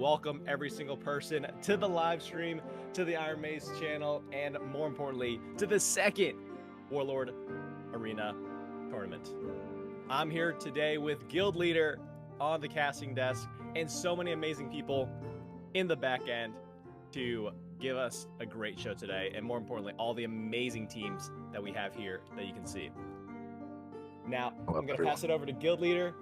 welcome every single person to the live stream, to the Iron Maze channel, and more importantly, to the second Warlord Arena tournament. I'm here today with Guild Leader on the casting desk and so many amazing people in the back end to give us a great show today, and more importantly, all the amazing teams that we have here that you can see. Now, I'm going to pass it over to Guild Leader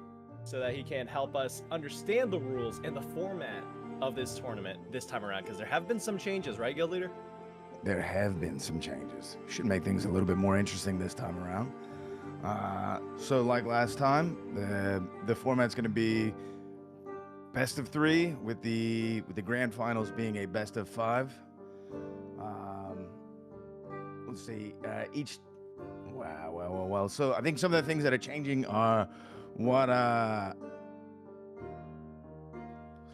so that he can help us understand the rules and the format of this tournament this time around, because there have been some changes, right, Guild Leader? There have been some changes. Should make things a little bit more interesting this time around. So like last time, the format's going to be best of 3 with the grand finals being a best of 5. Let's see, Wow. So I think some of the things that are changing are what,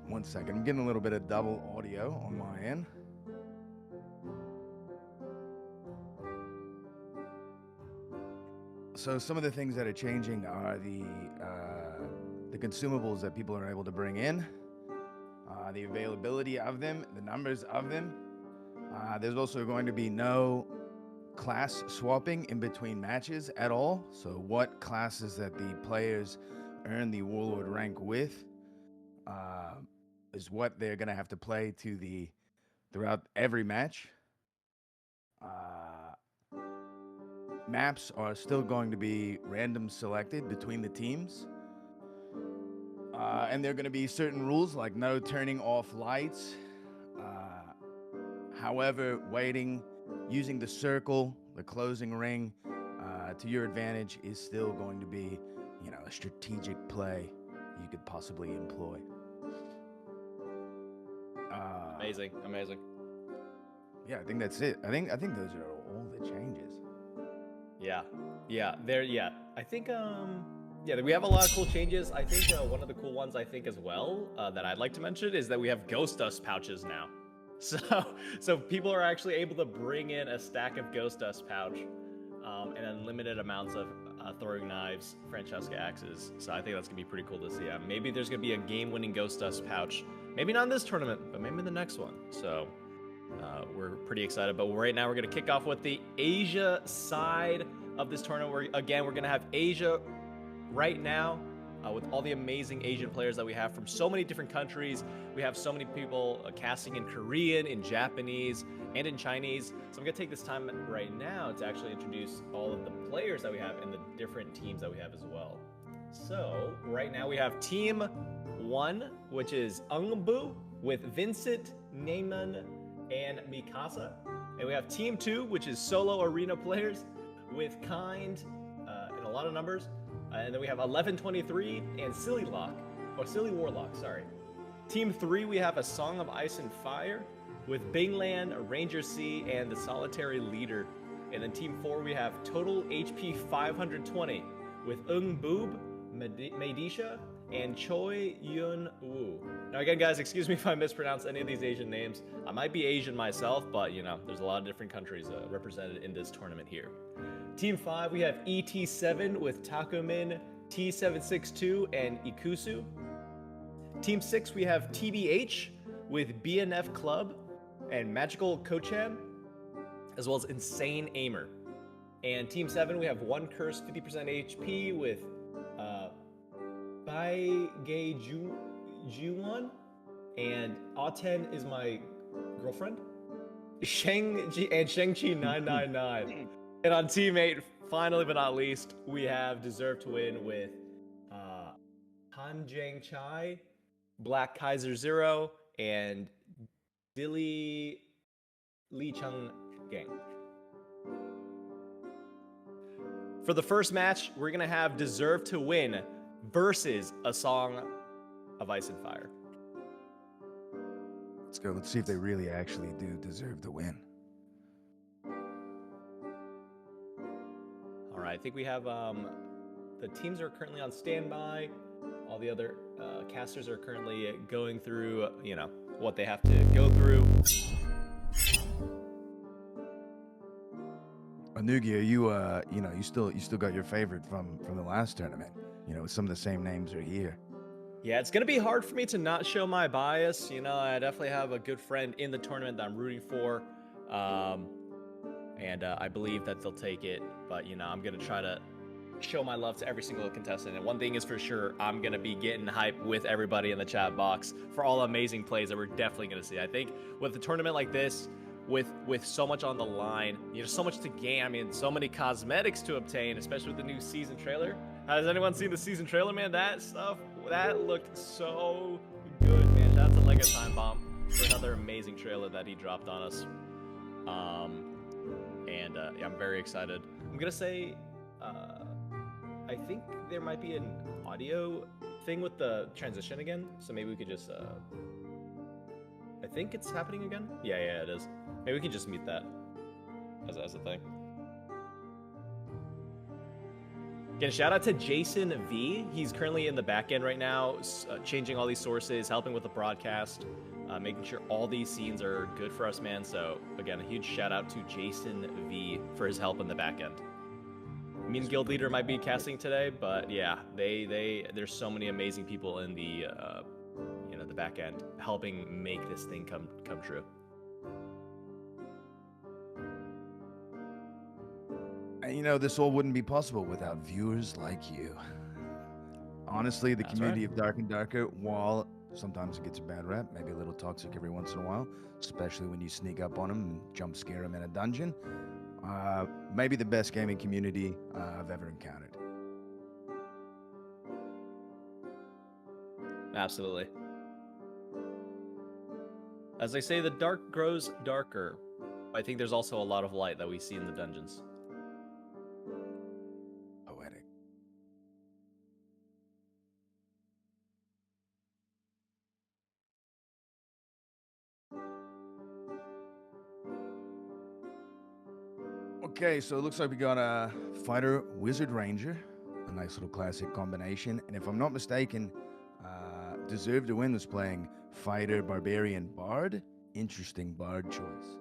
one second, I'm getting a little bit of double audio on my end. So some of the things that are changing are the consumables that people are able to bring in, the availability of them, the numbers of them. There's also going to be no class swapping in between matches at all. So what classes that the players earn the Warlord rank with is what they're going to have to play throughout every match. Maps are still going to be random selected between the teams. And there are going to be certain rules like no turning off lights. However, using the circle, the closing ring, to your advantage is still going to be, a strategic play you could possibly employ. Amazing. Yeah, I think that's it. I think those are all the changes. Yeah. I think we have a lot of cool changes. I think one of the cool ones as well that I'd like to mention is that we have ghost dust pouches now. So people are actually able to bring in a stack of ghost dust pouch and unlimited amounts of throwing knives, Francesca axes. So I think that's gonna be pretty cool to see. Maybe there's gonna be a game-winning ghost dust pouch. Maybe not in this tournament, but maybe in the next one. So we're pretty excited. But right now we're gonna kick off with the Asia side of this tournament. We're gonna have Asia right now. With all the amazing Asian players that we have from so many different countries. We have so many people casting in Korean, in Japanese, and in Chinese. So I'm going to take this time right now to actually introduce all of the players that we have and the different teams that we have as well. So right now we have Team 1, which is Ungboo with Vincent, Neyman, and Mikasa. And we have Team 2, which is solo arena players with Kind and a lot of numbers. And then we have 1123 and Silly Warlock, sorry. Team 3, we have A Song of Ice and Fire with Bingland, Ranger C, and the Solitary Leader. And then Team 4, we have Total HP 520 with Ungboo, Medisha, and Choi Yun Woo. Now again, guys, excuse me if I mispronounce any of these Asian names. I might be Asian myself, but there's a lot of different countries represented in this tournament here. Team 5, we have ET7 with Takumin, T762, and Ikusu. Team 6, we have TBH with BNF Club and Magical Kochan, as well as Insane Aimer. And Team 7, we have One Curse 50% HP with Bai Gei Juwon, and Aten is my girlfriend, Shang-Chi 999. And on Team 8, finally but not least, we have Deserve to Win with Han Jang Chai, Black Kaiser 0, and Dilly Lee Chung Gang. For the first match, we're going to have Deserve to Win versus A Song of Ice and Fire. Let's go. Let's see if they really actually do deserve to win. All right, I think we have the teams are currently on standby. All the other casters are currently going through, what they have to go through. Anugia, you still got your favorite from the last tournament. Some of the same names are here. Yeah, it's gonna be hard for me to not show my bias. You know, I definitely have a good friend in the tournament that I'm rooting for, and I believe that they'll take it. But you know, I'm gonna try to show my love to every single contestant. And one thing is for sure, I'm gonna be getting hype with everybody in the chat box for all amazing plays that we're definitely gonna see. I think with a tournament like this, with so much on the line, you know, so much to gain. I mean, so many cosmetics to obtain, especially with the new season trailer. Has anyone seen the season trailer, man? That stuff, that looked so good, man. Shout out to Lego Time Bomb for another amazing trailer that he dropped on us. Yeah, I'm very excited. I'm gonna say, I think there might be an audio thing with the transition again, so maybe we could just, I think it's happening again? Yeah, it is. Maybe we can just mute that as a thing. Again, shout out to Jason V. He's currently in the back end right now, changing all these sources, helping with the broadcast, making sure all these scenes are good for us, man. So again, a huge shout out to Jason V for his help in the back end. Me and Guild Leader might be casting today, but yeah, there's so many amazing people in the the back end helping make this thing come true. And you know, this all wouldn't be possible without viewers like you. Honestly, the community of Dark and Darker, while sometimes it gets a bad rap, maybe a little toxic every once in a while, especially when you sneak up on them and jump scare them in a dungeon, maybe the best gaming community I've ever encountered. Absolutely. As they say, the dark grows darker. I think there's also a lot of light that we see in the dungeons. Poetic. Okay, so it looks like we got a fighter, wizard, ranger, a nice little classic combination. And if I'm not mistaken, Deserve to Win was playing fighter, barbarian, bard. Interesting bard choice.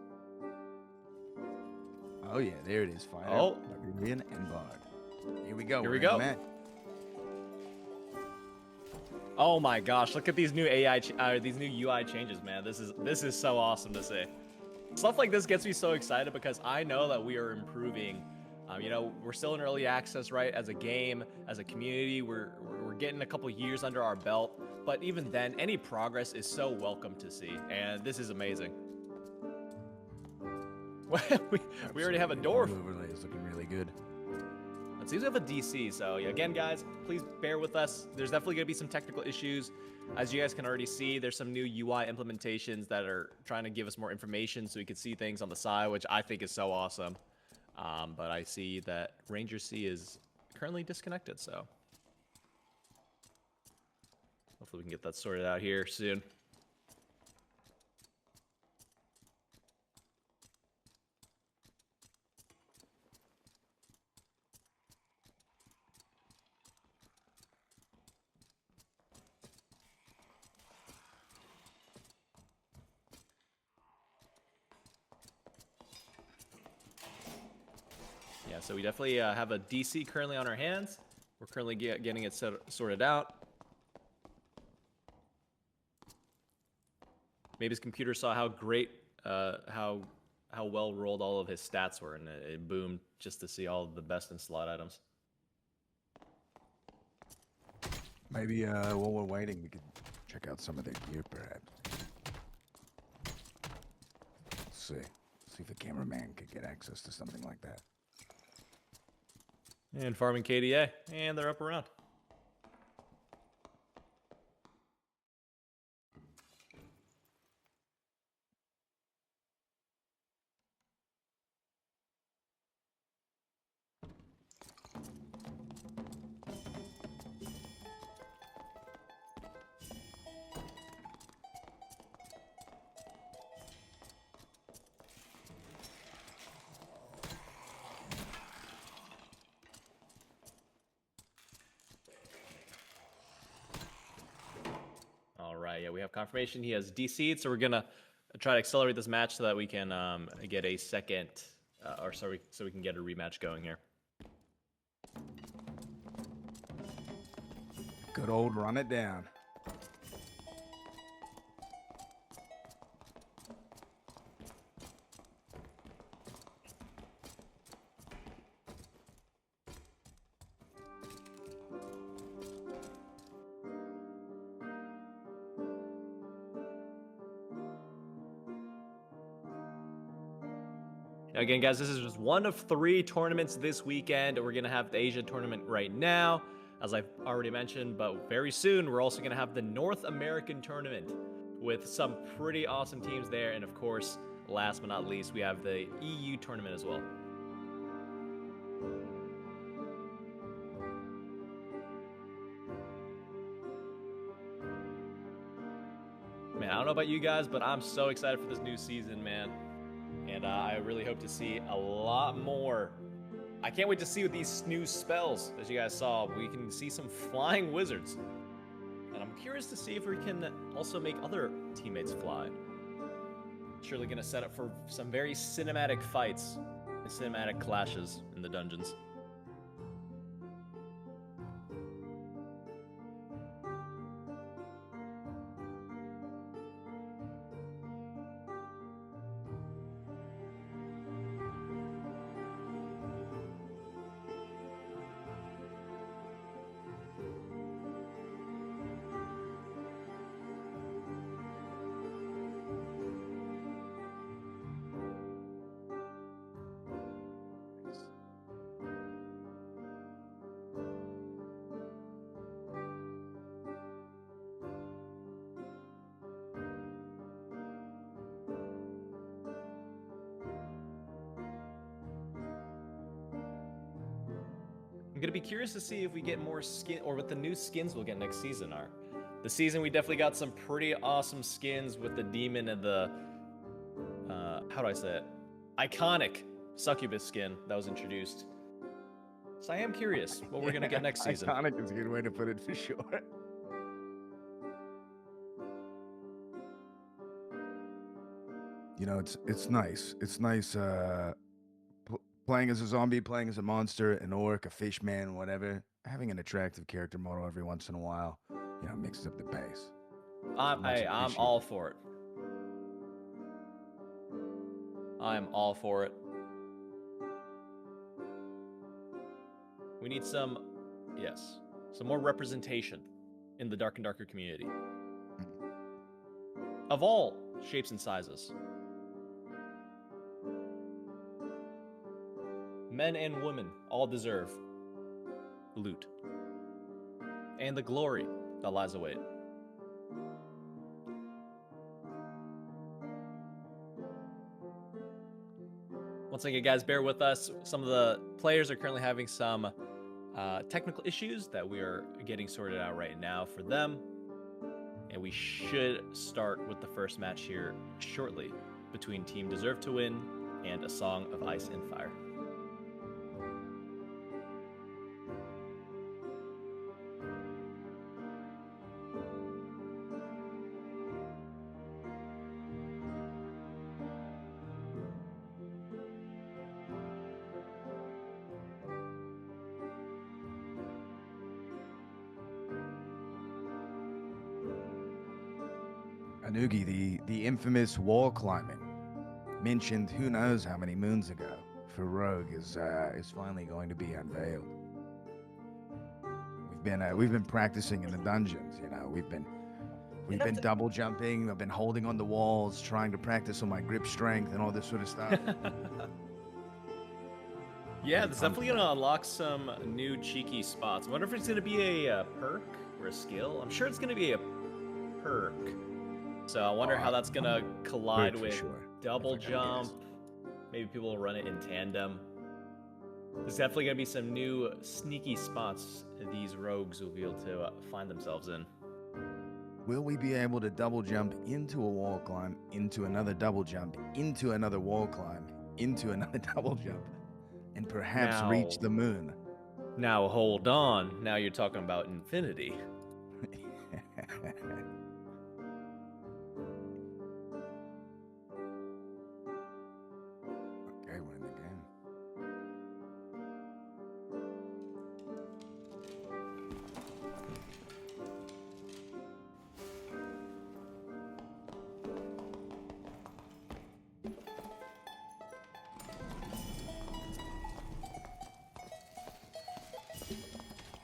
Oh yeah, there it is. Fighter, barbarian, and bard. Here we go. Here we go. Oh my gosh! Look at these new these new UI changes, man. This is so awesome to see. Stuff like this gets me so excited because I know that we are improving. You know, we're still in early access, right? As a game, as a community, we're getting a couple years under our belt. But even then, any progress is so welcome to see, and this is amazing. we already have a dwarf. Overlay is looking really good. It seems we have a DC, so again, guys, please bear with us. There's definitely going to be some technical issues. As you guys can already see, there's some new UI implementations that are trying to give us more information so we can see things on the side, which I think is so awesome. But I see that Ranger C is currently disconnected, so hopefully we can get that sorted out here soon. Yeah, so we definitely have a DC currently on our hands. We're currently getting it sorted out. Maybe his computer saw how great, how well rolled all of his stats were, and it boomed just to see all of the best in slot items. Maybe while we're waiting, we could check out some of their gear, perhaps. Let's see if a cameraman could get access to something like that. And farming KDA, and they're up around. Yeah, we have confirmation he has DC'd, so we're gonna try to accelerate this match so that we can get a second, so we can get a rematch going here. Good old run it down. Again, guys, this is just one of 3 tournaments this weekend. We're going to have the Asia tournament right now, as I've already mentioned, but very soon we're also going to have the North American tournament with some pretty awesome teams there. And of course, last but not least, we have the EU tournament as well. Man, I don't know about you guys, but I'm so excited for this new season, man. And I really hope to see a lot more. I can't wait to see with these new spells. As you guys saw, we can see some flying wizards. And I'm curious to see if we can also make other teammates fly. Surely gonna set up for some very cinematic fights and cinematic clashes in the dungeons. I'm gonna be curious to see if we get more skin, or what the new skins we'll get next season are. This season we definitely got some pretty awesome skins with the demon and the, how do I say it? Iconic succubus skin that was introduced. So I am curious what we're gonna get next season. Iconic is a good way to put it for sure. You know, it's nice. It's nice playing as a zombie, playing as a monster, an orc, a fish man, whatever. Having an attractive character model every once in a while, you know, mixes up the pace. I'm all for it. I'm all for it. We need some more representation in the Dark and Darker community. Of all shapes and sizes. Men and women all deserve loot and the glory that lies await. Once again, guys, bear with us. Some of the players are currently having some technical issues that we are getting sorted out right now for them. And we should start with the first match here shortly between Team Deserve to Win and A Song of Ice and Fire. Anugi, the infamous wall climbing, mentioned who knows how many moons ago for Rogue is finally going to be unveiled. We've been practicing in the dungeons. You know, we've been double jumping. I've been holding on the walls, trying to practice on my grip strength and all this sort of stuff. Yeah, it's definitely gonna unlock some new cheeky spots. I wonder if it's gonna be a perk or a skill. I'm sure it's gonna be a perk. So I wonder how that's gonna collide with double jump. Maybe people will run it in tandem. There's definitely gonna be some new sneaky spots these rogues will be able to find themselves in. Will we be able to double jump into a wall climb, into another double jump, into another wall climb, into another double jump, and perhaps reach the moon? Now hold on. Now you're talking about infinity. Okay, we're in the game.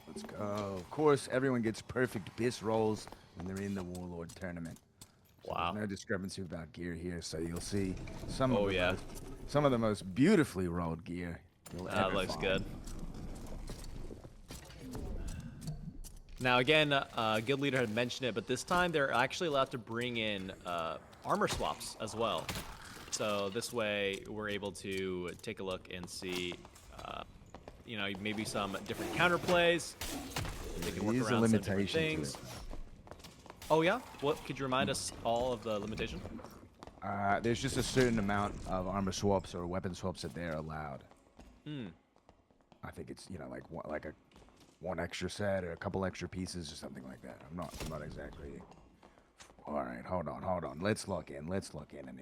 Let's go. Of course, everyone gets perfect BIS rolls when they're in the Warlord tournament. So Wow. there's no discrepancy about gear here, so you'll see some of Oh, yeah. those some of the most beautifully rolled gear you'll ever That looks find. good. Now again, Guild Leader had mentioned it, but this time they're actually allowed to bring in armor swaps as well. So this way we're able to take a look and see, you know, maybe some different counterplays. They can work There is a around some different limitation to things. it. Oh yeah? What could you remind us all of the limitation? There's just a certain amount of armor swaps or weapon swaps that they're allowed. I think it's, you know, like one extra set or a couple extra pieces or something like that. I'm not exactly. All right, hold on. Let's look in. And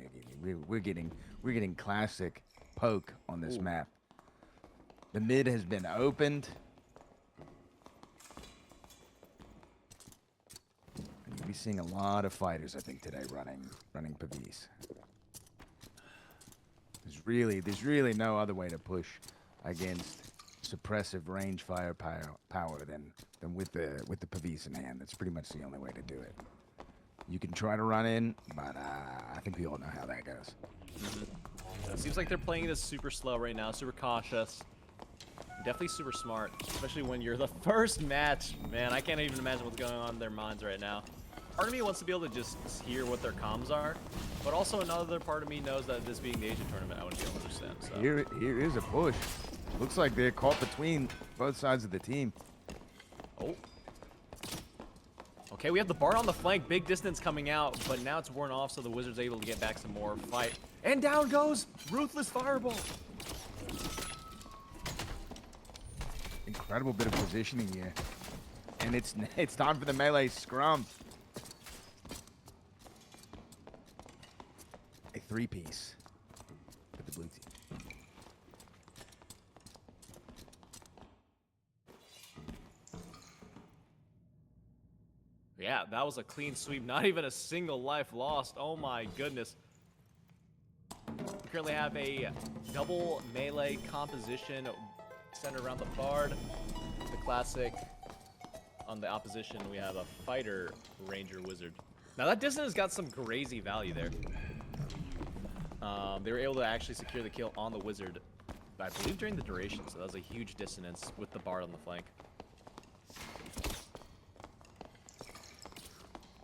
we're getting classic poke on this map. The mid has been opened. And you'll be seeing a lot of fighters, I think, today running Pavis. There's really no other way to push against suppressive range firepower than with the Pavis in hand. That's pretty much the only way to do it. You can try to run in, but I think we all know how that goes. It seems like they're playing this super slow right now, super cautious. Definitely super smart, especially when you're the first match. Man, I can't even imagine what's going on in their minds right now. Part of me wants to be able to just hear what their comms are, but also another part of me knows that this being the Asian tournament, I want to be able to understand. So. Here is a push. Looks like they're caught between both sides of the team. Oh. Okay, we have the Bard on the flank, big distance coming out, but now it's worn off, so the Wizard's able to get back some more fight. And down goes Ruthless Fireball. Incredible bit of positioning here. And it's time for the melee scrum. A 3-piece for the blue team. Yeah, that was a clean sweep. Not even a single life lost. Oh my goodness. We currently have a double melee composition centered around the Bard. The classic. On the opposition, we have a fighter, ranger, wizard. Now that distance has got some crazy value there. They were able to actually secure the kill on the wizard, I believe during the duration, so that was a huge dissonance with the Bard on the flank.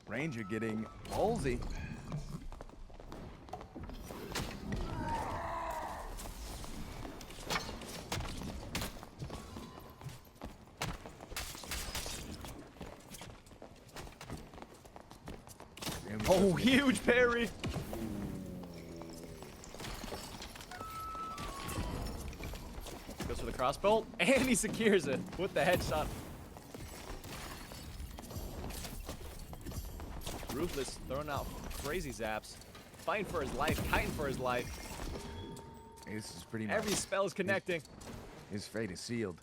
Ranger getting ballsy. Oh, huge parry! Goes for the crossbow, and he secures it with the headshot. Ruthless throwing out crazy zaps, fighting for his life, kiting for his life. This is pretty much Every spell is connecting. his fate is sealed.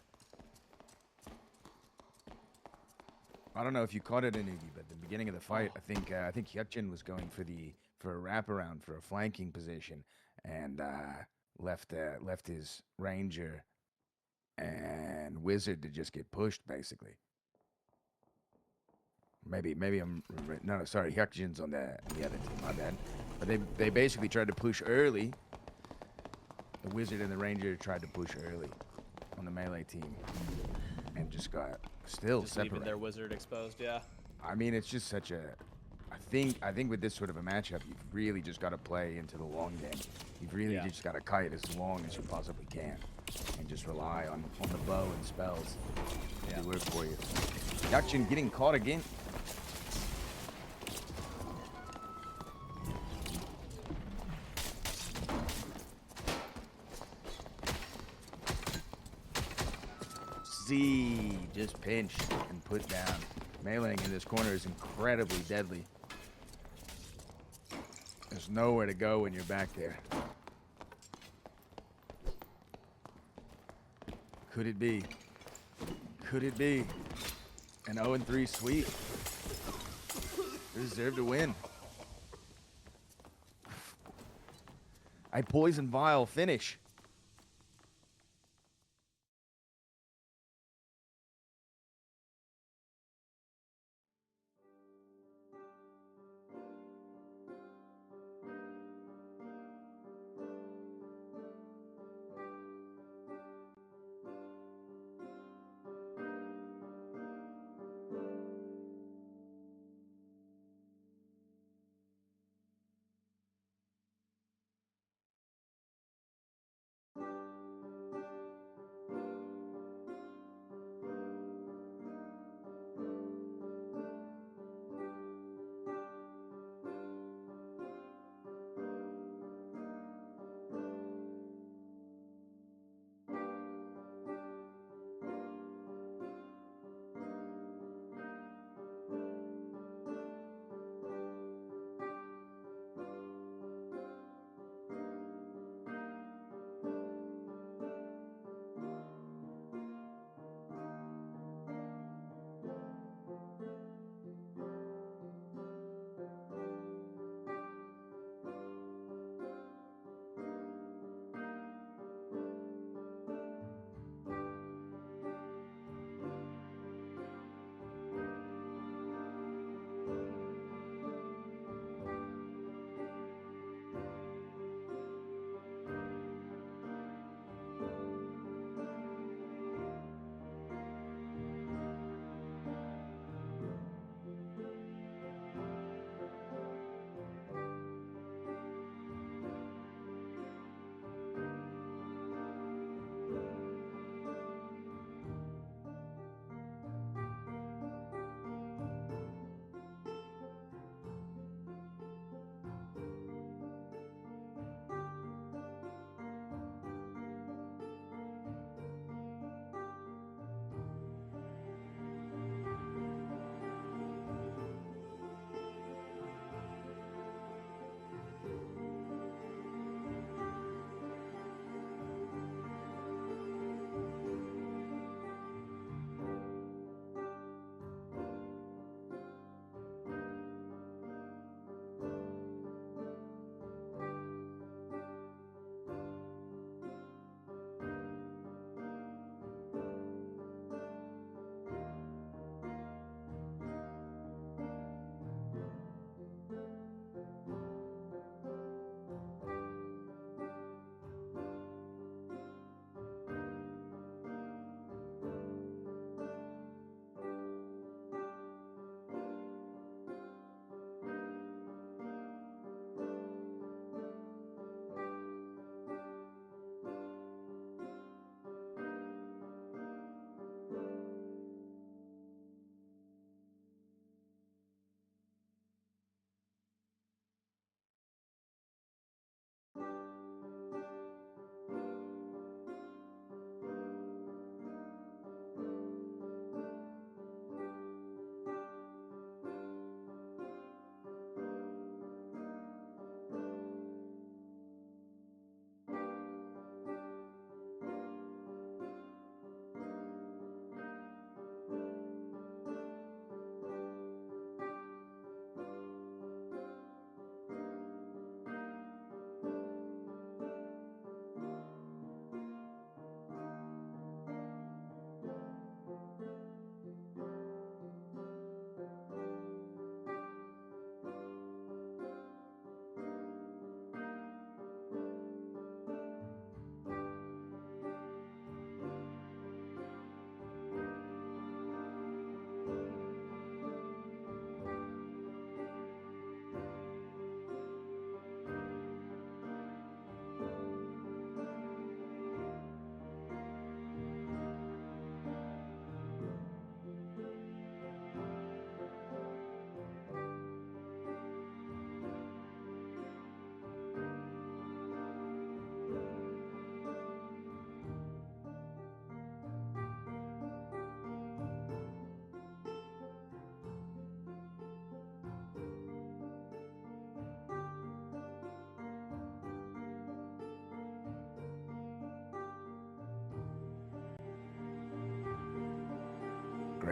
I don't know if you caught it, Inugi, but at the beginning of the fight, I think Hyukjin was going for a wraparound for a flanking position, and left his ranger and wizard to just get pushed basically. Maybe I'm no, sorry, Hyukjin's on the other team, my bad. But they basically tried to push early. The wizard and the ranger tried to push early on the melee team, and just got still Just separated. leaving their wizard exposed, yeah. I mean, it's just such a. I think with this sort of a matchup, you've really just got to play into the long game. You've really just got to kite as long as you possibly can, and just rely on the bow and spells to do work for you. Hyukjin getting caught again. Z just pinched and put down. Meleeing in this corner is incredibly deadly. There's nowhere to go when you're back there. Could it be? Could it be an 0-3 sweep? They deserve to win. A poison vial finish.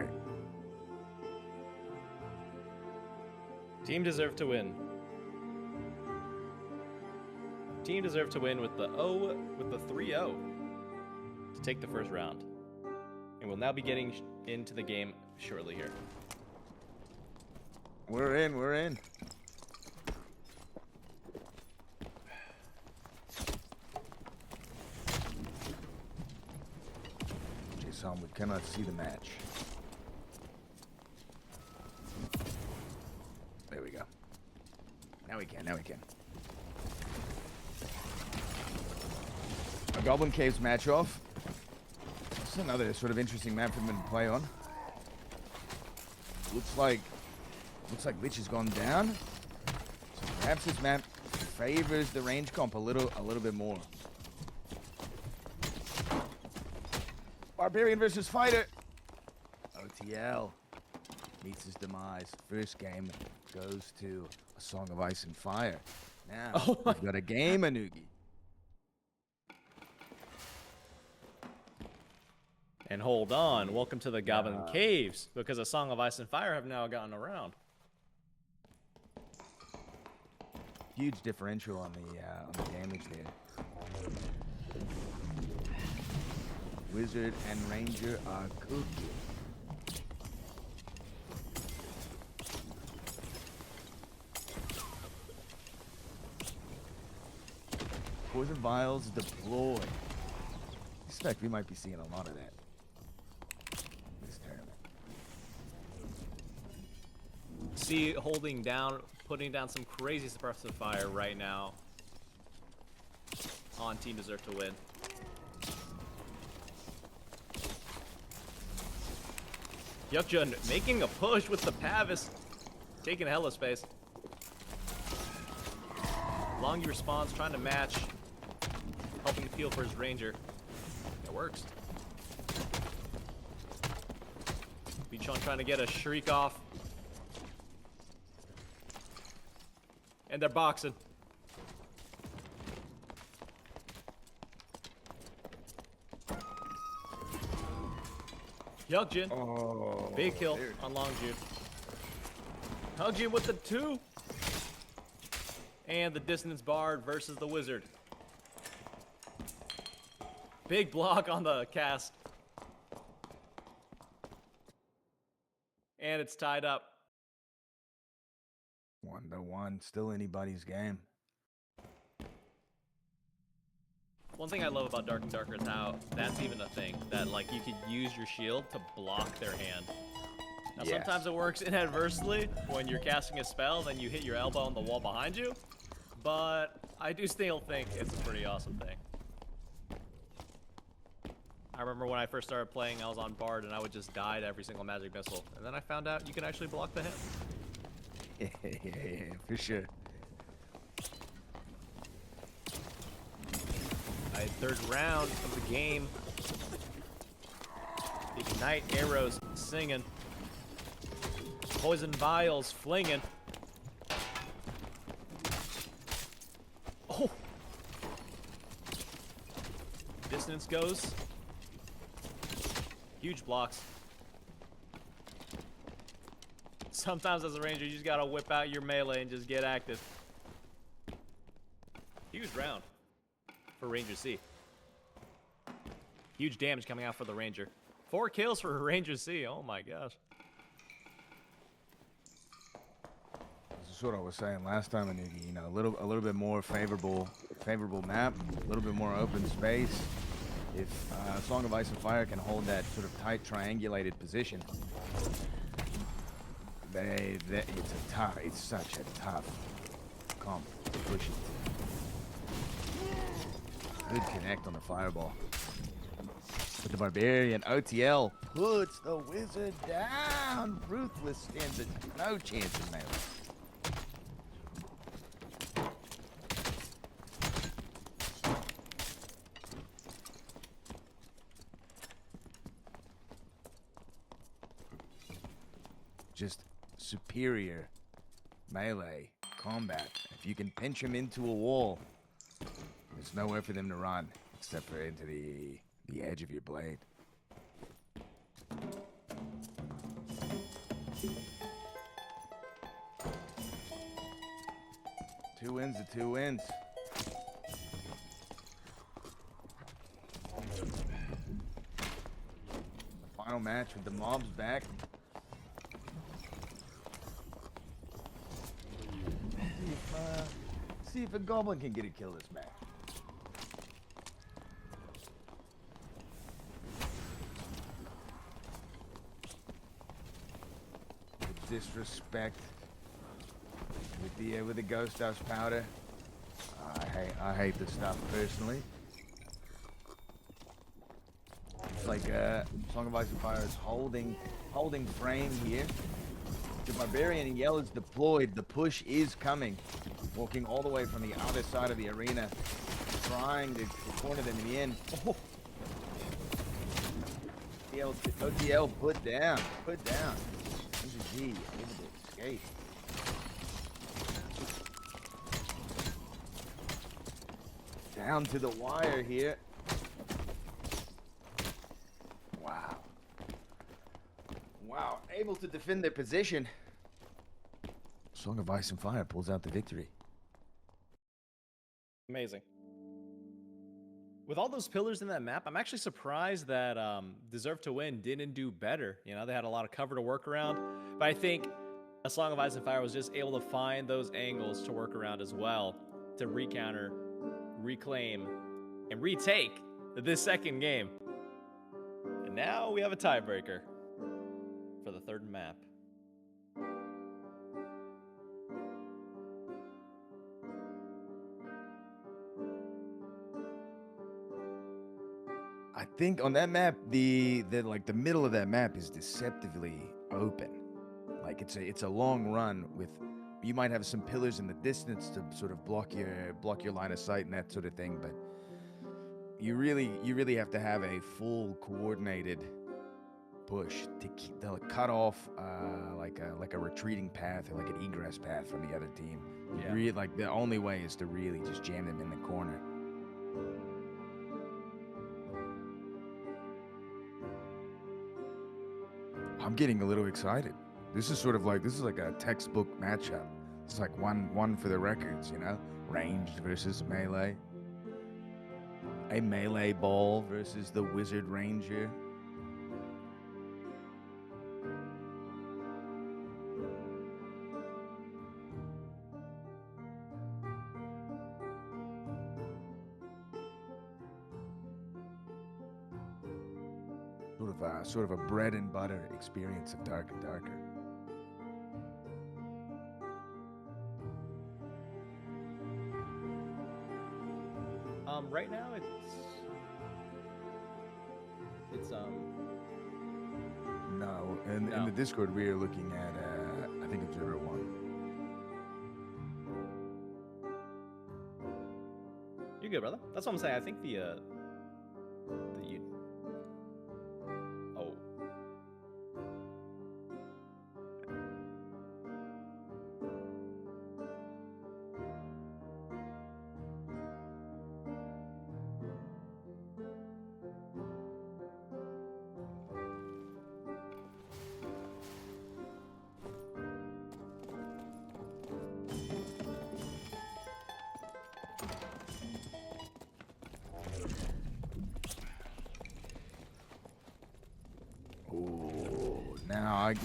Right. Team deserve to win. Team deserve to win with the 3-0 to take the first round. And we'll now be getting into the game shortly here. We're in, we're in. Jason, we cannot see the match. There we go. Now we can, now we can. A Goblin Caves match off. This is another sort of interesting map for them to play on. Looks like Lich has gone down. So perhaps this map favors the range comp a little bit more. Barbarian versus Fighter. OTL meets his demise. First game goes to a Song of Ice and Fire. Now we've got a game, Anugi. And hold on, welcome to the Goblin Caves, because a Song of Ice and Fire have now gotten around. Huge differential on the damage there. Wizard and Ranger are cooking. Poison vials deployed. I suspect we might be seeing a lot of that this tournament. See, putting down some crazy suppressive fire right now on Team Deserve to Win. Yukjun making a push with the Pavis, taking hella space. Longy response, trying to match, helping to peel for his Ranger. It works. Bichon trying to get a shriek off. And they're boxing. Yukjin. Oh, big kill on Longjun. Yukjin with the 2. And the Dissonance Bard versus the Wizard. Big block on the cast. And it's tied up. 1-1, still anybody's game. One thing I love about Dark and Darker is how that's even a thing. That, like, you could use your shield to block their hand. Now, sometimes it works inadvertently when you're casting a spell, then you hit your elbow on the wall behind you. But I do still think it's a pretty awesome thing. I remember when I first started playing, I was on Bard, and I would just die to every single magic missile. And then I found out you can actually block the hit. Yeah, for sure. Alright, third round of the game. Ignite arrows singing. Poison vials flinging. Oh! Distance goes. Huge blocks. Sometimes as a ranger, you just gotta whip out your melee and just get active. Huge round for Ranger C. Huge damage coming out for the Ranger. 4 kills for Ranger C. Oh my gosh. This is what I was saying last time, Anugi. You know, a little bit more favorable map, a little bit more open space. If Song of Ice and Fire can hold that sort of tight triangulated position, it's such a tough comp to push it to. Good connect on the fireball. But the Barbarian OTL puts the Wizard down. Ruthless stands a no chance in melee. Just superior melee combat. If you can pinch him into a wall, there's nowhere for them to run except for into the edge of your blade. Two wins to 2 wins. The final match with the mobs back. See if a goblin can get a kill this match. The disrespect with the ghost dust powder. I hate this stuff personally. It's like Song of Ice and Fire is holding frame here. The barbarian in yellow is deployed. The push is coming. Walking all the way from the other side of the arena, trying to corner them in the end. Oh. OTL put down. This is G able to escape. Down to the wire here. Wow, able to defend their position. Song of Ice and Fire pulls out the victory. Amazing. With all those pillars in that map, I'm actually surprised that Deserve to Win didn't do better. You know, they had a lot of cover to work around. But I think A Song of Ice and Fire was just able to find those angles to work around as well to recounter, reclaim, and retake this second game. And now we have a tiebreaker for the third map. I think on that map, the middle of that map is deceptively open. Like it's a long run with, you might have some pillars in the distance to sort of block your line of sight and that sort of thing, but you really have to have a full coordinated push to cut off like a retreating path or like an egress path from the other team. Yeah. Like the only way is to really just jam them in the corner. I'm getting a little excited. This is like a textbook matchup. It's like one for the records, you know? Ranged versus melee. A melee ball versus the wizard ranger. Sort of a bread and butter experience of Dark and Darker. Right now it's No, and in the Discord we are looking at I think Observer 1. You're good, brother. That's what I'm saying. I think the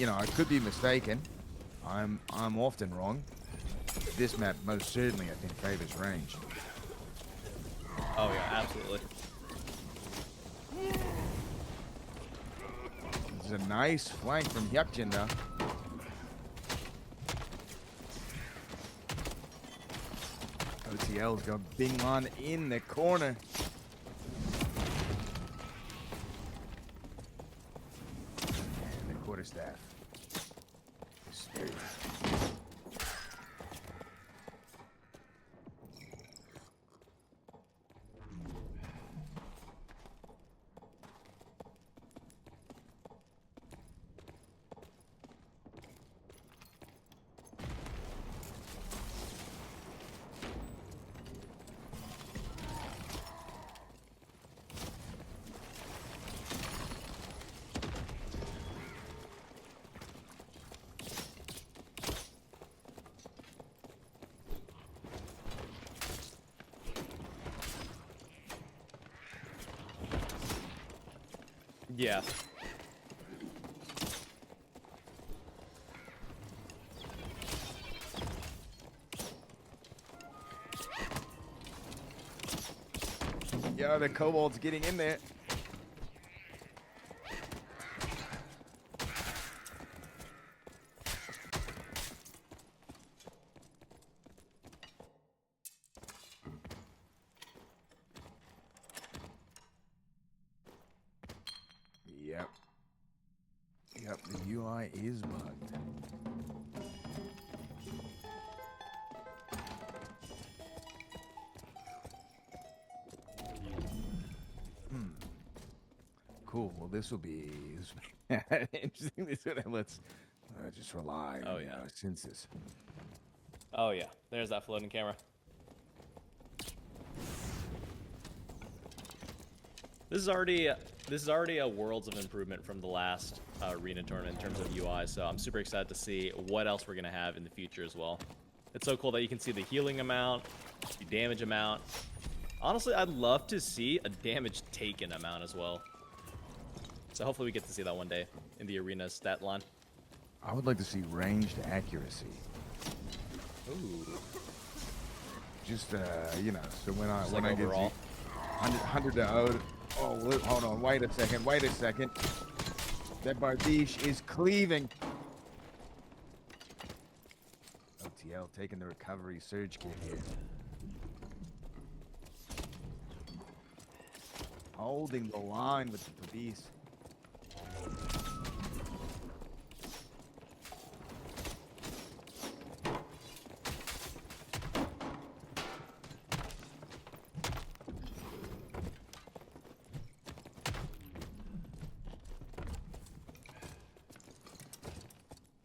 I could be mistaken. I'm often wrong. This map most certainly I think favors range. Oh yeah, absolutely. This is a nice flank from Hyukjin though. OTL's got Binglan in the corner. And the quarterstaff. Yeah. Yeah, the kobold's getting in there. Yep. Yep, the UI is bugged. Cool. Well, this will be interesting. Let's just rely on our senses. Oh yeah, there's that floating camera. This is already a worlds of improvement from the last arena tournament in terms of UI. So I'm super excited to see what else we're gonna have in the future as well. It's so cool that you can see the healing amount, the damage amount. Honestly, I'd love to see a damage taken amount as well. So hopefully we get to see that one day in the arena stat line. I would like to see ranged accuracy. Ooh. Just you know, so when I Just when like I get overall. 100 to 0. Oh, hold on, wait a second. That Bardiche is cleaving. OTL taking the recovery surge kit here. Holding the line with the police.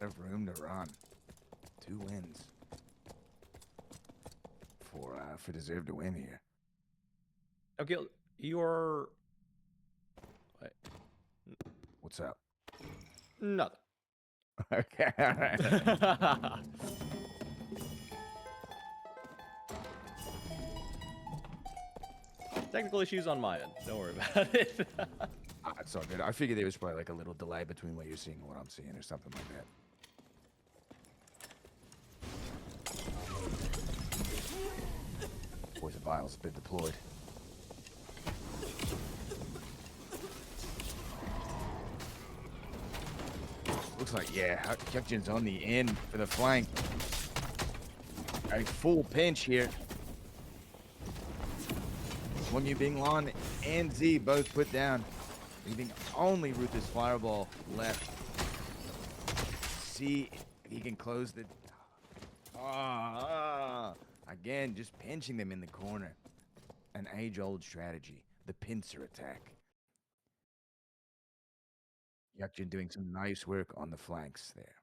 Have room to run. 2 wins for deserve to win here. Okay, you're. Wait. What's up? Nothing. Okay, all right. Technical issues on my end. Don't worry about it. It's all good. I figured there was probably like a little delay between what you're seeing and what I'm seeing, or something like that. Poison vials have been deployed. Looks like, yeah, Kyukjin's on the end for the flank. A full pinch here. Wonyu Binglan and Z both put down, leaving only Ruthless Fireball left. See if he can close the... Again, just pinching them in the corner. An age-old strategy, the pincer attack. Kyukjin doing some nice work on the flanks there.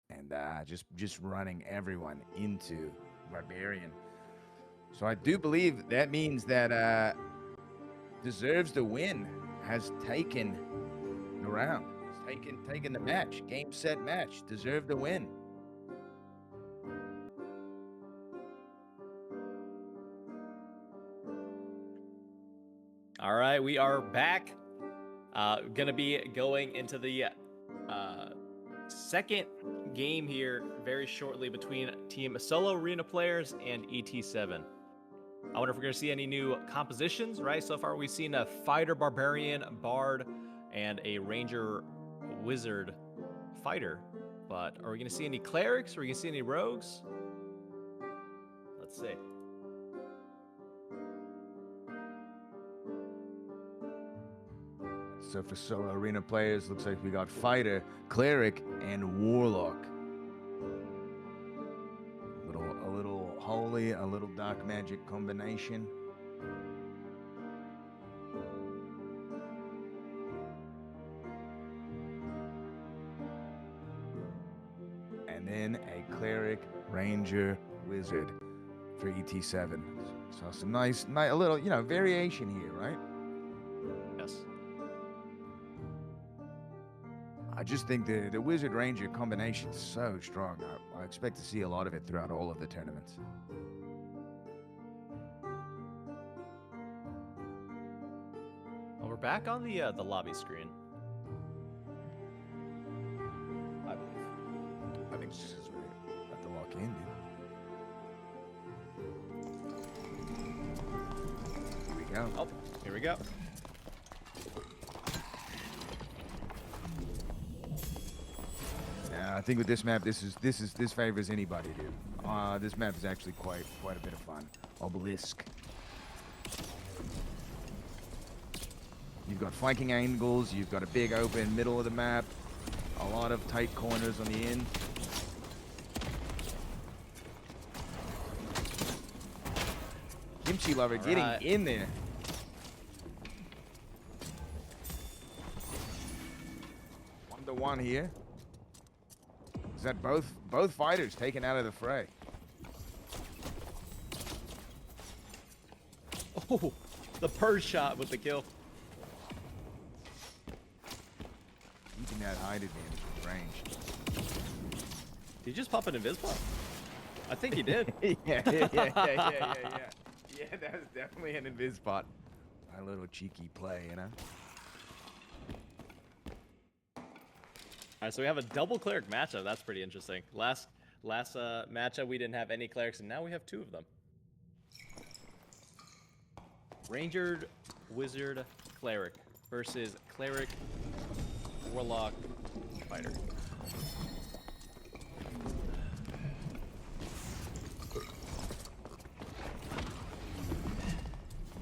And just running everyone into Barbarian. So I do believe that means that Deserves to Win has taken the round. It's taken the match. Game, set, match. Deserve to Win. All right, we are back. Gonna be going into the second game here very shortly between Team Solo Arena players and ET7. I wonder if we're gonna see any new compositions, right? So far we've seen a fighter, barbarian, bard, and a ranger, wizard, fighter. But are we gonna see any clerics? Are we gonna see any rogues? Let's see. So for Solo Arena players, looks like we got Fighter, Cleric, and Warlock. A little Holy, a little Dark Magic combination. And then a Cleric, Ranger, Wizard for ET7. So some nice, a little, variation here, right? Yes. I just think the Wizard Ranger combination is so strong. I expect to see a lot of it throughout all of the tournaments. Well, we're back on the lobby screen. I believe. I think this is where we have to walk in, dude. Here we go. Oh, here we go. I think with this map, this favors anybody, dude. This map is actually quite a bit of fun. Obelisk. You've got flanking angles. You've got a big open middle of the map. A lot of tight corners on the end. Kimchi lover getting in there. 1-1 here. Is that both fighters taken out of the fray? Oh, the purge shot with the kill. Keeping that height advantage with range. Did he just pop an invis pop? I think he did. Yeah, that was definitely an invis spot. A little cheeky play, you know? Alright, so we have a double cleric matchup. That's pretty interesting. Last matchup we didn't have any clerics, and now we have 2 of them. Ranger, Wizard, Cleric versus Cleric, Warlock, Fighter.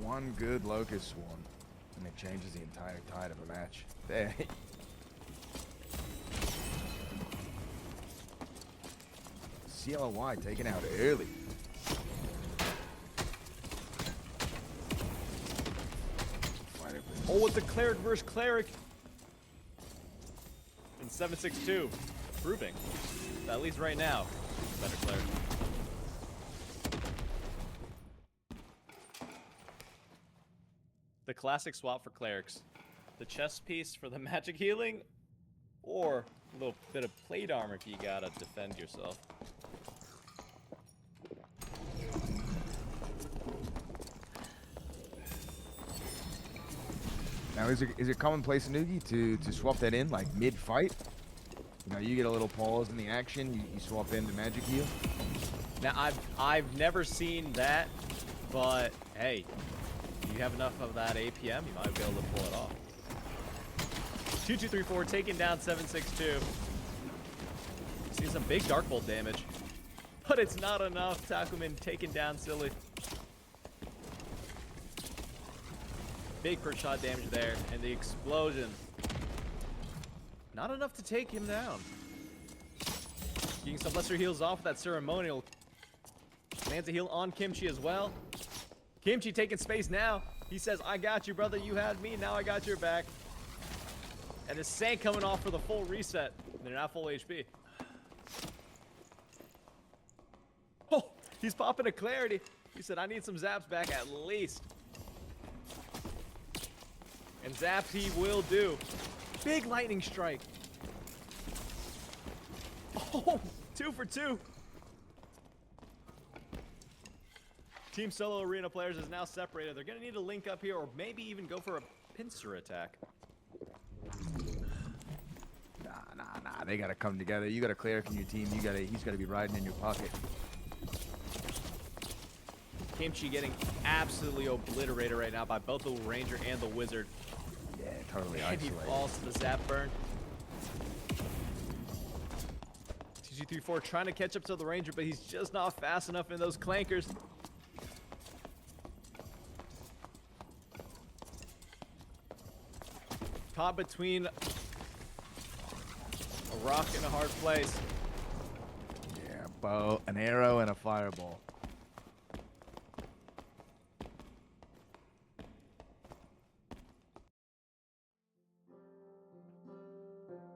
One good Locust Swarm, and it changes the entire tide of a match. There. CLY taken out early. Oh, it's a Cleric versus Cleric. In 762. Proving that at least right now, better Cleric. The classic swap for Clerics. The chest piece for the magic healing, or a little bit of plate armor if you gotta defend yourself. Now, is it commonplace in Noogie to swap that in like mid-fight? You know, you get a little pause in the action, you swap into magic heal. Now, I've never seen that, but hey, if you have enough of that APM, you might be able to pull it off. 2234 taking down 762. See some big Dark Bolt damage, but it's not enough. Takumin taken down Silly. Big per shot damage there, and the explosion. Not enough to take him down. Getting some lesser heals off with that ceremonial. Lands a heal on Kimchi as well. Kimchi taking space now. He says, I got you, brother. You had me. Now I got your back. And the Sank coming off for the full reset. They're not full HP. Oh, he's popping a clarity. He said, I need some zaps back at least. And zaps he will do. Big lightning strike. Oh, 2 for 2. Team Solo Arena players is now separated. They're going to need to link up here or maybe even go for a pincer attack. Nah. They got to come together. You got a cleric in your team. He's got to be riding in your pocket. Kimchi getting absolutely obliterated right now by both the Ranger and the Wizard. Yeah, totally And isolated. he falls to the zap burn. TG34 trying to catch up to the Ranger, but he's just not fast enough in those clankers. Caught between a rock and a hard place. Yeah, bow, an arrow, and a fireball.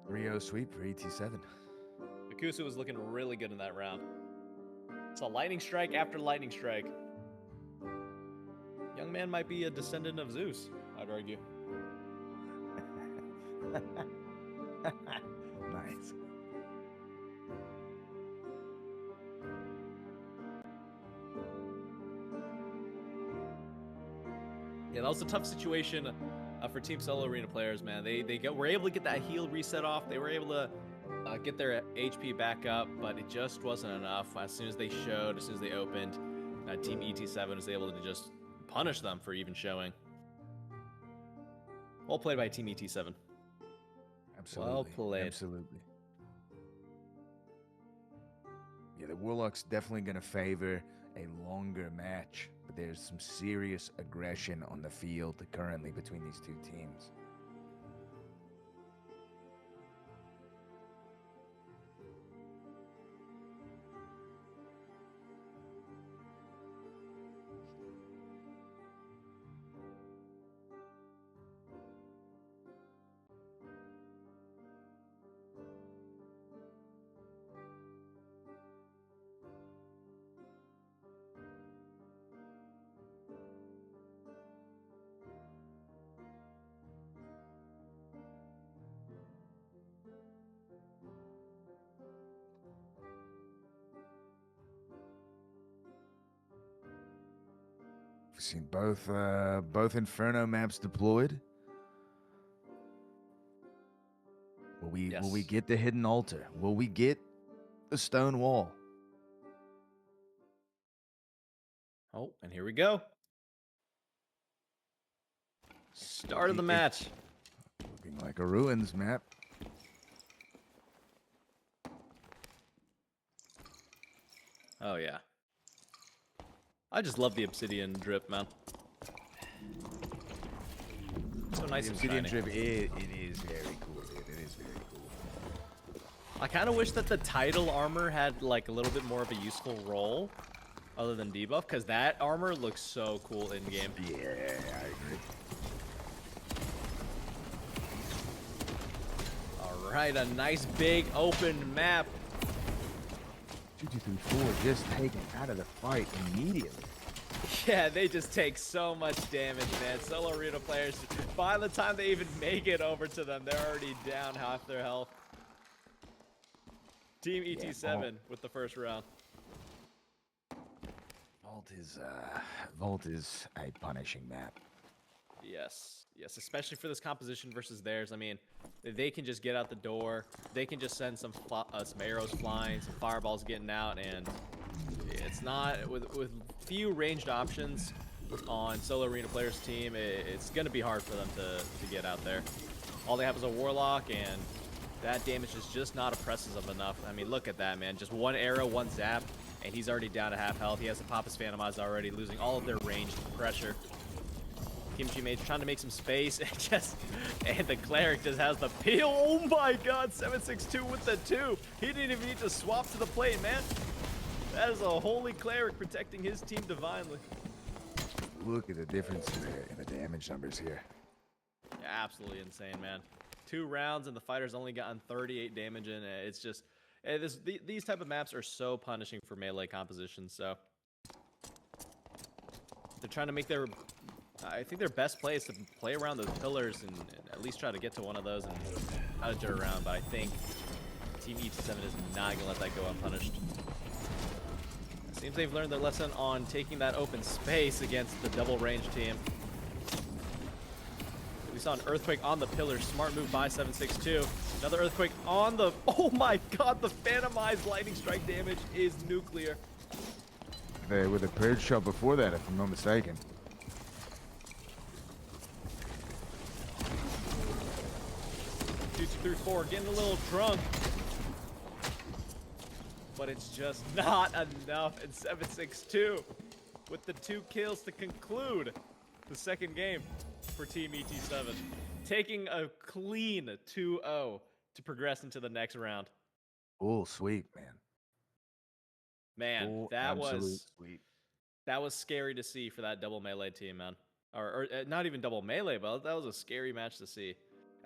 Rio sweep for ET7. Akusu was looking really good in that round. It's a lightning strike after lightning strike. Young man might be a descendant of Zeus, I'd argue. Nice. Yeah, that was a tough situation for Team Solo Arena players, man. Were able to get that heal reset off. They were able to get their HP back up, but it just wasn't enough. As soon as they opened, Team ET7 was able to just punish them for even showing. Well played by Team ET7. Absolutely. Well played. Absolutely. Yeah, the Warlock's definitely going to favor a longer match, but there's some serious aggression on the field currently between these two teams. We've seen both Inferno maps deployed. Will we get the hidden altar? Will we get the stone wall? Oh, and here we go. Start of the match. Looking like a ruins map. Oh yeah. I just love the obsidian drip, man. So nice and Obsidian shiny. drip, it is very cool, dude. It is very cool. I kind of wish that the title armor had like a little bit more of a useful role other than debuff, because that armor looks so cool in game. Yeah, I agree. All right, a nice big open map. 2-2-3-4 just taken out of the fight immediately. Yeah, they just take so much damage, man. Solo Arena players, by the time they even make it over to them, they're already down half their health. Team ET7 with the first round. Vault is a punishing map. Yes, yes, especially for this composition versus theirs. I mean, they can just get out the door. They can just send some arrows flying, some fireballs getting out, and it's not with few ranged options on Solo Arena players' team. It's gonna be hard for them to get out there. All they have is a Warlock, and that damage is just not oppressive enough. I mean, look at that, man. Just one arrow, one zap, and he's already down to half health. He has to pop his Phantom Eyes already, losing all of their ranged pressure. Kimchi Mage trying to make some space, and the cleric just has the peel. Oh my god, 762 with the 2. He didn't even need to swap to the plate, man. That is a holy cleric protecting his team divinely. Look at the difference in the damage numbers here. Yeah, absolutely insane, man. 2 rounds and the fighter's only gotten 38 damage in. It's just, these type of maps are so punishing for melee compositions. So they're trying to make I think their best play is to play around those pillars and at least try to get to one of those and nudge it around. But I think Team ET7 is not going to let that go unpunished. It seems they've learned their lesson on taking that open space against the double range team. We saw an earthquake on the pillar. Smart move by 762. Another earthquake on the... Oh my god, the Phantomized lightning strike damage is nuclear. With a purge shot before that, if I'm not mistaken. 2-2-3-4, getting a little drunk. But it's just not enough. And 762 with the 2 kills to conclude the second game for Team ET7. Taking a clean 2-0 to progress into the next round. Oh, sweet, man. Man, Sweet. That was scary to see for that double melee team, man. Or not even double melee, but that was a scary match to see.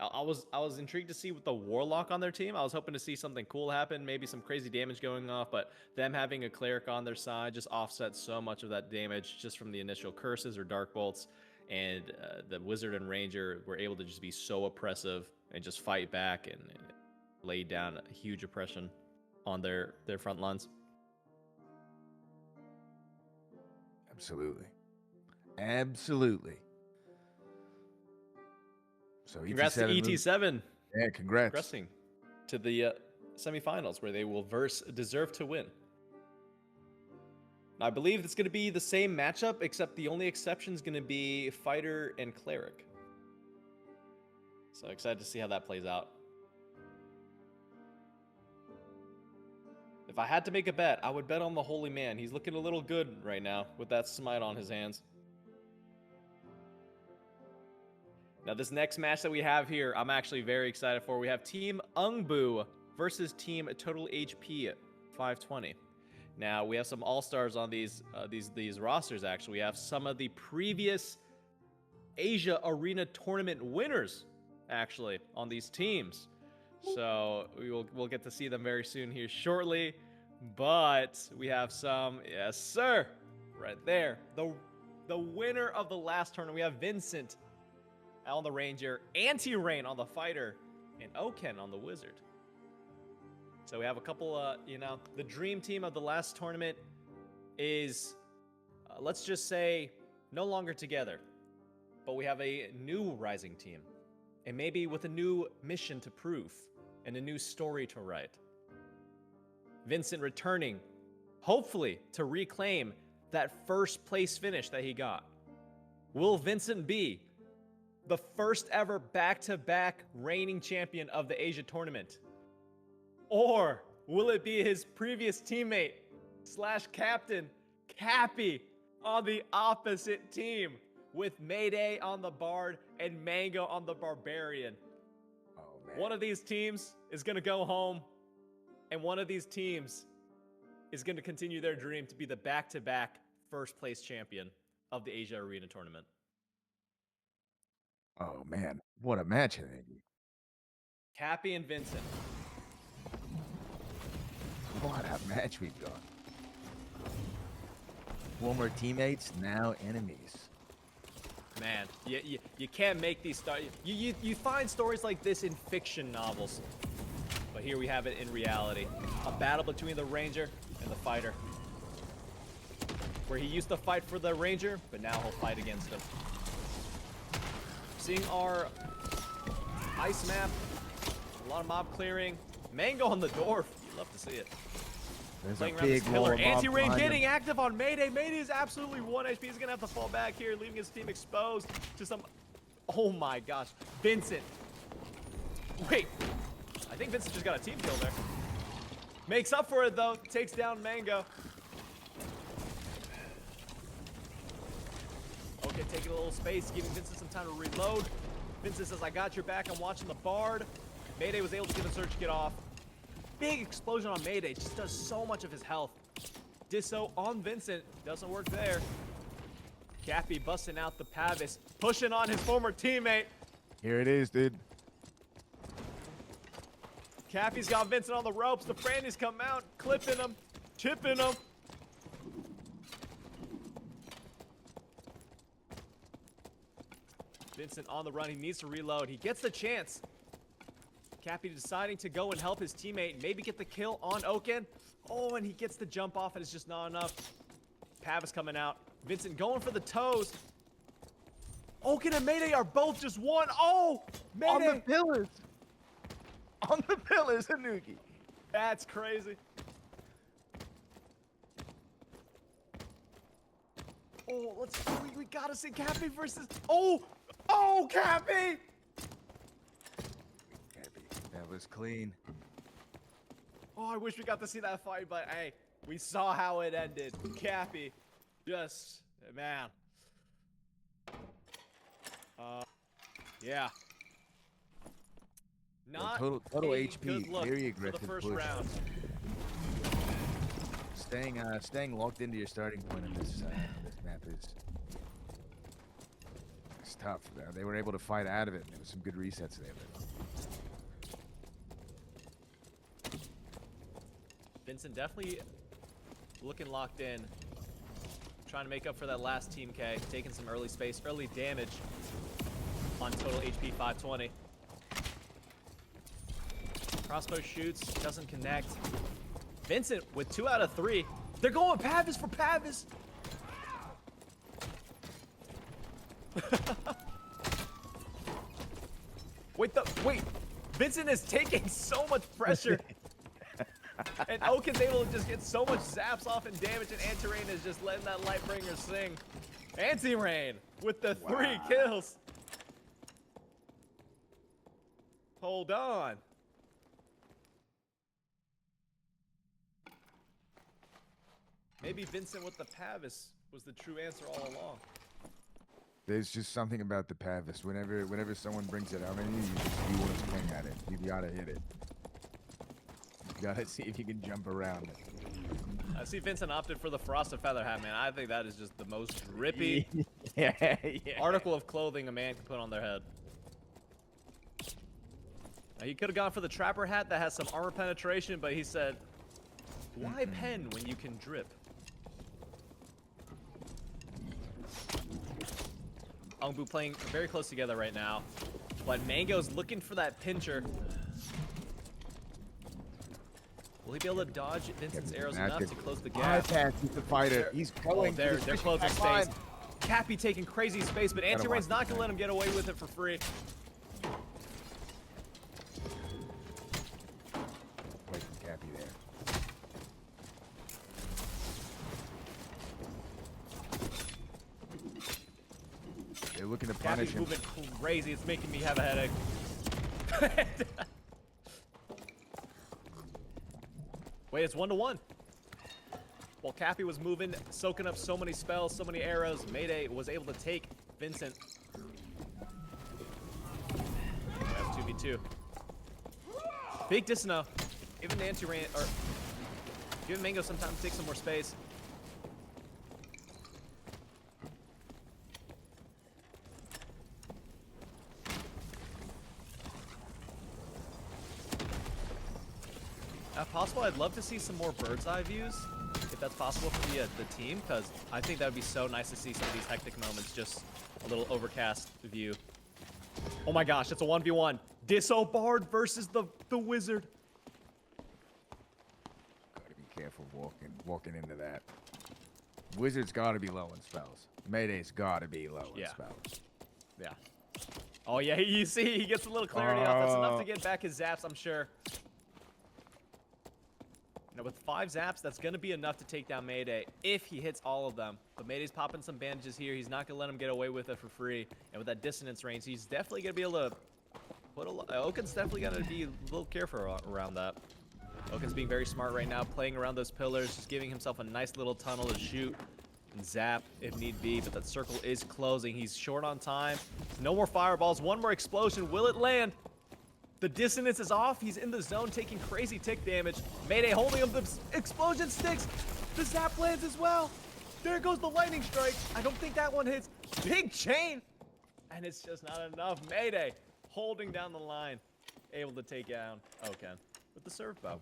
I was intrigued to see with the Warlock on their team. I was hoping to see something cool happen, maybe some crazy damage going off, but them having a cleric on their side just offsets so much of that damage just from the initial curses or dark bolts. And the Wizard and Ranger were able to just be so oppressive and just fight back and lay down a huge oppression on their front lines. Absolutely. Absolutely. So Congrats to ET7 moved- ET7 Yeah, congrats. progressing to the semifinals where they will verse Deserve to Win. Now, I believe it's going to be the same matchup, except the only exception is going to be Fighter and Cleric. So excited to see how that plays out. If I had to make a bet, I would bet on the Holy Man. He's looking a little good right now with that smite on his hands. Now, this next match that we have here, I'm actually very excited for. We have Team Ungboo versus Team Total HP 520. Now, we have some all-stars on these rosters, actually. We have some of the previous Asia Arena Tournament winners, actually, on these teams. So we'll get to see them very soon here shortly. But we have some, yes, sir, right there. The winner of the last tournament. We have Vincent on the Ranger, Anti-Rain on the Fighter, and Oken on the Wizard. So we have a couple, the dream team of the last tournament is, let's just say, no longer together. But we have a new rising team. And maybe with a new mission to prove and a new story to write. Vincent returning, hopefully, to reclaim that first place finish that he got. Will Vincent be the first ever back-to-back reigning champion of the Asia tournament? Or will it be his previous teammate / captain, Cappy, on the opposite team with Mayday on the Bard and Mango on the Barbarian? Oh, man. One of these teams is going to go home, and one of these teams is going to continue their dream to be the back-to-back first place champion of the Asia Arena tournament. Oh, man. What a match, I think. Cappy and Vincent. What a match we've got. Former teammates, now enemies. Man, you can't make these stories. You find stories like this in fiction novels. But here we have it in reality. A battle between the Ranger and the Fighter. Where he used to fight for the Ranger, but now he'll fight against him. Seeing our ice map, a lot of mob clearing. Mango on the Dwarf. You'd love to see it. There's Playing a around this big pillar. wall of mob Anti-Rain behind getting him. active on Mayday. Mayday is absolutely 1 HP. He's going to have to fall back here, leaving his team exposed to some... Oh my gosh. Vincent. Wait. I think Vincent just got a team kill there. Makes up for it, though. Takes down Mango. Okay, taking a little space, giving Vincent some time to reload. Vincent says, I got your back. I'm watching the Bard. Mayday was able to get a search get off. Big explosion on Mayday. Just does so much of his health. Disso on Vincent. Doesn't work there. Cappy busting out the Pavis. Pushing on his former teammate. Here it is, dude. Cappy's got Vincent on the ropes. The Frandies come out. Clipping him. Chipping him. Vincent on the run. He needs to reload. He gets the chance. Cappy deciding to go and help his teammate. Maybe get the kill on Oken. Oh, and he gets the jump off, and it's just not enough. Pavis coming out. Vincent going for the toes. Oken and Mayday are both just one. Oh, Mayday. On the pillars. On the pillars, Hanuki. That's crazy. Oh, we gotta see Cappy versus... Oh, Cappy. That was clean. Oh, I wish we got to see that fight, but hey, we saw how it ended. Cappy, just, man. Yeah. Not total a HP, good look very for the aggressive first push. round. Staying locked into your starting point in this map is it's tough. They were able to fight out of it, and there was some good resets there. Vincent definitely looking locked in. Trying to make up for that last Team K. Taking some early space, early damage on total HP 520. Crossbow shoots, doesn't connect. Vincent with 2 out of 3. They're going Pavis for Pavis. Wait, Vincent is taking so much pressure. And Oaken's able to just get so much zaps off and damage, and Anti-Rain is just letting that Lightbringer sing. Anti-Rain with the 3 kills. Hold on. Maybe Vincent with the Pavis was the true answer all along. There's just something about the Pavis. Whenever someone brings it out at you want to swing at it. You gotta hit it. You gotta see if you can jump around it. I see Vincent opted for the Frosted Feather Hat, man. I think that is just the most drippy article of clothing a man can put on their head. Now, he could have gone for the Trapper Hat that has some armor penetration, but he said, why pen when you can drip? Ungboo playing very close together right now, but Mango's looking for that pincher. Will he be able to dodge Vincent's arrows enough to close the gap? He's the fighter. He's going. They're closing space. Cappy taking crazy space, but Anti-Rain's not going to let him get away with it for free. Wait for Cappy there. They're looking to punish him. Cappy's moving crazy. It's making me have a headache. Wait, it's 1-1. While Cappy was moving, soaking up so many spells, so many arrows, Mayday was able to take Vincent. That's 2v2. Big Dissino. Giving Anti-Rain, or giving Mango some time to take some more space. If possible, I'd love to see some more bird's eye views, if that's possible for the team, because I think that would be so nice to see some of these hectic moments, just a little overcast view. Oh my gosh, it's a 1v1. Disso Bard versus the Wizard. Gotta be careful walking into that. Wizard's gotta be low in spells. Mayday's gotta be low in spells. Yeah. Oh yeah, you see, he gets a little clarity off. That's enough to get back his zaps, I'm sure. Now with 5 zaps, that's going to be enough to take down Mayday if he hits all of them. But Mayday's popping some bandages here. He's not going to let him get away with it for free. And with that dissonance range, he's definitely going to be able to put Oaken's definitely going to be a little careful around that. Oaken's being very smart right now, playing around those pillars, just giving himself a nice little tunnel to shoot and zap if need be. But that circle is closing. He's short on time. No more fireballs. One more explosion. Will it land? The dissonance is off. He's in the zone taking crazy tick damage. Mayday holding him. The explosion sticks. The zap lands as well. There goes the lightning strike. I don't think that one hits. Big chain. And it's just not enough. Mayday holding down the line. Able to take down Oaken with the serve bow.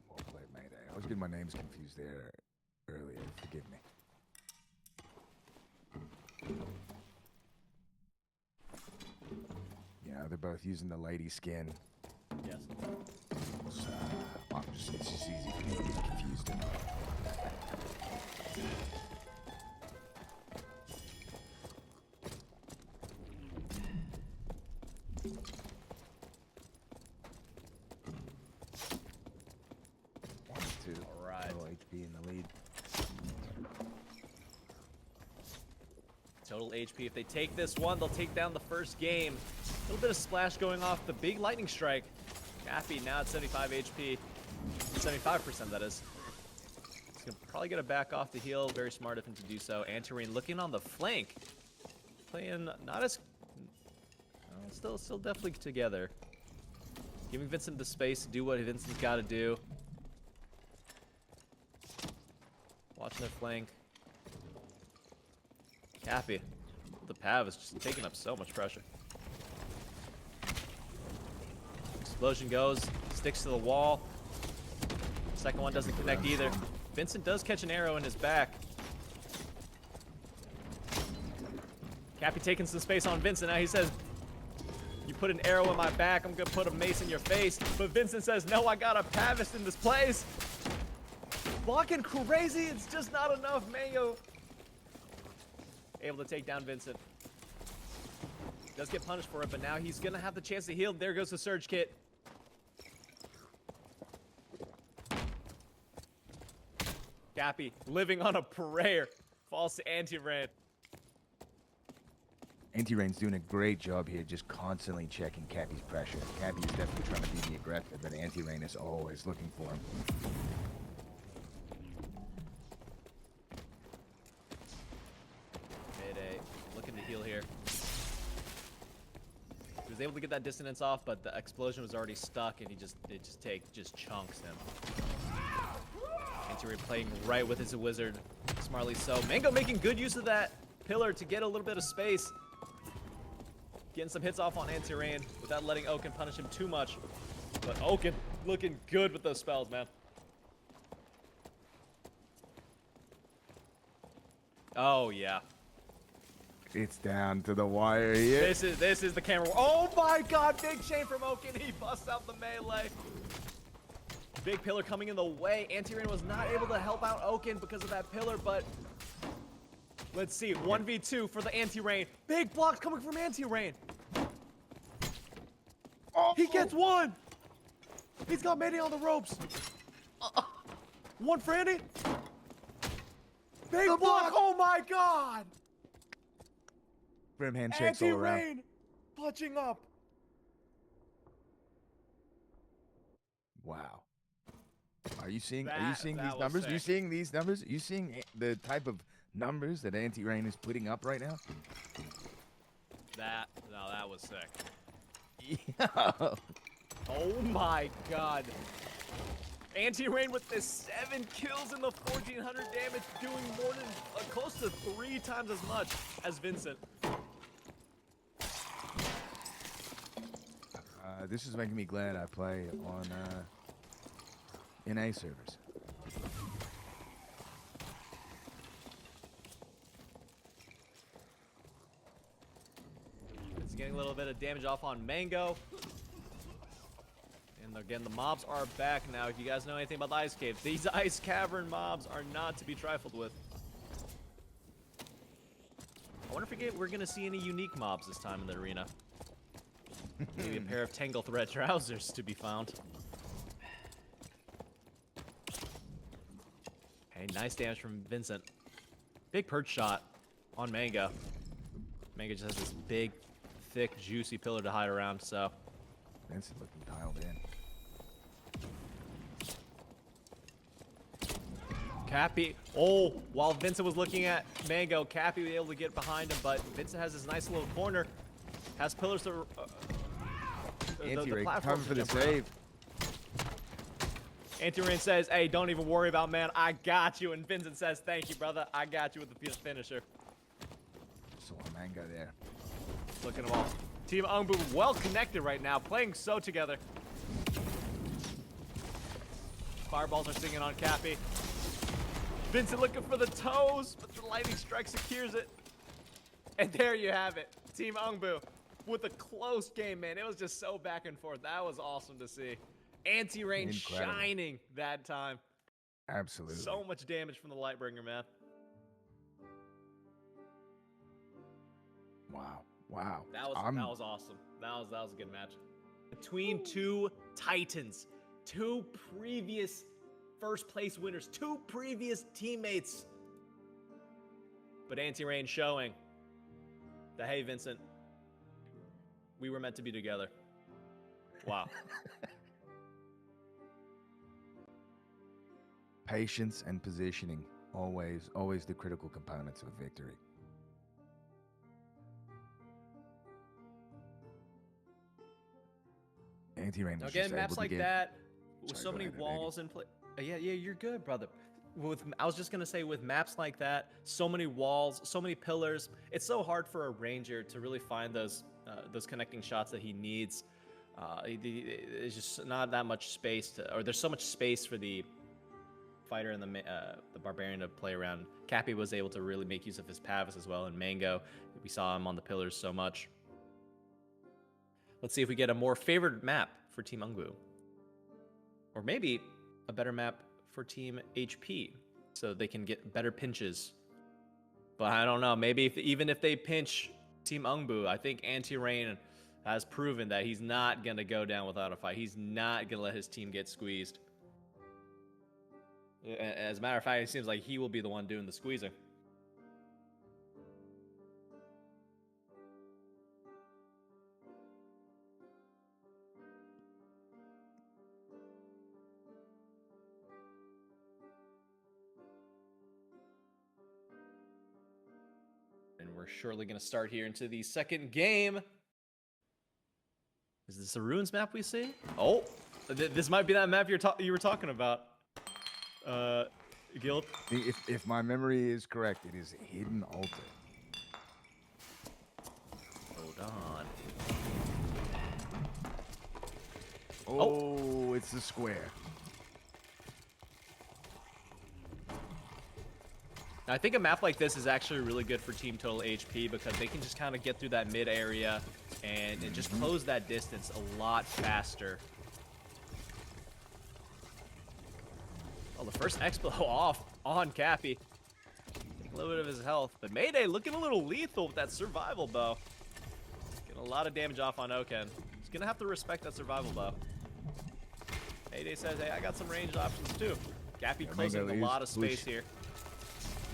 Well played, Mayday. I was getting my names confused there earlier. Forgive me. Yeah, they're both using the lady skin. Yes. It's just easy for me to get confused. All right. HP in the lead. Total HP. If they take this one, they'll take down the first game. A little bit of splash going off the big lightning strike. Cappy now at 75 HP. 75% that is. He's gonna probably get a back off the heal. Very smart of him to do so. Anti-Rain looking on the flank. Playing not as... still definitely together. Giving Vincent the space to do what Vincent's got to do. Watching their flank. Cappy. The Pav is just taking up so much pressure. Explosion goes, sticks to the wall. Second one doesn't connect either. Vincent does catch an arrow in his back. Cappy taking some space on Vincent. Now he says, you put an arrow in my back, I'm gonna put a mace in your face. But Vincent says, no, I got a Pavis in this place. Blocking crazy, it's just not enough. Mango able to take down Vincent. Does get punished for it, but now he's gonna have the chance to heal. There goes the Surge Kit. Cappy living on a prayer. Falls to Anti-Rain. Anti-Rain's doing a great job here, just constantly checking Cappy's pressure. Cappy is definitely trying to be the aggressor, but Anti-Rain is always looking for him. Mayday, looking to heal here. He was able to get that dissonance off, but the explosion was already stuck, and it just chunks him. Anti-Rain playing right with his wizard, smartly so. Mango making good use of that pillar to get a little bit of space. Getting some hits off on Anti-Rain without letting Oaken punish him too much. But Oaken looking good with those spells, man. Oh, yeah. It's down to the wire here. This is the camera. Oh my god, big chain from Oaken. He busts out the melee. Big pillar coming in the way. Anti-Rain was not able to help out Oaken because of that pillar, but let's see. 1v2 for the Anti-Rain. Big blocks coming from Anti-Rain. Oh. He gets one. He's got Mayday on the ropes. One for Andy. Big block. Oh my god. Grim handshakes all around. Anti-Rain punching up. Wow. Are you seeing That these was numbers? sick. You seeing these numbers? You seeing the type of numbers that Anti-Rain is putting up right now? That was sick. Yeah. Oh my god. Anti-Rain with the 7 kills and the 1400 damage, doing more than close to 3 times as much as Vincent. This is making me glad I play on NA servers. It's getting a little bit of damage off on Mango. And again, the mobs are back now. If you guys know anything about the Ice Cave, these Ice Cavern mobs are not to be trifled with. I wonder if we're going to see any unique mobs this time in the arena. Maybe a pair of Tangle Thread trousers to be found. Hey, nice damage from Vincent. Big perch shot on Mango. Mango just has this big, thick, juicy pillar to hide around, so. Vincent looking dialed in. Cappy, while Vincent was looking at Mango, Cappy was able to get behind him, but Vincent has this nice little corner. Has pillars to... Anti-Rain coming for the save. Anti-Rain says, hey, don't even worry about man, I got you. And Vincent says, thank you, brother. I got you with the finisher. Saw Mango there. Look at them all. Team Ungboo well connected right now, playing so together. Fireballs are singing on Cappy. Vincent looking for the toes, but the lightning strike secures it. And there you have it. Team Ungboo with a close game, man. It was just so back and forth. That was awesome to see. Anti-Rain shining that time. Absolutely. So much damage from the Lightbringer, man. Wow. Wow. That was awesome. That was a good match. Between two titans, two previous first place winners, two previous teammates. But Anti-Rain showing that, hey, Vincent, we were meant to be together. Wow. Patience and positioning, always the critical components of victory. Anti-Rain was Again, just maps able to like get... that, with Sorry, so go many ahead, walls in play. Yeah, you're good, brother. I was just gonna say, with maps like that, so many walls, so many pillars, it's so hard for a ranger to really find those connecting shots that he needs. There's just not that much space or there's so much space for the fighter and the barbarian to play around. Cappy was able to really make use of his Pavis as well, and Mango, we saw him on the pillars so much. Let's see if we get a more favored map for Team Ungboo. Or maybe a better map for Team HP, so they can get better pinches. But I don't know, maybe even if they pinch Team Ungboo, I think Anti-Rain has proven that he's not going to go down without a fight. He's not going to let his team get squeezed. As a matter of fact, it seems like he will be the one doing the squeezing. And we're shortly going to start here into the second game. Is this a ruins map we see? Oh, this might be that map you were talking about. Guild. If my memory is correct, it is a hidden altar. Hold on. Oh, it's the square. Now, I think a map like this is actually really good for Team Total HP because they can just kind of get through that mid area and just close that distance a lot faster. Oh, the first Expo off on Cappy. Take a little bit of his health. But Mayday looking a little lethal with that survival bow. Getting a lot of damage off on Oken. He's going to have to respect that survival bow. Mayday says, hey, I got some ranged options too. Cappy closing a lot of space here.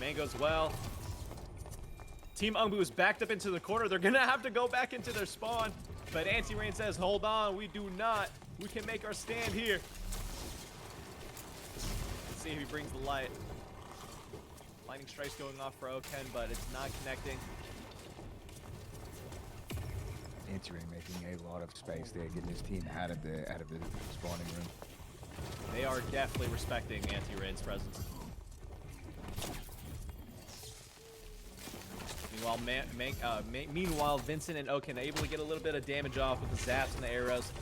Mango as well. Team Ungboo is backed up into the corner. They're going to have to go back into their spawn. But Anti-Rain says, hold on, we do not. We can make our stand here. Let's see if he brings the light. Lightning strikes going off for Oken, but it's not connecting. Anti-Rain making a lot of space there, getting his team out of the spawning room. They are definitely respecting Anti-Rain's presence. Meanwhile, Vincent and Oken are able to get a little bit of damage off with the zaps and the arrows.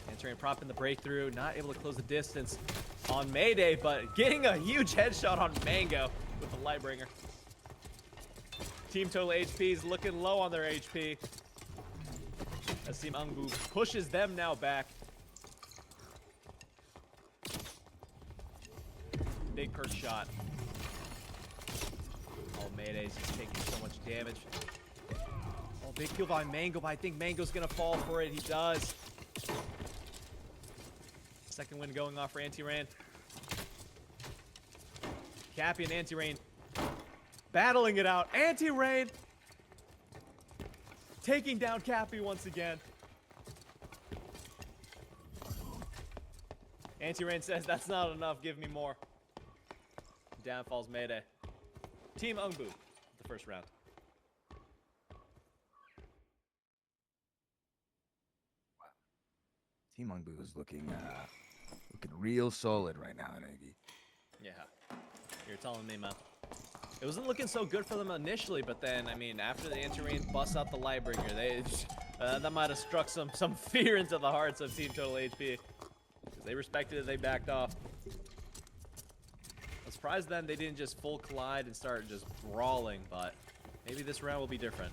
Anti-Rain propping the breakthrough, not able to close the distance on Mayday, but getting a huge headshot on Mango with the Lightbringer. Team Total HP is looking low on their HP as Team Ungboo pushes them now back. Big perk shot. Oh, Mayday's just taking so much damage. Oh, big kill by Mango, but I think Mango's gonna fall for it. He does. Second win going off for Anti-Rain. Cappy and Anti-Rain battling it out. Anti-Rain taking down Cappy once again. Anti-Rain says, that's not enough, give me more. Down falls Mayday. Team Ungboo, the first round. Team Ungboo is looking real solid right now, Nagy. Yeah, you're telling me, man. It wasn't looking so good for them initially, but then, I mean, after the Anti-Rain busts out the Lightbringer, that might have struck some fear into the hearts of Team Total HP. Because they respected it, they backed off. I'm surprised then they didn't just full collide and start just brawling, but maybe this round will be different.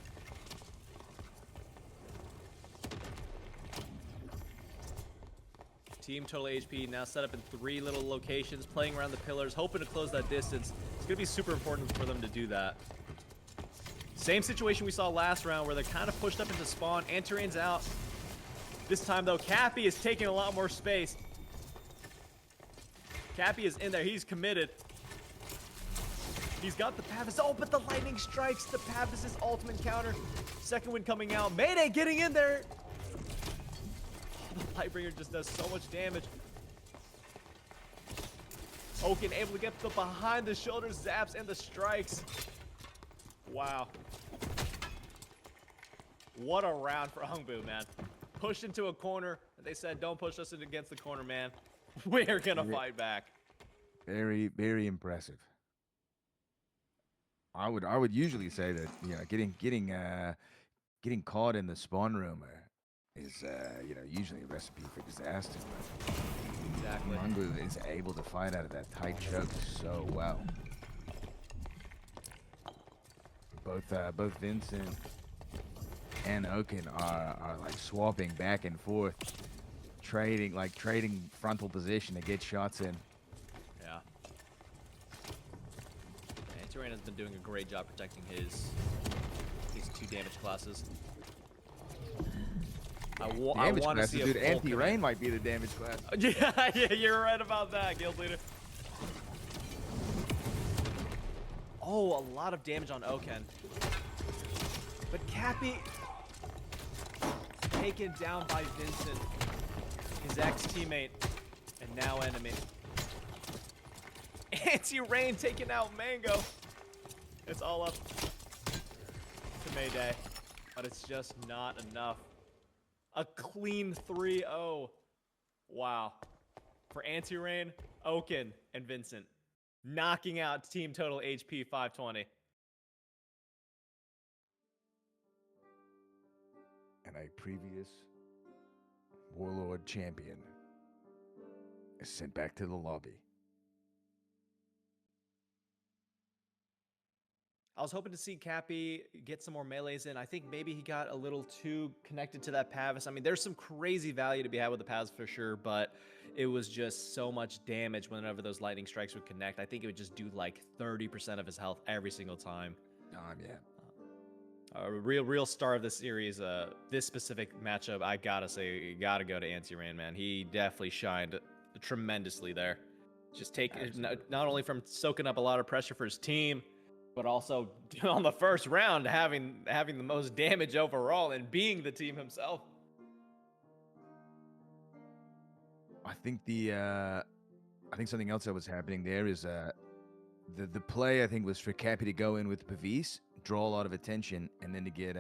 Team Total HP now set up in 3 little locations, playing around the pillars, hoping to close that distance. It's going to be super important for them to do that. Same situation we saw last round where they're kind of pushed up into spawn. Anti-Rain's out. This time, though, Cappy is taking a lot more space. Cappy is in there. He's committed. He's got the Pavis. Oh, but the lightning strikes the Pavis' ultimate counter. Second win coming out. Mayday getting in there. The Lightbringer just does so much damage. Oken able to get the behind the shoulder zaps and the strikes. Wow. What a round for Ungboo, man. Pushed into a corner. They said, don't push us in against the corner, man. We're going to fight back. Very, very impressive. I would usually say that, you know, getting caught in the spawn room is usually a recipe for disaster. But Exactly. Ungboo is able to fight out of that tight choke so well. Both Vincent and Oken are like swapping back and forth, trading frontal position to get shots in. Yeah. Anti-Rain has been doing a great job protecting his 2 damage classes. I want to see a dude. full Anti-Rain command. might be the damage class. Yeah, you're right about that, Guild Leader. Oh, a lot of damage on Oken. But Cappy taken down by Vincent, his ex-teammate, and now enemy. Anti-Rain taking out Mango. It's all up to Mayday, but it's just not enough. A clean 3-0. Wow. For Anti-Rain, Oken, and Vincent. Knocking out team total HP 520. And a previous Warlord champion is sent back to the lobby. I was hoping to see Cappy get some more melees in. I think maybe he got a little too connected to that Pavis. I mean, there's some crazy value to be had with the Pavis for sure, but it was just so much damage whenever those lightning strikes would connect. I think it would just do like 30% of his health every single time. Yeah. A real star of the series, this specific matchup, I gotta say, you gotta go to Anti-Rain, man. He definitely shined tremendously there. Just not only from soaking up a lot of pressure for his team, but also on the first round having the most damage overall and being the team himself. I think something else that was happening there is the play I think was for Cappy to go in with Pavis, draw a lot of attention, and then to get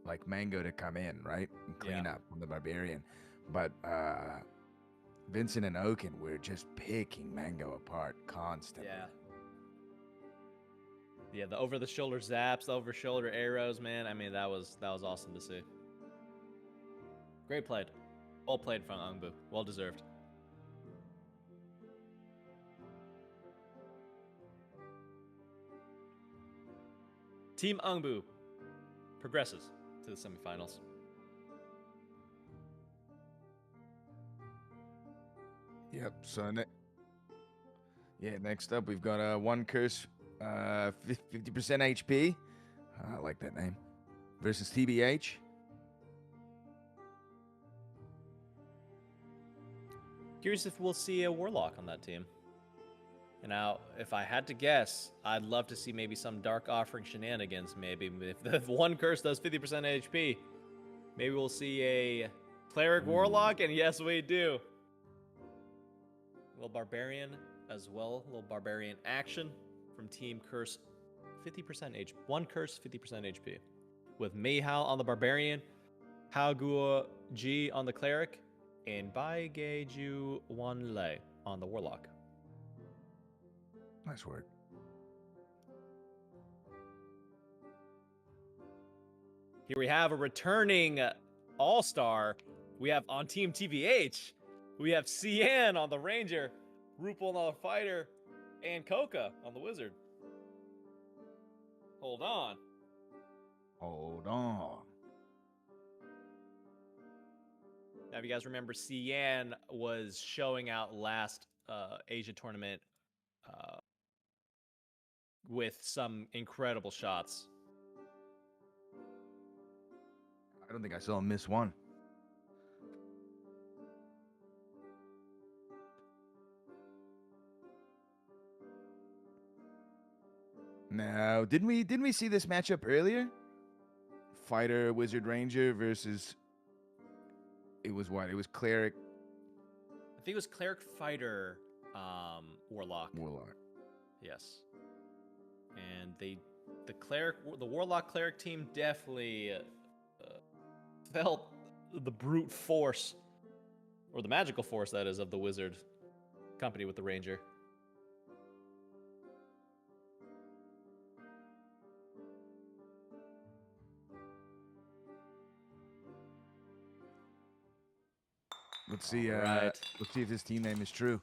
like Mango to come in, right, and clean up on the Barbarian. But Vincent and Oken were just picking Mango apart constantly. Yeah, the over-the-shoulder zaps, the over-shoulder arrows, man. I mean, that was awesome to see. Great played. Well played from Ungboo. Well deserved. Team Ungboo progresses to the semifinals. Yep. So next up we've got one curse, 50% HP. I like that name. Versus TBH. Curious if we'll see a Warlock on that team. And now, if I had to guess, I'd love to see maybe some Dark Offering shenanigans. Maybe if the one curse does 50% HP, maybe we'll see a Cleric Warlock, and yes, we do. A little Barbarian as well, a little Barbarian action from Team Curse, 50% HP. One curse, 50% HP. With Mihal on the Barbarian, Haguo G on the Cleric, and Baigeju Wanlei on the Warlock. Nice work. Here we have a returning all-star. We have on Team TVH, we have Cian on the Ranger, Rupal on the Fighter, and Coca on the Wizard. Hold on. Now, if you guys remember, Cian was showing out last Asia tournament with some incredible shots. I don't think I saw him miss one. Now, didn't we see this matchup earlier? Fighter, Wizard, Ranger versus. It was what? It was Cleric. I think it was Cleric, Fighter, Warlock. Warlock. Yes. And the Warlock Cleric team definitely felt the brute force, or the magical force that is, of the Wizard company with the Ranger. Let's see. Right. Let's see if this team name is true.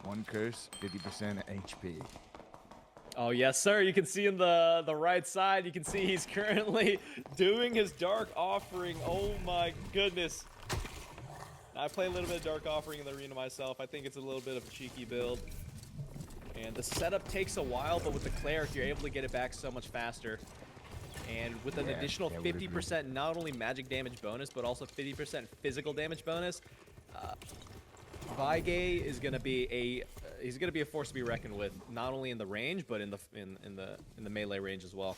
One curse, 50% HP. Oh yes, sir. You can see in the right side. You can see he's currently doing his Dark Offering. Oh my goodness. I play a little bit of Dark Offering in the arena myself. I think it's a little bit of a cheeky build. And the setup takes a while, but with the Cleric, you're able to get it back so much faster. And with an additional 50% not only magic damage bonus, but also 50% physical damage bonus, Vigay is gonna be he's gonna be a force to be reckoned with, not only in the range, but in the melee range as well.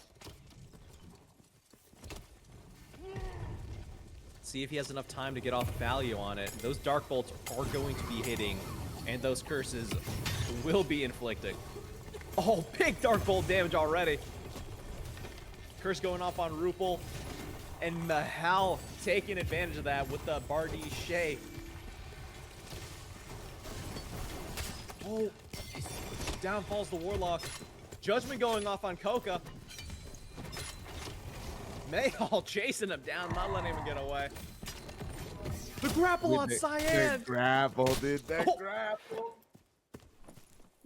See if he has enough time to get off value on it. Those Dark Bolts are going to be hitting, and those curses will be inflicted. Oh, big Dark Bolt damage already. Curse going off on Rupel, and Mahal taking advantage of that with the Bardi Shay. Oh, down falls the Warlock. Judgment going off on Coca. Mayhall chasing him down, not letting him get away. The grapple on Cyan! The grapple, dude. The grapple.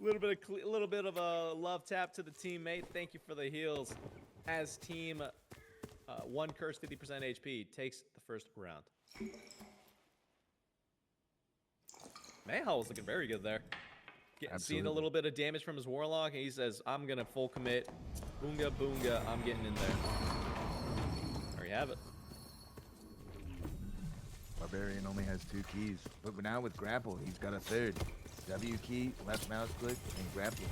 A little bit of a love tap to the teammate. Thank you for the heals. As team 1 curse 50% HP takes the first round. Mayhall was looking very good there. Seeing a little bit of damage from his Warlock, and he says, I'm gonna full commit. Boonga boonga, I'm getting in there. There you have it. Barbarian only has 2 keys, but now with grapple, he's got a 3rd. W key, left mouse click, and grapple.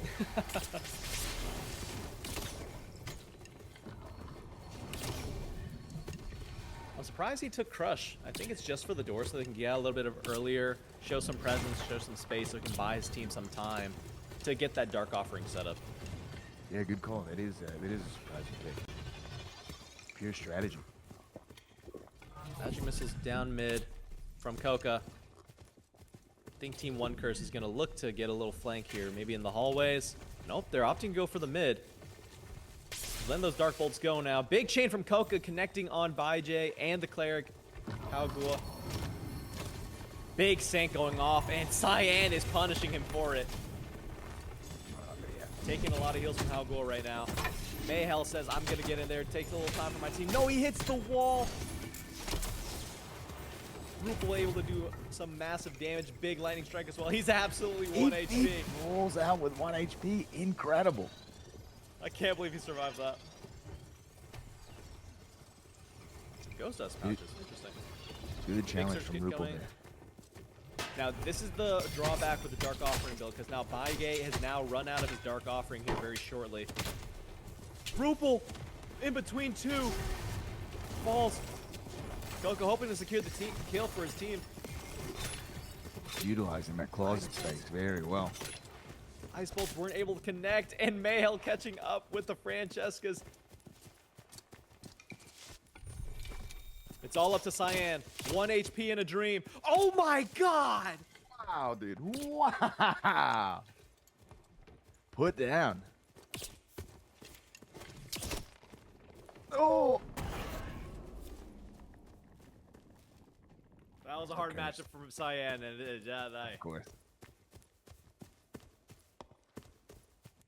I'm surprised he took Crush. I think it's just for the door so they can get a little bit of earlier, show some presence, show some space, so he can buy his team some time to get that Dark Offering set up. Yeah, good call. It is a surprising pick. Pure strategy. Magic missiles down mid from Coca. I think Team 1 Curse is going to look to get a little flank here, maybe in the hallways. Nope, they're opting to go for the mid. Letting those Dark Bolts go now. Big chain from Coca connecting on Bijay and the Cleric. Halgua. Big Sank going off, and Cyan is punishing him for it. Taking a lot of heals from Halgua right now. Mayhell says, I'm going to get in there. Takes a little time for my team. No, he hits the wall. Rupel able to do some massive damage. Big lightning strike as well. He's absolutely 1 HP. He rolls out with 1 HP. Incredible. I can't believe he survived that. Some ghost dust pouches. Interesting. Good challenge from Rupel there. Now, this is the drawback with the Dark Offering build, because now Bygay has now run out of his Dark Offering here very shortly. Rupel in between 2 falls. Coco hoping to secure the kill for his team. Utilizing that closet space very well. Ice Bolts weren't able to connect, and Mayhell catching up with the Francescas. It's all up to Cyan. 1 HP in a dream. Oh my god! Wow, dude. Wow. Put down. Oh! That was a hard matchup for Cyan, and of course.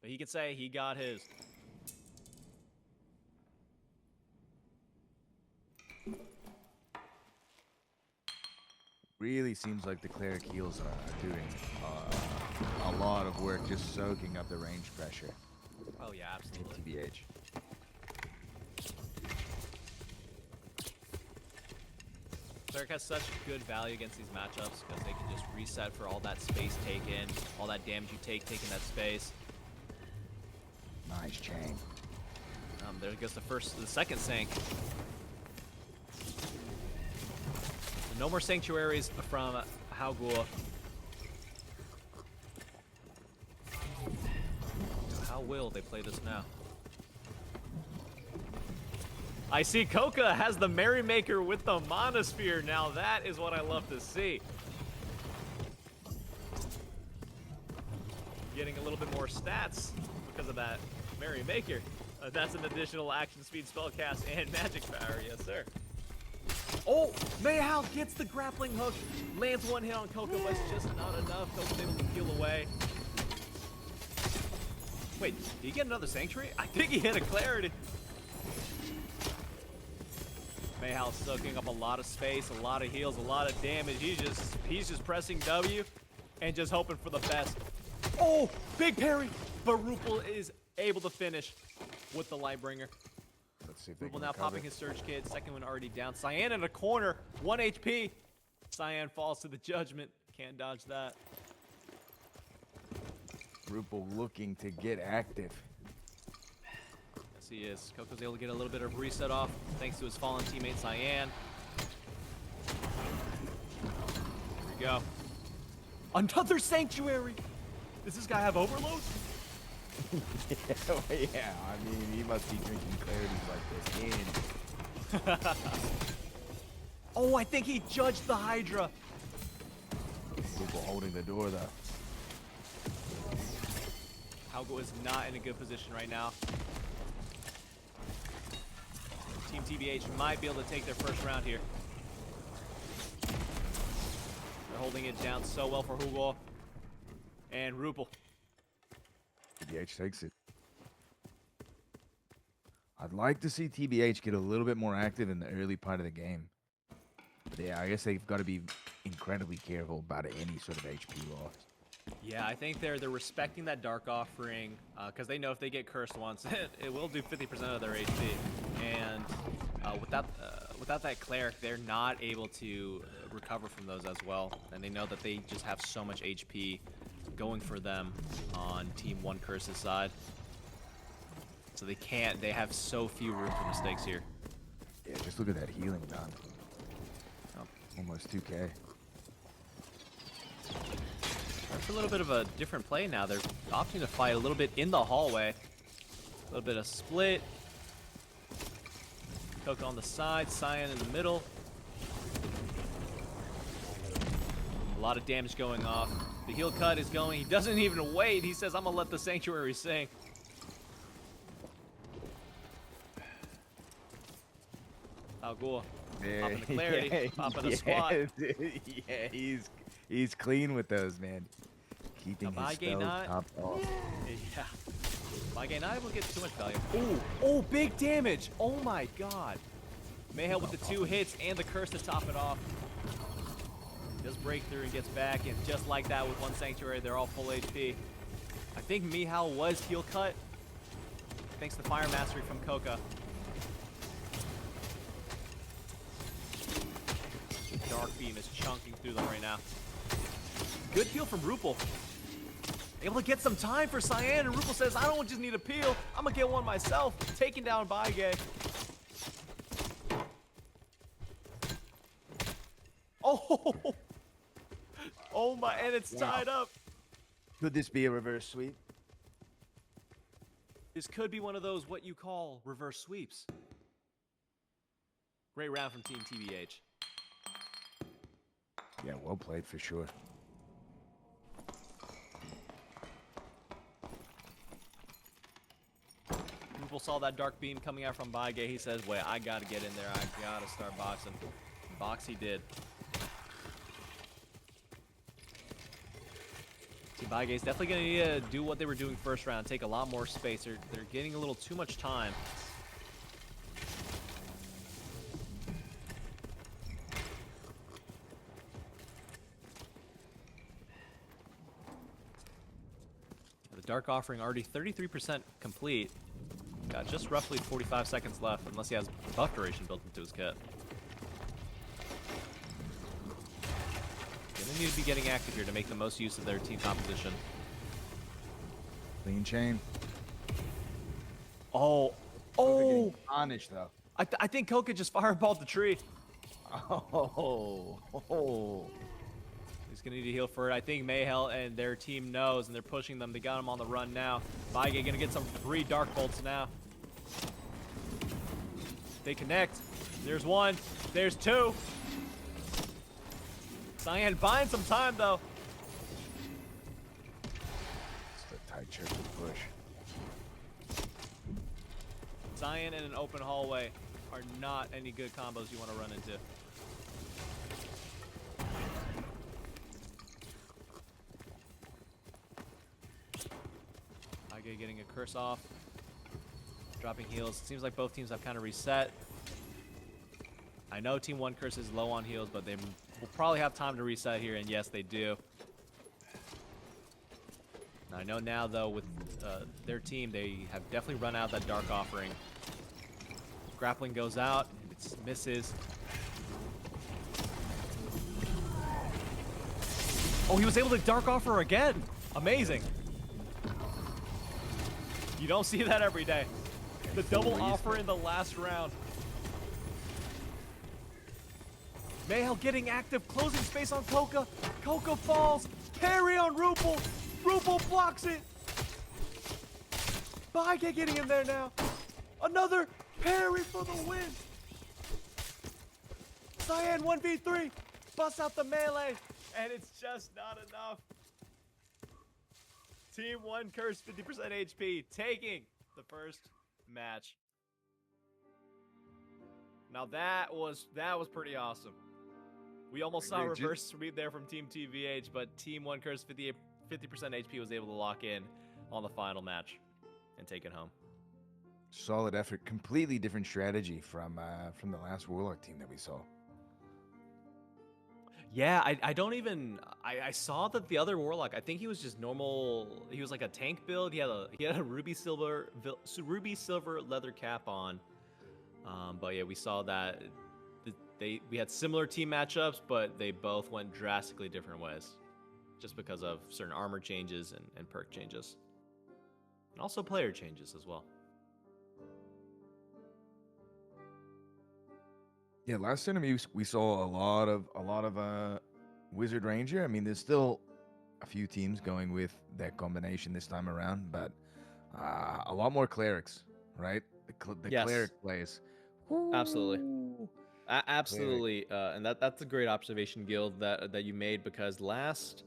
But he can say he got his. Really seems like the Cleric heals are doing a lot of work, just soaking up the range pressure. Oh yeah, absolutely. TBH. Cleric has such good value against these matchups because they can just reset for all that space taken, all that damage you take taking that space. Nice chain. There goes the second Sank. No more sanctuaries from Halgua. How will they play this now? I see Coca has the Merrymaker with the Monosphere. Now that is what I love to see. Getting a little bit more stats because of that Merrymaker. That's an additional action speed spellcast and magic power, yes sir. Oh, Mayhal gets the grappling hook, lands 1 hit on Coco, but it's just not enough. Coco's able to peel away. Wait, did he get another Sanctuary? I think he hit a Clarity. Mayhal's soaking up a lot of space, a lot of heals, a lot of damage. He's just pressing W and just hoping for the best. Oh, big parry. But Rupel is able to finish with the Lightbringer. Let's see if they Rupel can now recover. popping his Surge Kit. Second one already down. Cyan in a corner. 1 HP. Cyan falls to the judgment. Can't dodge that. Rupel looking to get active. Yes, he is. Coco's able to get a little bit of reset off thanks to his fallen teammate Cyan. Here we go. Another Sanctuary. Does this guy have overload? Yeah, I mean, he must be drinking clarities like this. Oh, I think he judged the Hydra. Rupel holding the door, though. Haugo is not in a good position right now. Team TBH might be able to take their first round here. They're holding it down so well for Hugo and Rupel. TBH takes it. I'd like to see TBH get a little bit more active in the early part of the game. But yeah, I guess they've got to be incredibly careful about any sort of HP loss. Yeah, I think they're respecting that Dark Offering because they know if they get cursed once, it will do 50% of their HP. And without that Cleric, they're not able to recover from those as well. And they know that they just have so much HP going for them on Team 1 Curse's side. So they have so few room for mistakes here. Yeah, just look at that healing done. Oh. Almost 2K. That's a little bit of a different play now. They're opting to fight a little bit in the hallway. A little bit of split. Coco on the side, Cyan in the middle. A lot of damage going off. The heal cut is going. He doesn't even wait. He says, I'm going to let the Sanctuary sing. How cool. Yeah, Popping the clarity, popping a squat. Yeah, he's clean with those, man. Keeping his spells topped off. Yeah. Bygay not able to get too much value. Oh, big damage. Oh my god. Mayhel with the 2 hits and the curse to top it off. Does break through and gets back, and just like that with 1 Sanctuary, they're all full HP. I think Mihal was heal cut, thanks to Fire Mastery from Coca. Dark Beam is chunking through them right now. Good heal from Rupel. Able to get some time for Cyan, and Rupel says, I don't just need a peel. I'm going to get one myself. Taking down Bygay. Oh! Oh my, and it's tied up. Could this be a reverse sweep? This could be one of those what you call reverse sweeps. Great round from Team TBH. Yeah, well played for sure. Rupel saw that dark beam coming out from Bygay. He says, wait, I gotta get in there. I gotta start boxing. Box he did. See, Bygay's definitely gonna need to do what they were doing first round. Take a lot more space. They're getting a little too much time. The Dark Offering already 33% complete. Got just roughly 45 seconds left, unless he has buff duration built into his kit. Gonna need to be getting active here to make the most use of their team composition. Clean chain. Oh, Punished though. I think Coca just fireballed the tree. Oh. He's gonna need to heal for it. I think Mayhel and their team knows, and they're pushing them. They got him on the run now. Bygay gonna get some free Dark Bolts now. They connect. There's 1. There's 2. Cyan buying some time though. It's the tight church to push. Cyan in an open hallway are not any good combos you want to run into. Bygay getting a curse off. Dropping heals. It seems like both teams have kind of reset. I know Team 1 Curse is low on heals, but they will probably have time to reset here, and yes, they do. I know now, though, with their team, they have definitely run out that Dark Offering. Grappling goes out, and it misses. Oh, he was able to Dark Offer again. Amazing. You don't see that every day. The double offer in the last round. Mayhel getting active, closing space on Coca. Coca falls. Parry on Rupel. Rupel blocks it. Baike getting in there now. Another parry for the win. Cyan 1v3. Busts out the melee. And it's just not enough. Team 1 Curse 50% HP taking the first match. Now that was pretty awesome. We almost saw a reverse sweep there from Team TVH, but Team 1 Curse 50% HP was able to lock in on the final match and take it home. Solid effort. Completely different strategy from the last Warlock team that we saw. Yeah, I saw that the other Warlock, I think he was just normal. He was like a tank build. He had a ruby silver leather cap on. But yeah, we saw that we had similar team matchups, but they both went drastically different ways, just because of certain armor changes and perk changes, and also player changes as well. Yeah, last tournament we saw a lot of Wizard Ranger. I mean, there's still a few teams going with that combination this time around, but a lot more clerics, right? The Yes. cleric plays. Absolutely. Absolutely, and that's a great observation, Guild, that you made, because last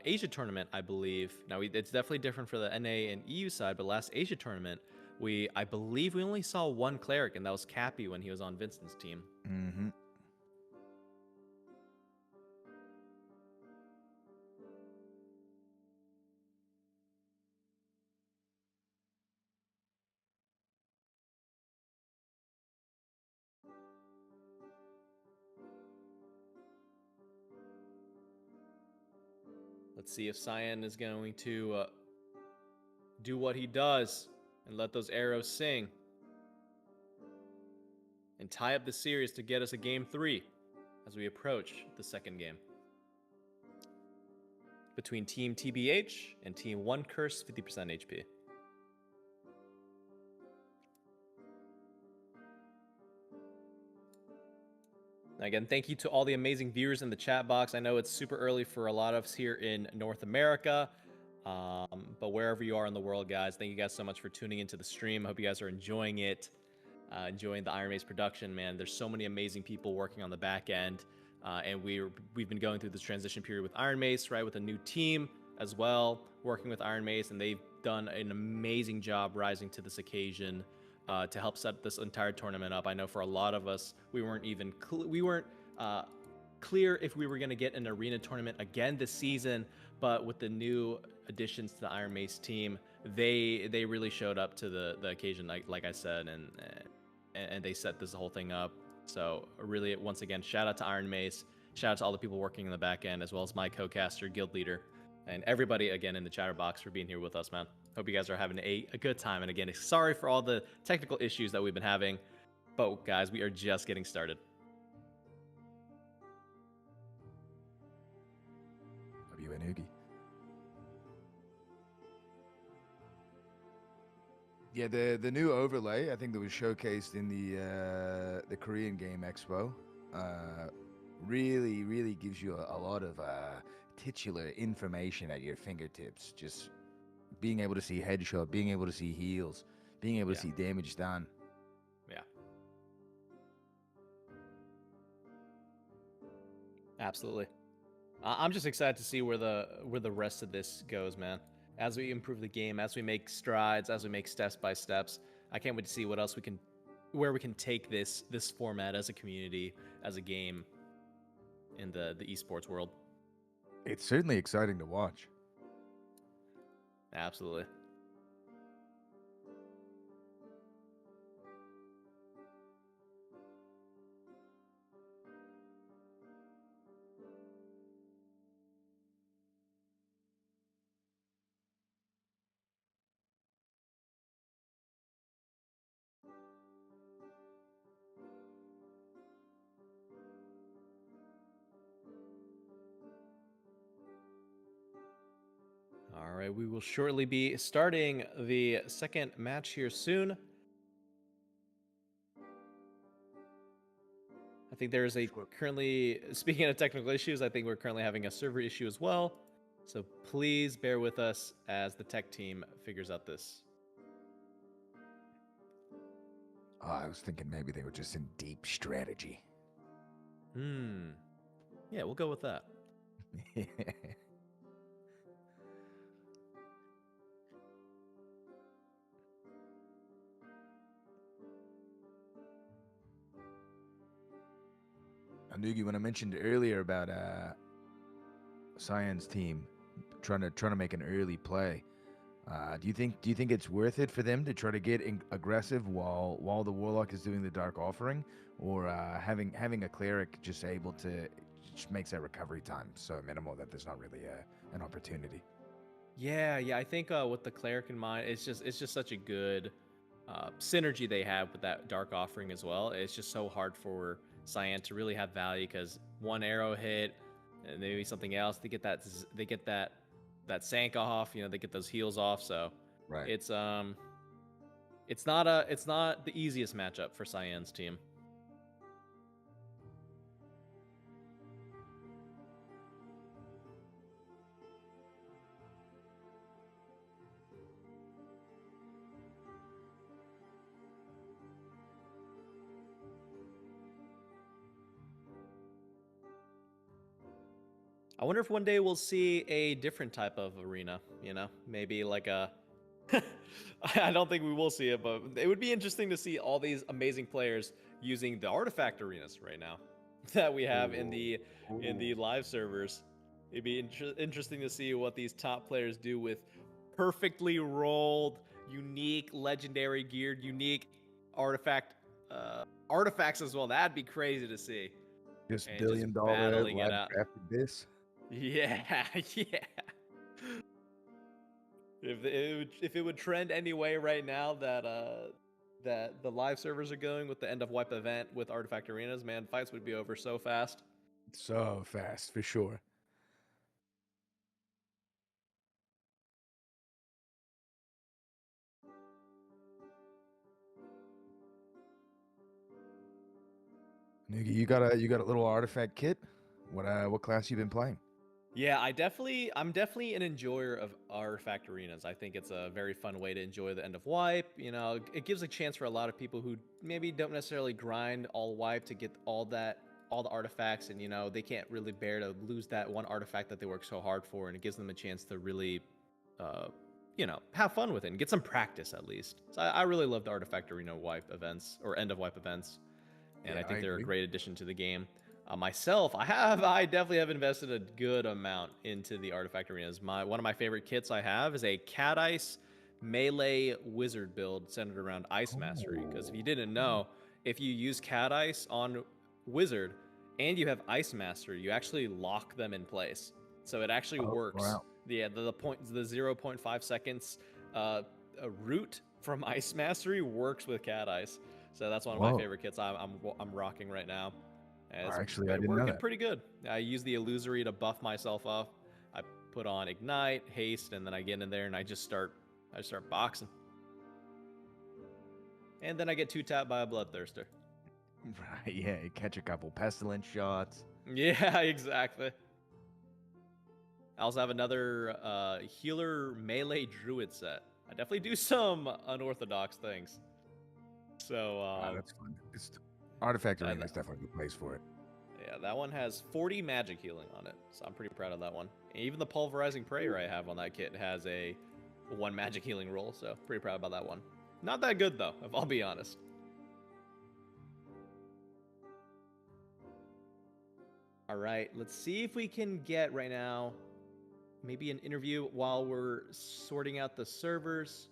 Asia tournament, I believe, now it's definitely different for the NA and EU side, but last Asia tournament, I believe we only saw one cleric, and that was Cappy when he was on Vincent's team. Mm-hmm. Let's see if Cyan is going to do what he does and let those arrows sing and tie up the series to get us a game 3 as we approach the second game between Team TBH and Team 1 Curse 50% HP. Again, thank you to all the amazing viewers in the chat box. I know it's super early for a lot of us here in North America, but wherever you are in the world, guys, thank you guys so much for tuning into the stream. I hope you guys are enjoying it, enjoying the Iron Mace production, man. There's so many amazing people working on the back end, and we've been going through this transition period with Iron Mace, right, with a new team as well, working with Iron Mace, and they've done an amazing job rising to this occasion. To help set this entire tournament up. I know for a lot of us, we weren't clear if we were going to get an arena tournament again this season, but with the new additions to the Iron Mace team, they really showed up to the occasion, like I said, and they set this whole thing up. So really, once again, shout out to Iron Mace, shout out to all the people working in the back end, as well as my co-caster, guild leader, and everybody again in the chatter box for being here with us, man. Hope you guys are having a good time. And again, sorry for all the technical issues that we've been having, but guys, we are just getting started. WNUGI. Yeah, the new overlay, I think that was showcased in the Korean Game Expo, really gives you a lot of titular information at your fingertips. Just being able to see headshot, being able to see heals, being able to see damage done. Yeah. Absolutely. I'm just excited to see where the rest of this goes, man. As we improve the game, as we make strides, as we make steps by steps, I can't wait to see what else where we can take this format as a community, as a game in the esports world. It's certainly exciting to watch. Absolutely. right, we will shortly be starting the second match here soon. I think there is a currently, speaking of technical issues, I think we're currently having a server issue as well. So please bear with us as the tech team figures out this. Oh, I was thinking maybe they were just in deep strategy. Yeah, we'll go with that. Nugi, when I mentioned earlier about Cyan's team trying to make an early play, do you think it's worth it for them to try to get aggressive while the Warlock is doing the Dark Offering, or having a cleric just able to just makes that recovery time so minimal that there's not really an opportunity? Yeah, I think with the cleric in mind, it's just such a good synergy they have with that Dark Offering as well. It's just so hard for Cyan to really have value because one arrow hit and maybe something else. They get that sank off. You know, they get those heals off. So Right. it's not the easiest matchup for Cyan's team. I wonder if one day we'll see a different type of arena, you know, maybe like a I don't think we will see it, but it would be interesting to see all these amazing players using the artifact arenas right now that we have in the live servers. It'd be interesting to see what these top players do with perfectly rolled, unique, legendary geared, unique artifacts as well. That'd be crazy to see. Just And just $1 billion battling it live out. crafted this. Yeah, yeah. If it would trend anyway right now that the live servers are going with the end of wipe event with artifact arenas, man, fights would be over so fast. So fast, for sure. Nugi, you got a little artifact kit. What class you been playing? Yeah, I'm definitely an enjoyer of artifact arenas. I think it's a very fun way to enjoy the end of wipe. You know, it gives a chance for a lot of people who maybe don't necessarily grind all wipe to get all the artifacts, and you know, they can't really bear to lose that one artifact that they work so hard for, and it gives them a chance to really you know, have fun with it and get some practice at least. So I really love the artifact arena wipe events or end of wipe events, and Yeah, I I think they're a agree. great addition to the game. Myself, I definitely have invested a good amount into the artifact arenas. One of my favorite kits I have is a cat ice melee wizard build centered around ice mastery. Because if you didn't know, if you use cat ice on wizard and you have ice mastery, you actually lock them in place. So it actually Oh, works. wow. The 0.5 seconds a root from ice mastery works with cat ice. So that's one of my Whoa. favorite kits I'm rocking right now. And it's Actually, I didn't know working that. pretty good. I use the illusory to buff myself up. I put on ignite, haste, and then I get in there and I just start boxing. And then I get 2-tapped by a bloodthirster. Right, yeah, you catch a couple pestilence shots. Yeah, exactly. I also have another healer melee druid set. I definitely do some unorthodox things. So That's fun. Artifact that, Arena is definitely the place for it. yeah, that one has 40 magic healing on it, so I'm pretty proud of that one. And even the pulverizing prayer I have on that kit has a 1 magic healing roll, so pretty proud about that one. Not that good though, if I'll be honest. All right, let's see if we can get right now maybe an interview while we're sorting out the servers.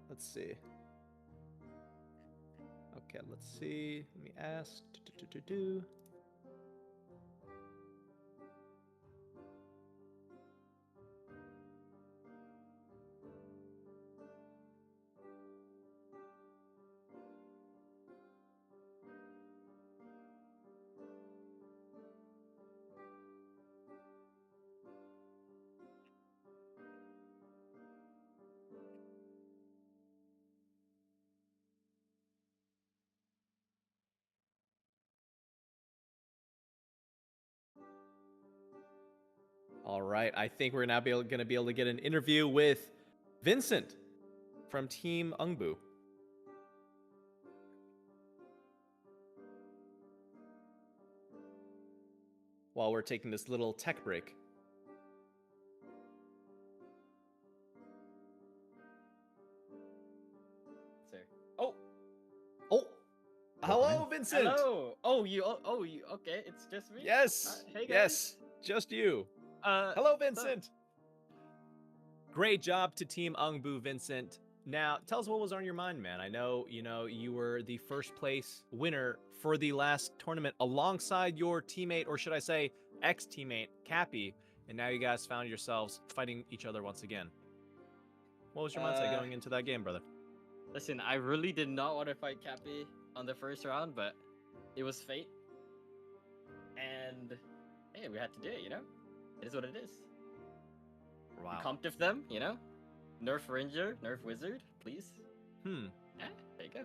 Let's see. Okay, let's see. Let me ask. All right, I think we're now going to be able to get an interview with Vincent from Team Ungboo. While we're taking this little tech break. Sir. Oh, hello, Vincent. hello. Oh, you. Okay, it's just me. Yes. Hey guys. Yes, just you. Hello, Vincent. Great job to Team Ungboo, Vincent. Now, tell us what was on your mind, man. I know, you were the first place winner for the last tournament alongside your teammate, or should I say, ex-teammate, Cappy, and now you guys found yourselves fighting each other once again. What was your mindset going into that game, brother? Listen, I really did not want to fight Cappy on the first round, but it was fate. And, hey, we had to do it, It is what it is. Wow. Comptive them, Nerf Ranger, Nerf Wizard, please. Yeah, there you go.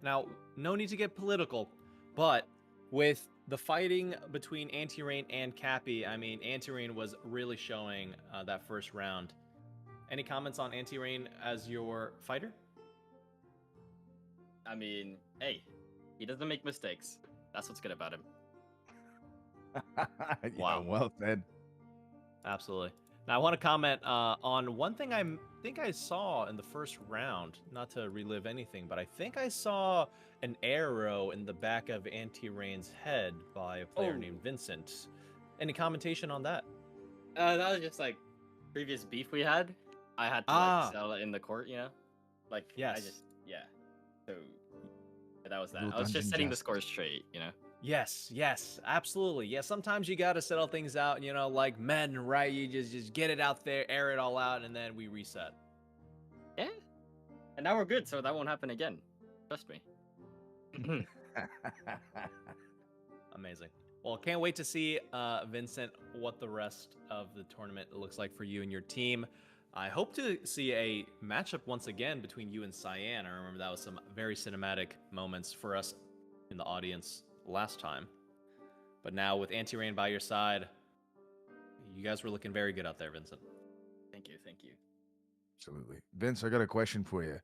Now, no need to get political, but with the fighting between Anti-Rain and Cappy, I mean, Anti-Rain was really showing that first round. Any comments on Anti-Rain as your fighter? I mean, hey, he doesn't make mistakes. That's what's good about him. Wow. Well said. Absolutely. Now, I want to comment on one thing I think I saw in the first round, not to relive anything, but I think I saw an arrow in the back of Anti-Rain's head by a player named Vincent. Any commentation on that? That was just like previous beef we had. I had to settle it in the court, Like, yes. So that was that. I was just setting the score straight, Yes, absolutely. Yeah, sometimes you got to settle things out, like men, right? You just get it out there, air it all out, and then we reset. Yeah. And now we're good, so that won't happen again. Trust me. Amazing. Well, can't wait to see, Vincent, what the rest of the tournament looks like for you and your team. I hope to see a matchup once again between you and Cyan. I remember that was some very cinematic moments for us in the audience last time. But now with Anti-Rain by your side, you guys were looking very good out there, Vincent. Thank you. Absolutely. Vince, I got a question for you.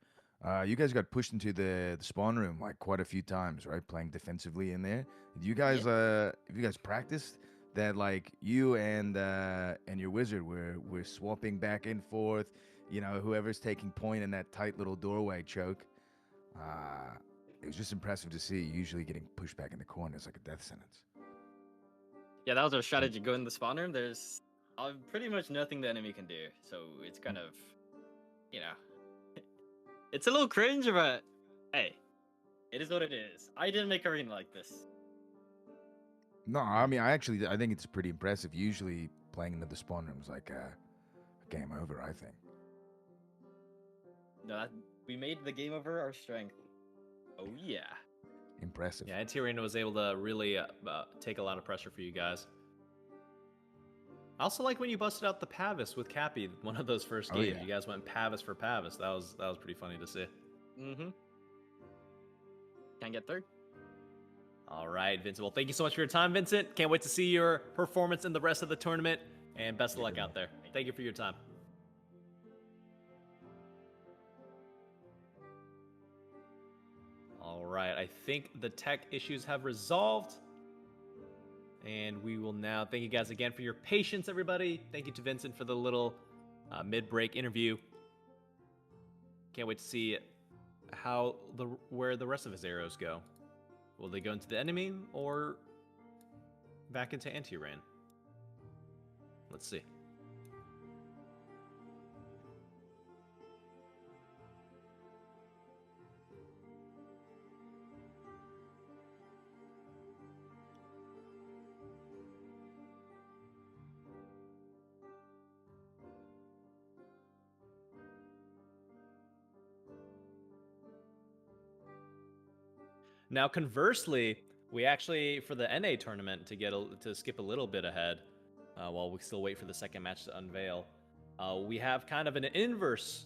You guys got pushed into the spawn room like quite a few times, right? Playing defensively in there. Do you guys have you guys practiced that, like you and your wizard were swapping back and forth, whoever's taking point in that tight little doorway choke. It was just impressive to see, usually getting pushed back in the corners like a death sentence. Yeah, that was our strategy. Go in the spawn room. There's pretty much nothing the enemy can do. So it's kind of, it's a little cringe, but hey, it is what it is. I didn't make Arena like this. No, I mean, I think it's pretty impressive. Usually playing into the spawn room is like a game over, I think. No, we made the game over our strength. Oh, yeah. Impressive. Yeah, Anti-Rain was able to really take a lot of pressure for you guys. I also like when you busted out the Pavis with Cappy, one of those first games. You guys went Pavis for Pavis. That was pretty funny to see. Can't get third. All right, Vincent. Well, thank you so much for your time, Vincent. Can't wait to see your performance in the rest of the tournament, and best of luck out there. Thank you for your time. All right, I think the tech issues have resolved. And we will now thank you guys again for your patience, everybody. Thank you to Vincent for the little mid-break interview. Can't wait to see where the rest of his arrows go. Will they go into the enemy or back into Anti-Rain? Let's see. Now, conversely, we actually, for the NA tournament, to skip a little bit ahead, while we still wait for the second match to unveil, we have kind of an inverse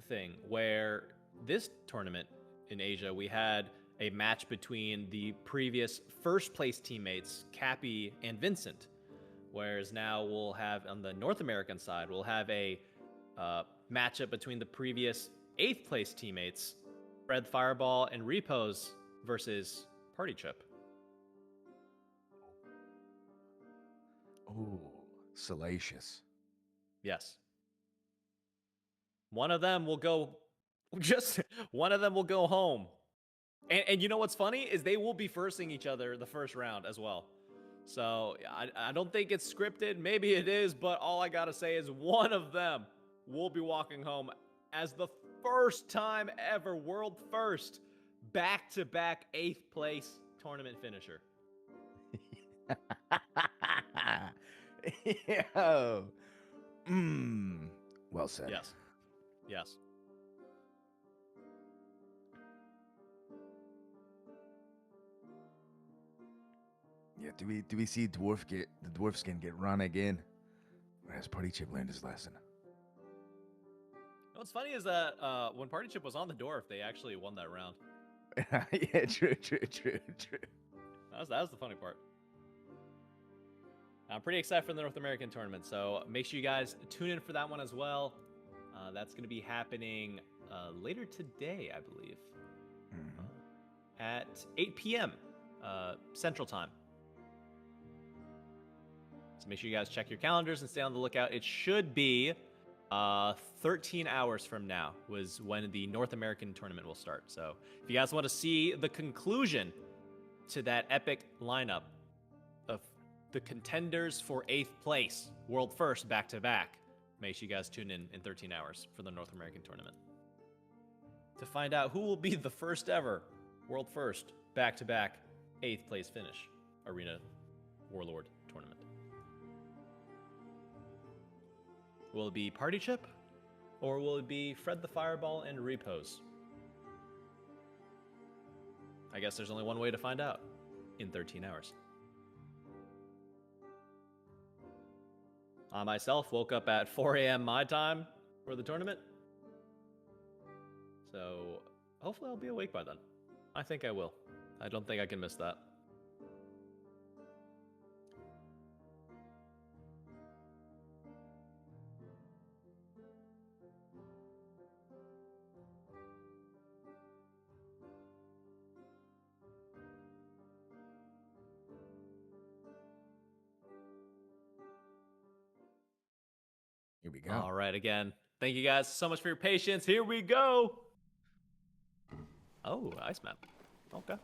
thing where this tournament in Asia, we had a match between the previous first place teammates, Cappy and Vincent, Whereas now we'll have on the North American side, we'll have a matchup between the previous 8th place teammates, Fred Fireball and Repos versus Party Chip. Ooh, salacious. Yes. One of them will go home. And you know what's funny is they will be firsting each other the first round as well. So I don't think it's scripted. Maybe it is, but all I gotta say is one of them will be walking home as the first time ever, world first, back-to-back 8th place tournament finisher. Yo. Well said. Yes. Yes. Yeah, do we see the dwarf skin get run again? Or has Party Chip learned his lesson? What's funny is that when Party Chip was on the dwarf, they actually won that round. Yeah, true. That was the funny part. I'm pretty excited for the North American tournament, so make sure you guys tune in for that one as well. That's going to be happening later today, I believe, at 8 p.m. Central Time. So make sure you guys check your calendars and stay on the lookout. It should be 13 hours from now was when the North American tournament will start. So if you guys want to see the conclusion to that epic lineup of the contenders for 8th place, world first back-to-back, make sure you guys tune in 13 hours for the North American tournament to find out who will be the first ever world first back-to-back 8th place finish Arena Warlord tournament. Will it be Party Chip, or will it be Fred the Fireball and Repos? I guess there's only one way to find out in 13 hours. I myself woke up at 4 a.m. my time for the tournament. So hopefully I'll be awake by then. I think I will. I don't think I can miss that. Here we go. All right, again, thank you guys so much for your patience. Here we go. Oh, ice map. Okay.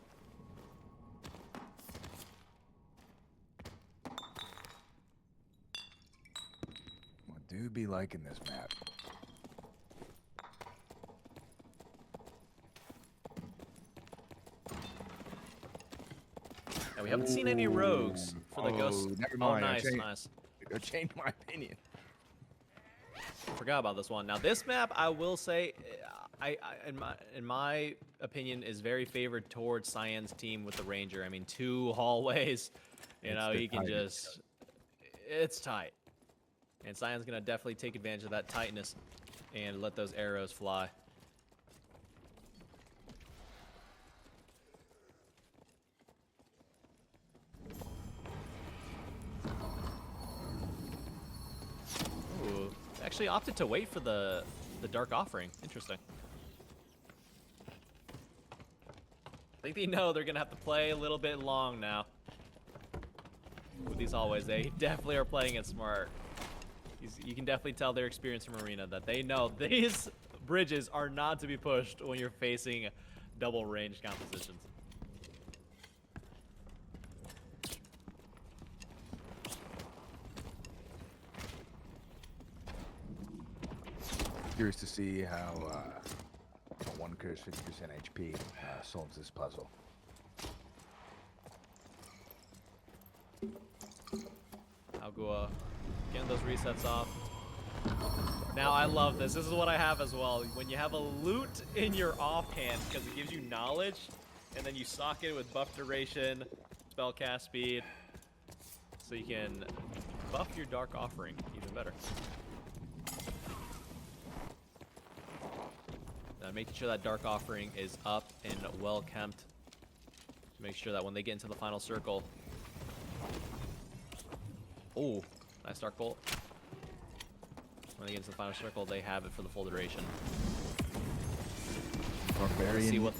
Well, do be liking this map. Now, we haven't seen any rogues for the ghost. Never Oh, mind. nice, nice. I changed my opinion. Forgot about this one. Now, this map, I will say, in my opinion, is very favored towards Cyan's team with the Ranger. I mean, 2 hallways. You know, he can just... It's tight. And Cyan's going to definitely take advantage of that tightness and let those arrows fly. Ooh, actually opted to wait for the Dark Offering. Interesting. I think they know they're going to have to play a little bit long now. With these hallways, they definitely are playing it smart. You can definitely tell their experience from Arena that they know these bridges are not to be pushed when you're facing double range compositions. Curious to see how one curse 50% HP solves this puzzle. I'll go getting those resets off. Now I love this. This is what I have as well. When you have a loot in your offhand, because it gives you knowledge, and then you sock it with buff duration, spell cast speed, so you can buff your Dark Offering even better. Now making sure that Dark Offering is up and well kept. Make sure that when they get into the final circle, Oh, nice dark bolt. When they get into the final circle, they have it for the full duration. Barbarian. See what.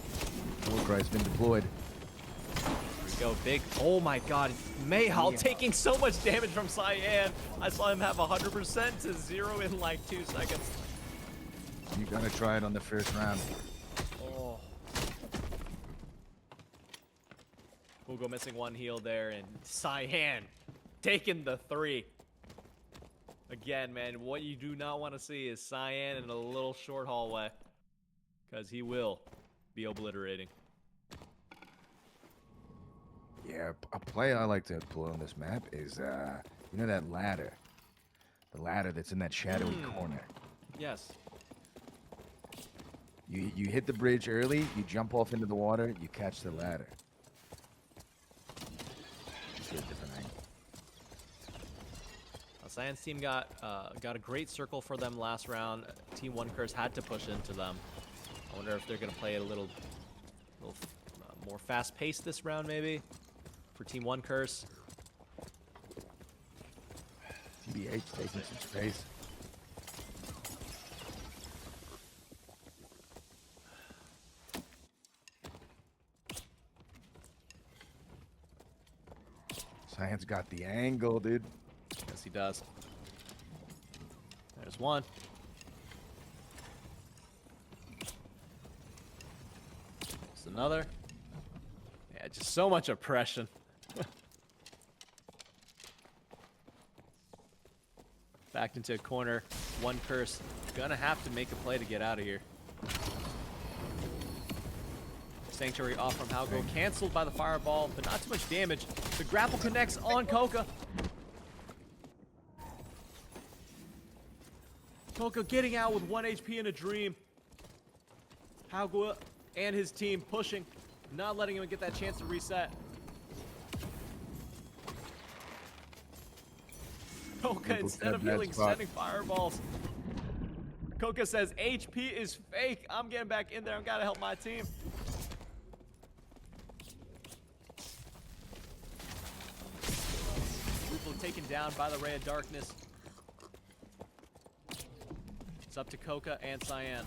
Warcry's been deployed. Here we go, big. Oh my god. Mayhal taking so much damage from Cyan. I saw him have 100% to 0 in like 2 seconds. You gotta try it on the first round. Oh. Hugo missing 1 heal there, and Cyan taking the 3. Again, man, what you do not want to see is Cyan in a little short hallway. Because he will be obliterating. Yeah, a play I like to pull on this map is, you know that ladder? The ladder that's in that shadowy corner. Yes. You hit the bridge early, you jump off into the water, you catch the ladder. Just get a different angle. Cyan's team got a great circle for them last round. Team One Curse had to push into them. I wonder if they're gonna play it a little more fast-paced this round, maybe, for Team One Curse. TBH taking some space. Cyan's got the angle, dude. Yes, he does. There's one. There's another. Yeah, just so much oppression. Backed into a corner. One Curse. Gonna have to make a play to get out of here. Sanctuary off from Halgo. Cancelled by the fireball, but not too much damage. The grapple connects on Coca. Coca getting out with 1 HP in a dream. Halgo and his team pushing, not letting him get that chance to reset. Coca, instead of healing, sending fireballs. Coca says, HP is fake. I'm getting back in there. I've got to help my team. Rupo taken down by the Ray of Darkness. It's up to Coca and Cyan.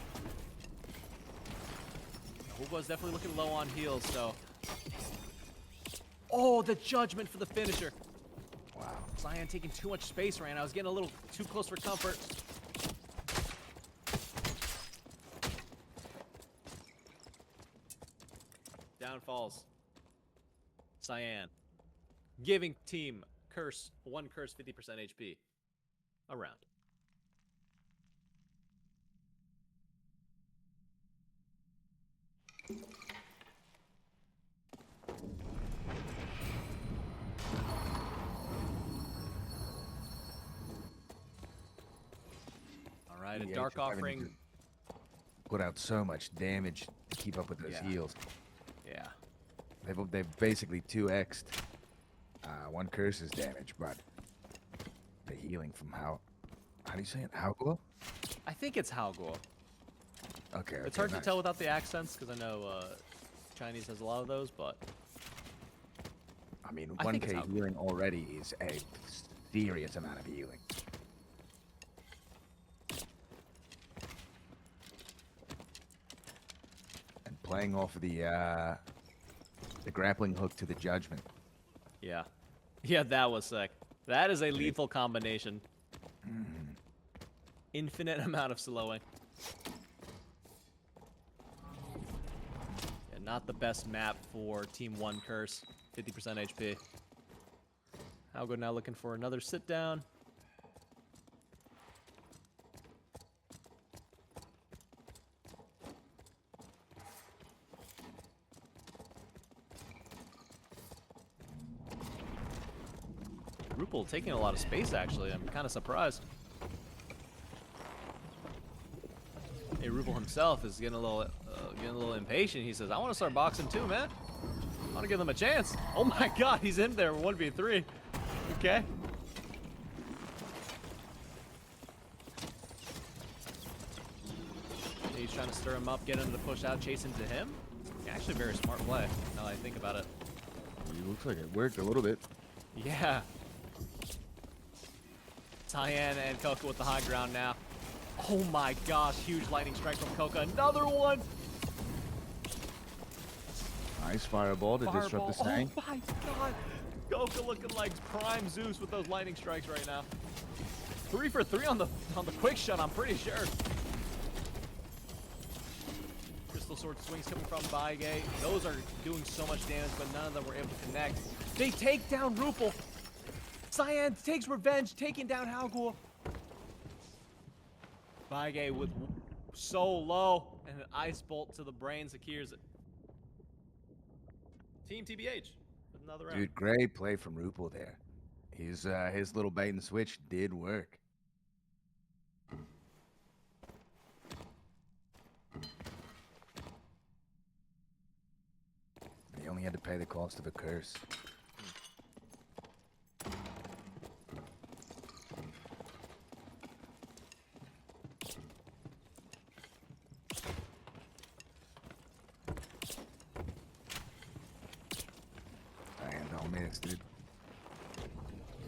Hugo's definitely looking low on heals, so. Oh, the judgment for the finisher. Wow. Cyan taking too much space right now. I was getting a little too close for comfort. Down falls Cyan. Giving Team Curse, One Curse 50% HP. Around. All right, a dark offering. Put out so much damage to keep up with those heals. Yeah. They've basically 2x'd One Curse's damage, but the healing from how do you say it? Halgo? I think it's Halgo. Okay. It's hard to tell without the accents because I know Chinese has a lot of those, but I mean, I think it's 1k healing already is a serious amount of healing. And playing off of the grappling hook to the judgment. yeah. Yeah, that was sick. That is a lethal combination. Infinite amount of slowing. Yeah, not the best map for Team One Curse. 50% HP. Halgo now looking for another sit down. Rupel taking a lot of space, actually. I'm kind of surprised. Hey, Rupel himself is getting a little impatient. He says, I want to start boxing too, man. I want to give them a chance. Oh my god, he's in there 1v3. Okay. He's trying to stir him up, get him to push out, chase into him. Actually, very smart play, now that I think about it. It looks like it worked a little bit. Yeah. Cyan and Coca with the high ground now. Oh my gosh, huge lightning strike from Coca. Another one. Nice fireball to disrupt the snake. Oh my god. Coca looking like prime Zeus with those lightning strikes right now. 3 for 3 on the quick shot, I'm pretty sure. Crystal sword swings coming from Baige. Those are doing so much damage, but none of them were able to connect. They take down Rupel. Cyan takes revenge, taking down Halgul. Baige with so low, and an ice bolt to the brain secures it. Team TBH, another round. Dude, great play from Rupel there. His little bait and switch did work. He only had to pay the cost of a curse. Dude.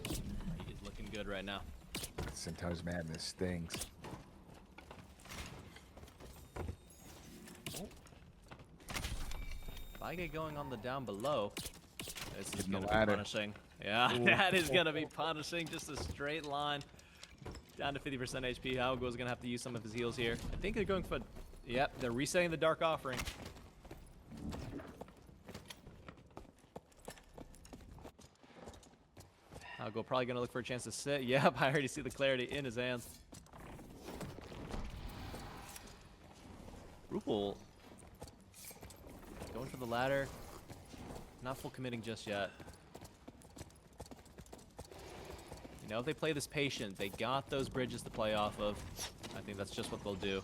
He is looking good right now. Centaur's madness stings. Oh. Baige going on the down below. This is going to be punishing. Yeah, that is going to be punishing. Just a straight line. Down to 50% HP. Halgul's going to have to use some of his heals here. I think they're going for... Yep, they're resetting the Dark Offering. Halgul probably going to look for a chance to sit. Yep, I already see the clarity in his hands. Rupel going for the ladder. Not full committing just yet. You know, if they play this patient, they got those bridges to play off of. I think that's just what they'll do.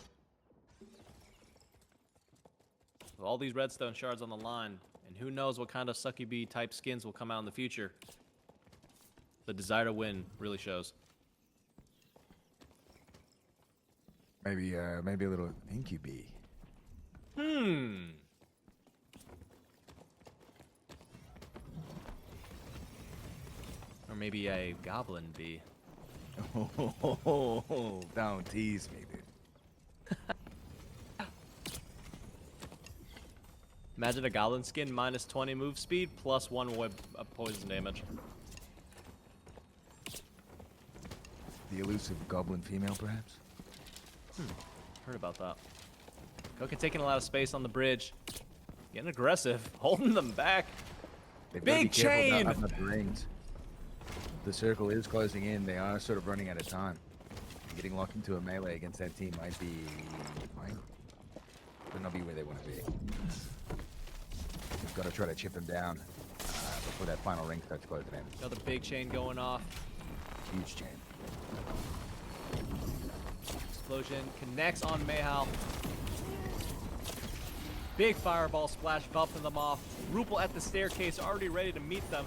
With all these redstone shards on the line, and who knows what kind of succubee type skins will come out in the future. The desire to win really shows. Maybe a little incubee. Or maybe a goblin bee. Oh, don't tease me, dude. Imagine a goblin skin minus 20 move speed plus 1 web poison damage. The elusive goblin female, perhaps? Heard about that. Coca taking a lot of space on the bridge. Getting aggressive. Holding them back. Big chain! Not the rings. The circle is closing in. They are sort of running out of time. Getting locked into a melee against that team might not be where they want to be. We've got to try to chip them down before that final ring starts closing in. Another big chain going off. Huge chain. Explosion connects on Mayhal. Big fireball splash bumping them off. Rupel at the staircase already ready to meet them.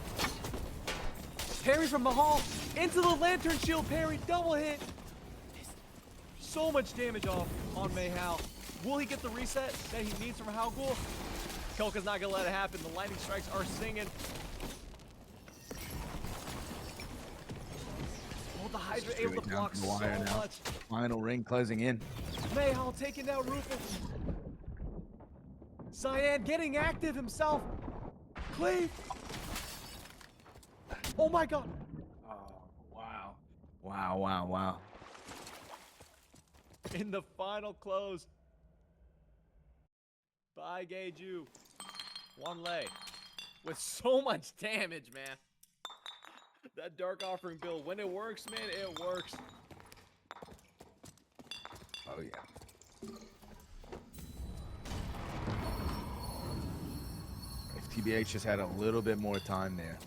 Parry from Mahal into the lantern shield parry. Double hit. So much damage off on Mayhal. Will he get the reset that he needs from Halgul? Koka's not going to let it happen. The lightning strikes are singing. Oh, the Hydra able to block so much. Final ring closing in. Mayhal taking down Rupel. Cyan getting active himself. Cleave. Oh my god. Oh, wow. Wow, wow, wow. In the final close. By Geju. One lay. With so much damage, man. That Dark Offering build, when it works, man, it works. Oh, yeah. If TBH just had a little bit more time there.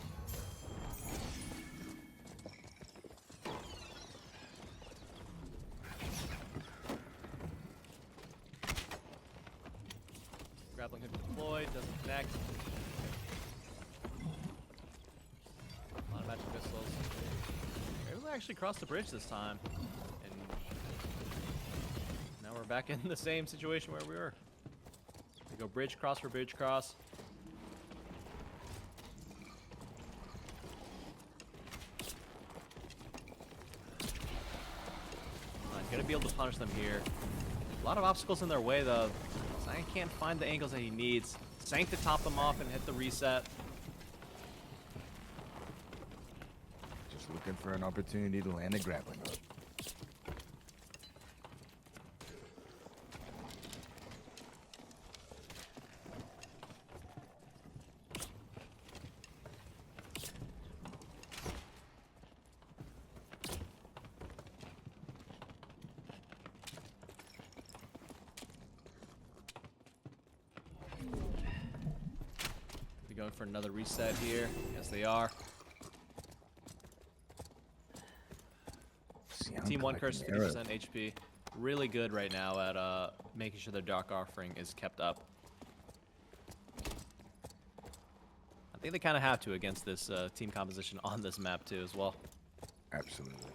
Grappling hook deployed, doesn't connect. A lot of magic missiles. Maybe we actually crossed the bridge this time. And now we're back in the same situation where we were. We go bridge cross for bridge cross. gonna be able to punish them here. A lot of obstacles in their way, though. Cyan can't find the angles that he needs. Sank to top them off and hit the reset. Just looking for an opportunity to land a grappling hook. Going for another reset here. Yes, they are. Team 1 Curse 50% HP. Really good right now at making sure their Dark Offering is kept up. I think they kind of have to against this team composition on this map too as well. Absolutely.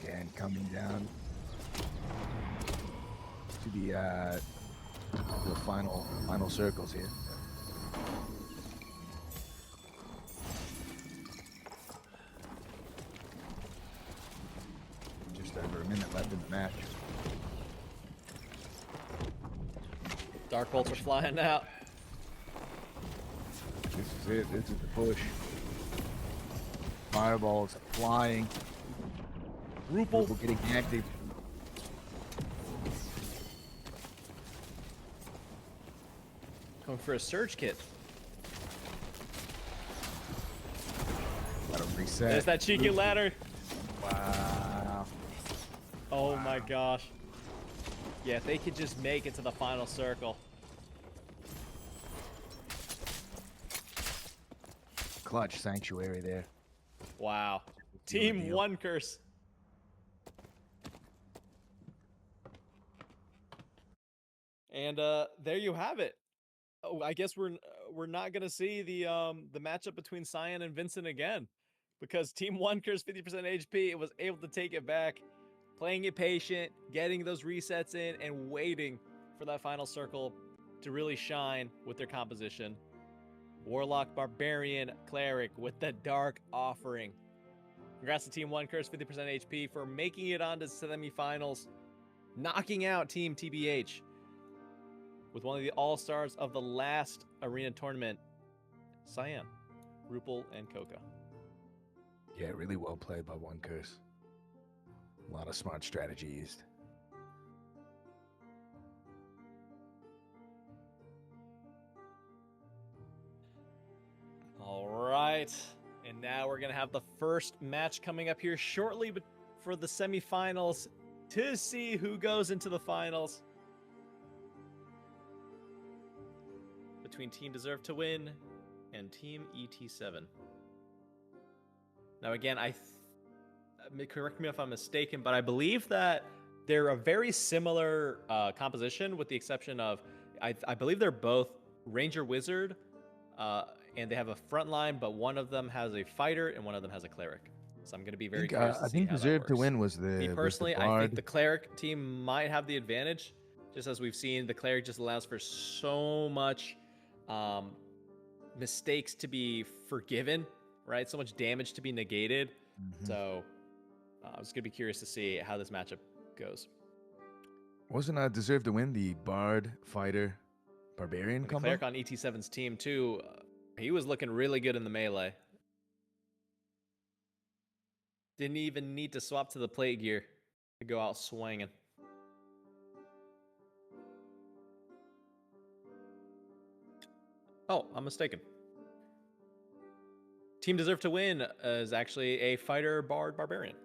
Again, coming down to the final circles here. Just over a minute left in the match. Dark bolts are flying out. This is it. This is the push. Fireballs flying. Rupel getting active. Going for a surge kit. Let him reset. There's that cheeky ladder. Wow. Oh my gosh. Yeah, if they could just make it to the final circle. Clutch sanctuary there. Wow. Team 1 Curse. And there you have it. Oh, I guess we're not gonna see the matchup between Cyan and Vincent again, because Team 1 Curse 50% HP. It was able to take it back, playing it patient, getting those resets in, and waiting for that final circle to really shine with their composition. Warlock, Barbarian, Cleric with the Dark Offering. Congrats to Team 1 Curse 50% HP for making it on to semifinals, knocking out Team TBH with one of the all-stars of the last arena tournament, Cyan, Rupel, and Coca. Yeah, really well played by 1 Curse. A lot of smart strategy used. All right, and now we're gonna have the first match coming up here shortly for the semifinals to see who goes into the finals. Between Team Deserve to Win and Team ET7. Now again, correct me if I'm mistaken, but I believe that they're a very similar composition, with the exception of, I believe they're both Ranger Wizard, and they have a front line, but one of them has a fighter and one of them has a cleric. So I'm going to be very curious to see I think how that Deserve to works. Win was the Me personally, was the I Bard. think the cleric team might have the advantage, just as we've seen. The cleric just allows for so much mistakes to be forgiven, right? So much damage to be negated. Mhm. So I was gonna be curious to see how this matchup goes. Wasn't Deserve to Win the Bard, Fighter, Barbarian And the combo? cleric on ET7's team too, he was looking really good in the melee. Didn't even need to swap to the plate gear to go out swinging. Oh, I'm mistaken. Team Deserve to Win is actually a fighter, bard, barbarian.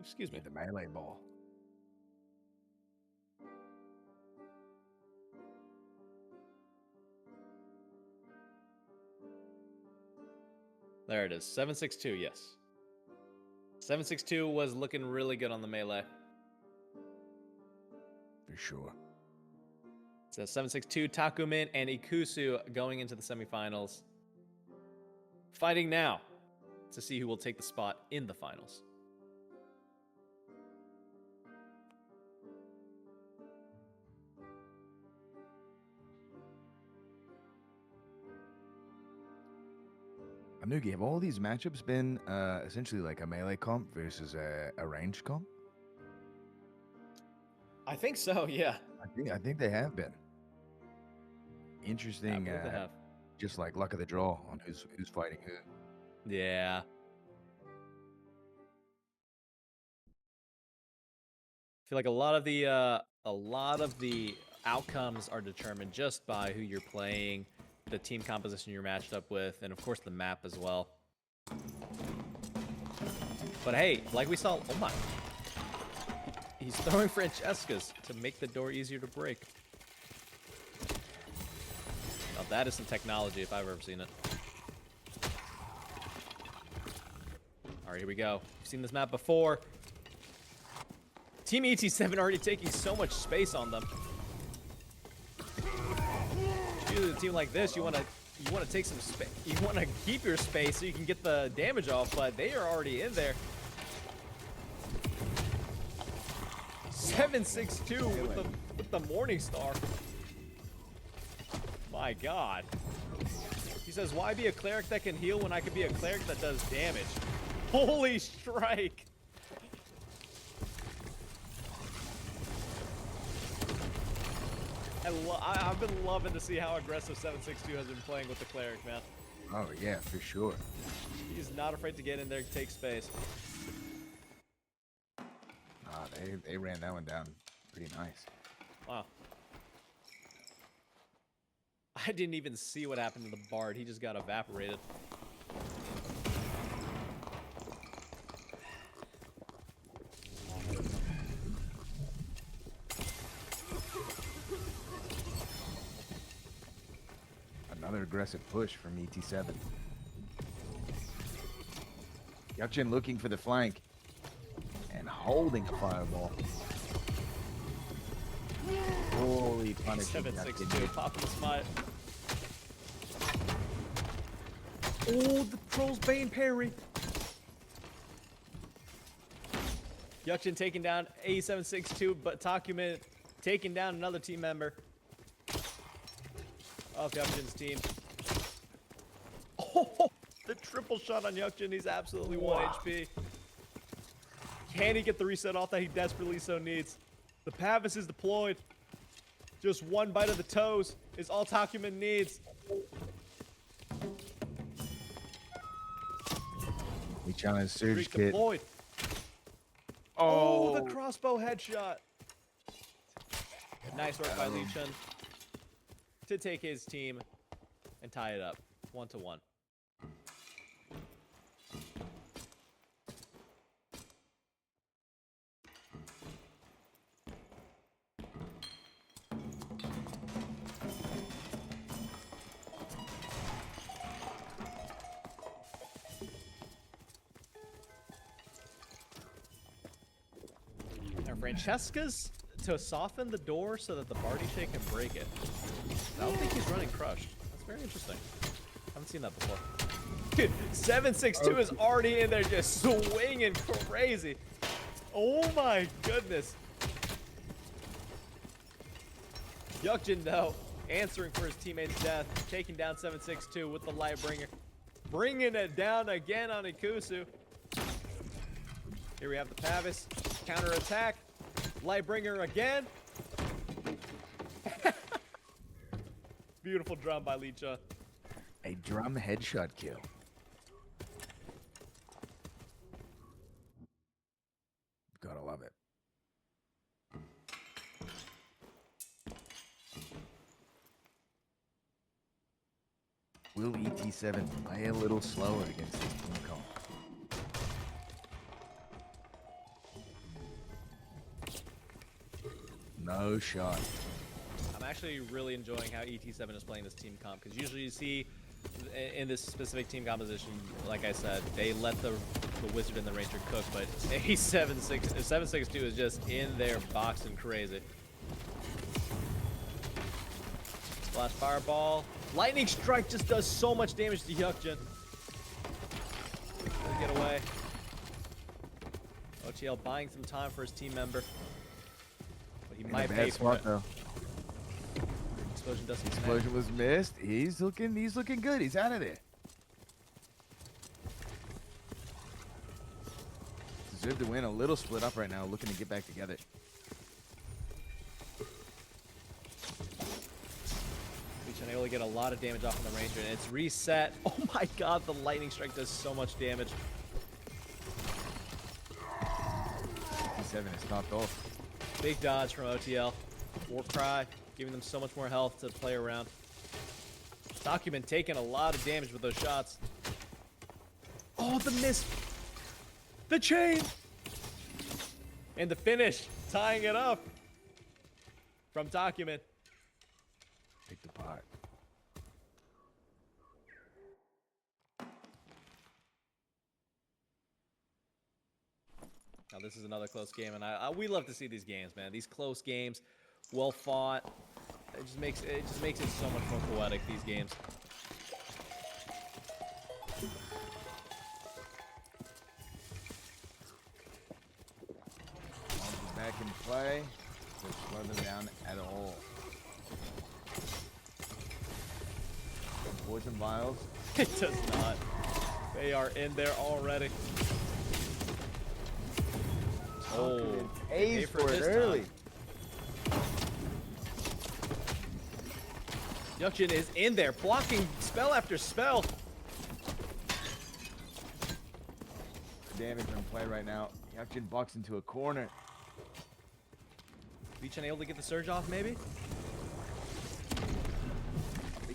Excuse me. The melee ball. There it is. 762, yes. 762 was looking really good on the melee. For sure. So 762, Takumin, and Ikusu going into the semifinals. Fighting now to see who will take the spot in the finals. Anugi, have all these matchups been essentially like a melee comp versus a ranged comp? I think so, yeah. I think they have been. Interesting. Yeah, I believe they have. Just like luck of the draw on who's fighting who. Yeah. I feel like a lot of the outcomes are determined just by who you're playing, the team composition you're matched up with, and of course the map as well. But hey, like we saw, oh my, he's throwing Francesca's to make the door easier to break. Now that is some technology if I've ever seen it. All right, here we go. We've seen this map before. Team ET7 already taking so much space on them. Usually a team like this, you want to take some space. You want to keep your space so you can get the damage off, but they are already in there. 762 with the Morning Star. My God. He says, "Why be a cleric that can heal when I could be a cleric that does damage?" Holy strike! I've been loving to see how aggressive 762 has been playing with the cleric, man. Oh yeah, for sure. He's not afraid to get in there and take space. They ran that one down pretty nice. Wow. I didn't even see what happened to the Bard. He just got evaporated. Another aggressive push from ET7. Yukchin looking for the flank and holding a fireball. Holy punishing. 762 popping the smite. Oh, the Troll's Bane parry. Yukchin taking down A762, but Takumin taking down another team member of Yukchin's team. Oh, the triple shot on Yukchin. He's absolutely 1 HP. Can he get the reset off that he desperately so needs? The Pavis is deployed. Just one bite of the toes is all Takumin needs. Lichana's surge Streak kit. deployed. Oh, the crossbow headshot. Nice work by Lee Chun to take his team and tie it up 1-1. Now Francesca's to soften the door so that the Barty Shake can break it. I don't think he's running Crushed. That's very interesting. Haven't seen that before. Dude, 762 is already in there just swinging crazy. Oh my goodness. Yukjin, though, answering for his teammate's death, taking down 762 with the Lightbringer. Bringing it down again on Ikusu. Here we have the Pavis. Counter attack. Lightbringer again. Beautiful drum by Licha. A drum headshot kill. Gotta love it. Will ET7 play a little slower against this team comp? No shot. I'm actually really enjoying how ET7 is playing this team comp, because usually you see in this specific team composition, like I said, they let the Wizard and the Ranger cook, but A762 is just in there boxing crazy. Splash Fireball. Lightning Strike just does so much damage to Yukjin. away. OTL buying some time for his team member. But he In might a pay bad for spot it. though. Explosion doesn't connect. Explosion was missed. He's looking good. He's out of there. Deserve to win. A little split up right now, looking to get back together. Beach unable to get a lot of damage off on the Ranger, and it's reset. Oh my god, the lightning strike does so much damage. 57 is knocked off. Big dodge from OTL. Warcry giving them so much more health to play around. Document taking a lot of damage with those shots. Oh, the miss. The chain. And the finish, tying it up from Document. Pick the pot. Now this is another close game, and we love to see these games, man. These close games, well fought. It just makes it so much more poetic. These games. Monster's back in play. Don't slow them down at all. Poison vials. It does not. They are in there already. Oh, A's for it this early. time. Yukshin is in there, blocking spell after spell. Damage in play right now. Yukshin bucks into a corner. Beach unable to get the surge off, maybe?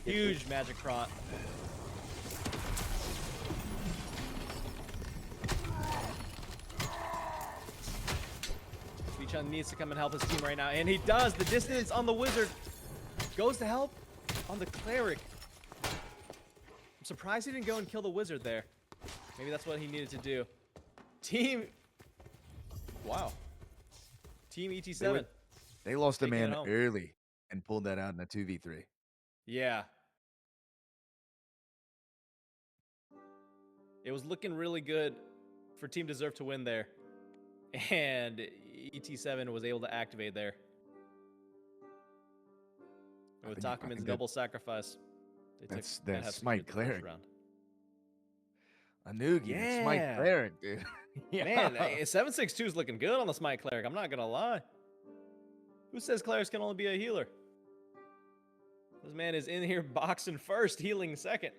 Huge magic prot. Beachun needs to come and help his team right now, and he does. The distance on the wizard goes to help on the cleric. I'm surprised he didn't go and kill the wizard there. Maybe that's what he needed to do. Team. Wow. Team ET7. They lost a Taking it man home. early and pulled that out in a 2v3. Yeah. It was looking really good for Team Deserve to win there. And ET7 was able to activate there. And with I Document's think that- double sacrifice, they that's that has Smite secured the first Cleric. round. A noogie. Yeah. Smite Cleric, dude. Man, 762 is looking good on the Smite Cleric. I'm not going to lie. Who says clerics can only be a healer? This man is in here boxing first, healing second.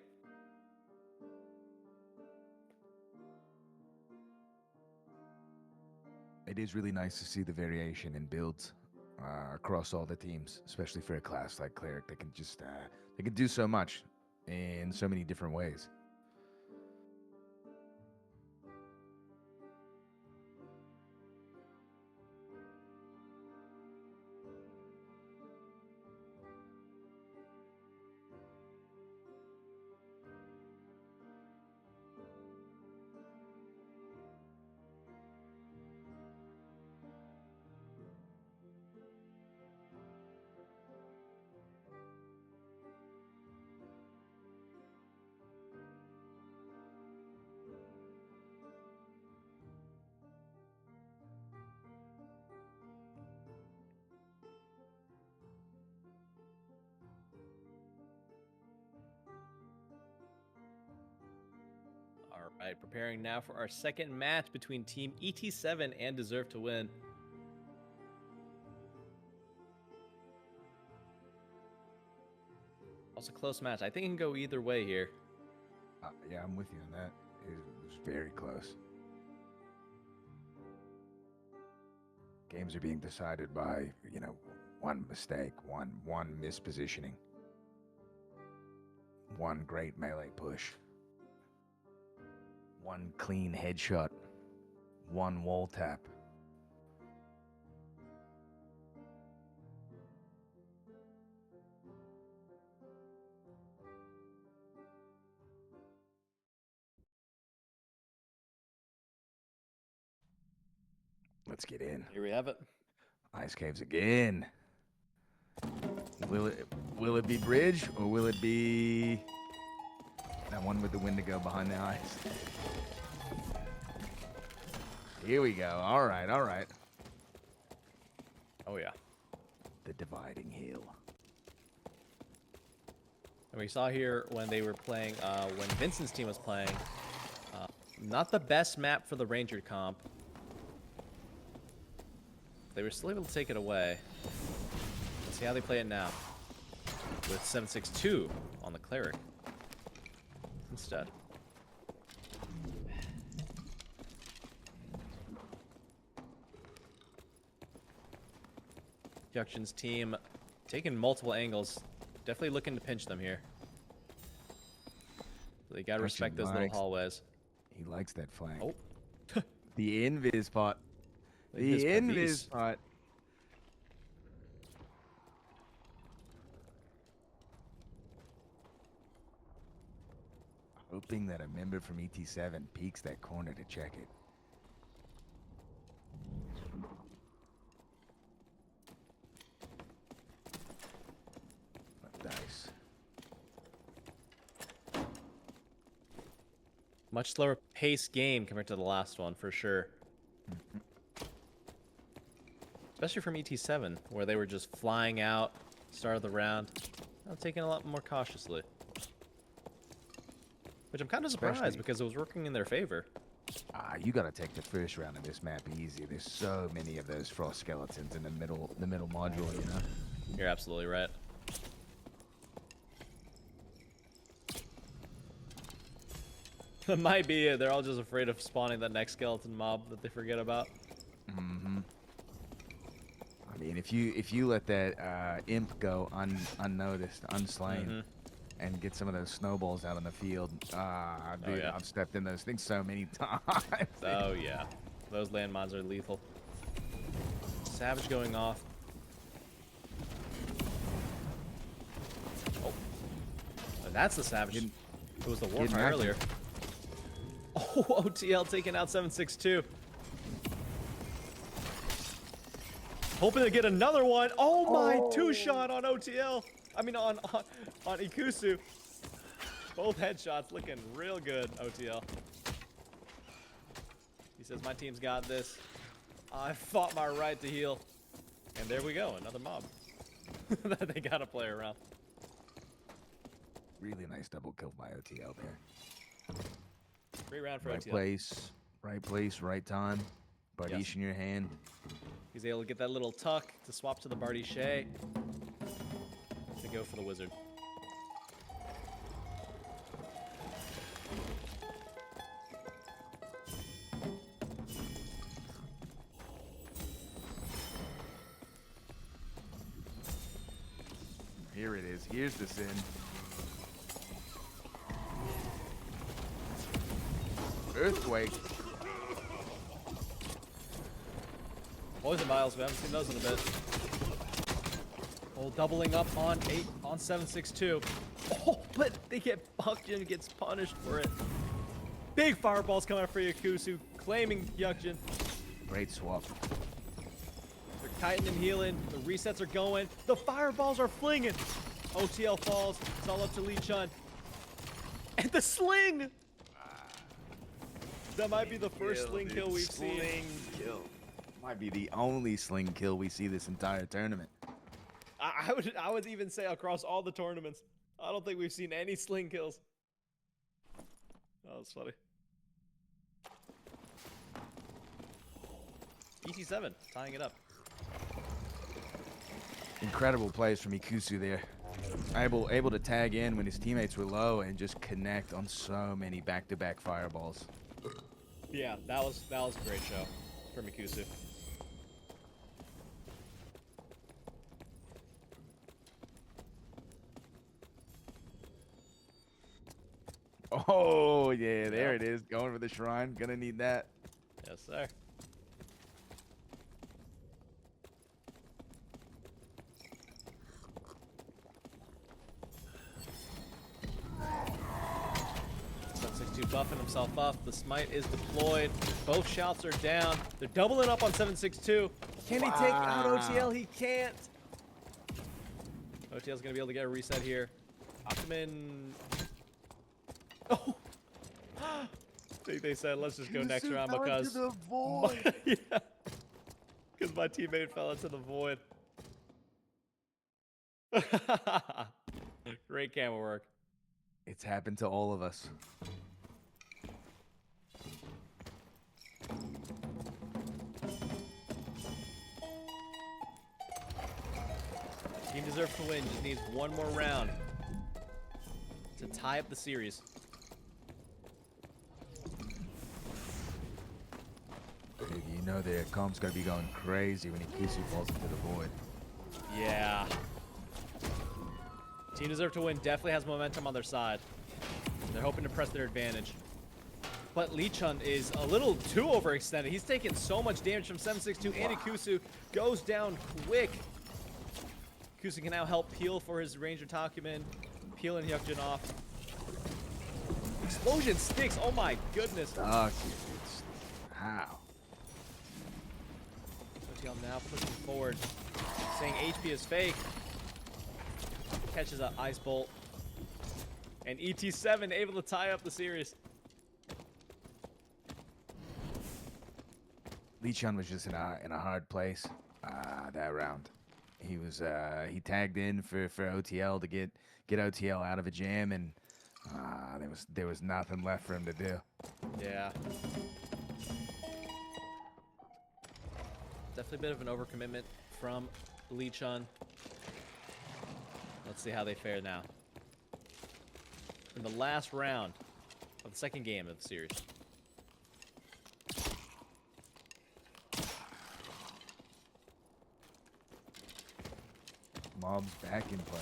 It is really nice to see the variation in builds across all the teams, especially for a class like Cleric that can just they can do so much in so many different ways. All right, preparing now for our second match between Team ET7 and Deserve to Win. Also close match. I think it can go either way here. Yeah, I'm with you on that. It was very close. Games are being decided by, one mistake, one mispositioning, one great melee push, one clean headshot, one wall tap. Let's get in. Here we have it. Ice caves again. Will it be bridge or will it be that one with the Wendigo behind the ice? Here we go. All right, all right. Oh yeah. The dividing hill. And we saw here when they were playing, when Vincent's team was playing, not the best map for the Ranger comp. They were still able to take it away. Let's see how they play it now. With 762 on the Cleric instead. Production's team taking multiple angles. Definitely looking to pinch them here. They gotta respect those little hallways. He likes that flank. Oh. The invis pot. Invis The pot. invis pot. Hoping that a member from ET7 peeks that corner to check it. Dice. Much slower pace game compared to the last one, for sure. Especially from ET7, where they were just flying out, start of the round. Now taking a lot more cautiously. Which I'm kind of surprised because it was working in their favor. You gotta take the first round of this map easy. There's so many of those frost skeletons in the middle module, you know? You're absolutely right. It might be it. They're all just afraid of spawning that next skeleton mob that they forget about. Mm-hmm. I mean, if you let that imp go unnoticed, unslain, and get some of those snowballs out on the field, dude, yeah. I've stepped in those things so many times. Oh yeah, those landmines are lethal. Savage going off. Oh, and that's the Savage. It was the Warfire earlier. Oh, OTL taking out 762. Hoping to get another one. Oh my, two-shot on OTL. I mean on Ikusu. Both headshots looking real good, OTL. He says, my team's got this. I fought my right to heal. And there we go, another mob that they gotta play around. Really nice double kill by OTL there. Great round for OTL. Right place, right time. Bardiche in your hand. He's able to get that little tuck to swap to the Bardiche to go for the wizard. Here it is. Here's the sin. Earthquake. Poison vials, we haven't seen those in a bit. Oh, doubling up on 762. Oh, but they get Hyukjin gets punished for it. Big fireballs coming out for Yakusu, claiming Hyukjin. Great swap. They're kiting and healing. The resets are going. The fireballs are flinging. OTL falls. It's all up to Lee Chun. And the sling! That might be the first sling kill we've seen. Kill. Might be the only sling kill we see this entire tournament. I would even say across all the tournaments. I don't think we've seen any sling kills. That was funny. ET7 tying it up. Incredible plays from Ikusu there. Able to tag in when his teammates were low and just connect on so many back-to-back fireballs. Yeah, that was a great show from Ikusu. Oh yeah, there it is. Going for the shrine. Gonna need that. Yes, sir. Buffing himself up. The smite is deployed. Both shouts are down. They're doubling up on 762. Can he take out OTL? He can't. OTL's gonna be able to get a reset here. Optimin. Oh! think they said, let's just go Kusu next round fell into because the void. yeah, because my teammate fell into the void. Great camera work. It's happened to all of us. Team deserves to win. Just needs one more round to tie up the series. Dude, you know their comp's gonna be going crazy when Kusu falls into the void. Yeah. Team deserve to win definitely has momentum on their side. They're hoping to press their advantage. But Lee-Chun is a little too overextended. He's taking so much damage from 762. Andy Kusu goes down quick. Kusu can now help peel for his Ranger Takumin. Peel and Hyukjin off. Explosion sticks. Oh my goodness. Fuck, it's how? OTL now pushing forward. Saying HP is fake. Catches an Ice Bolt. And ET7 able to tie up the series. Lee-Chun was just in a hard place that round. He was he tagged in for OTL to get OTL out of a jam, and there was nothing left for him to do. Yeah. Definitely a bit of an overcommitment from Lee-Chun. Let's see how they fare now. In the last round of the second game of the series. Mob's back in play.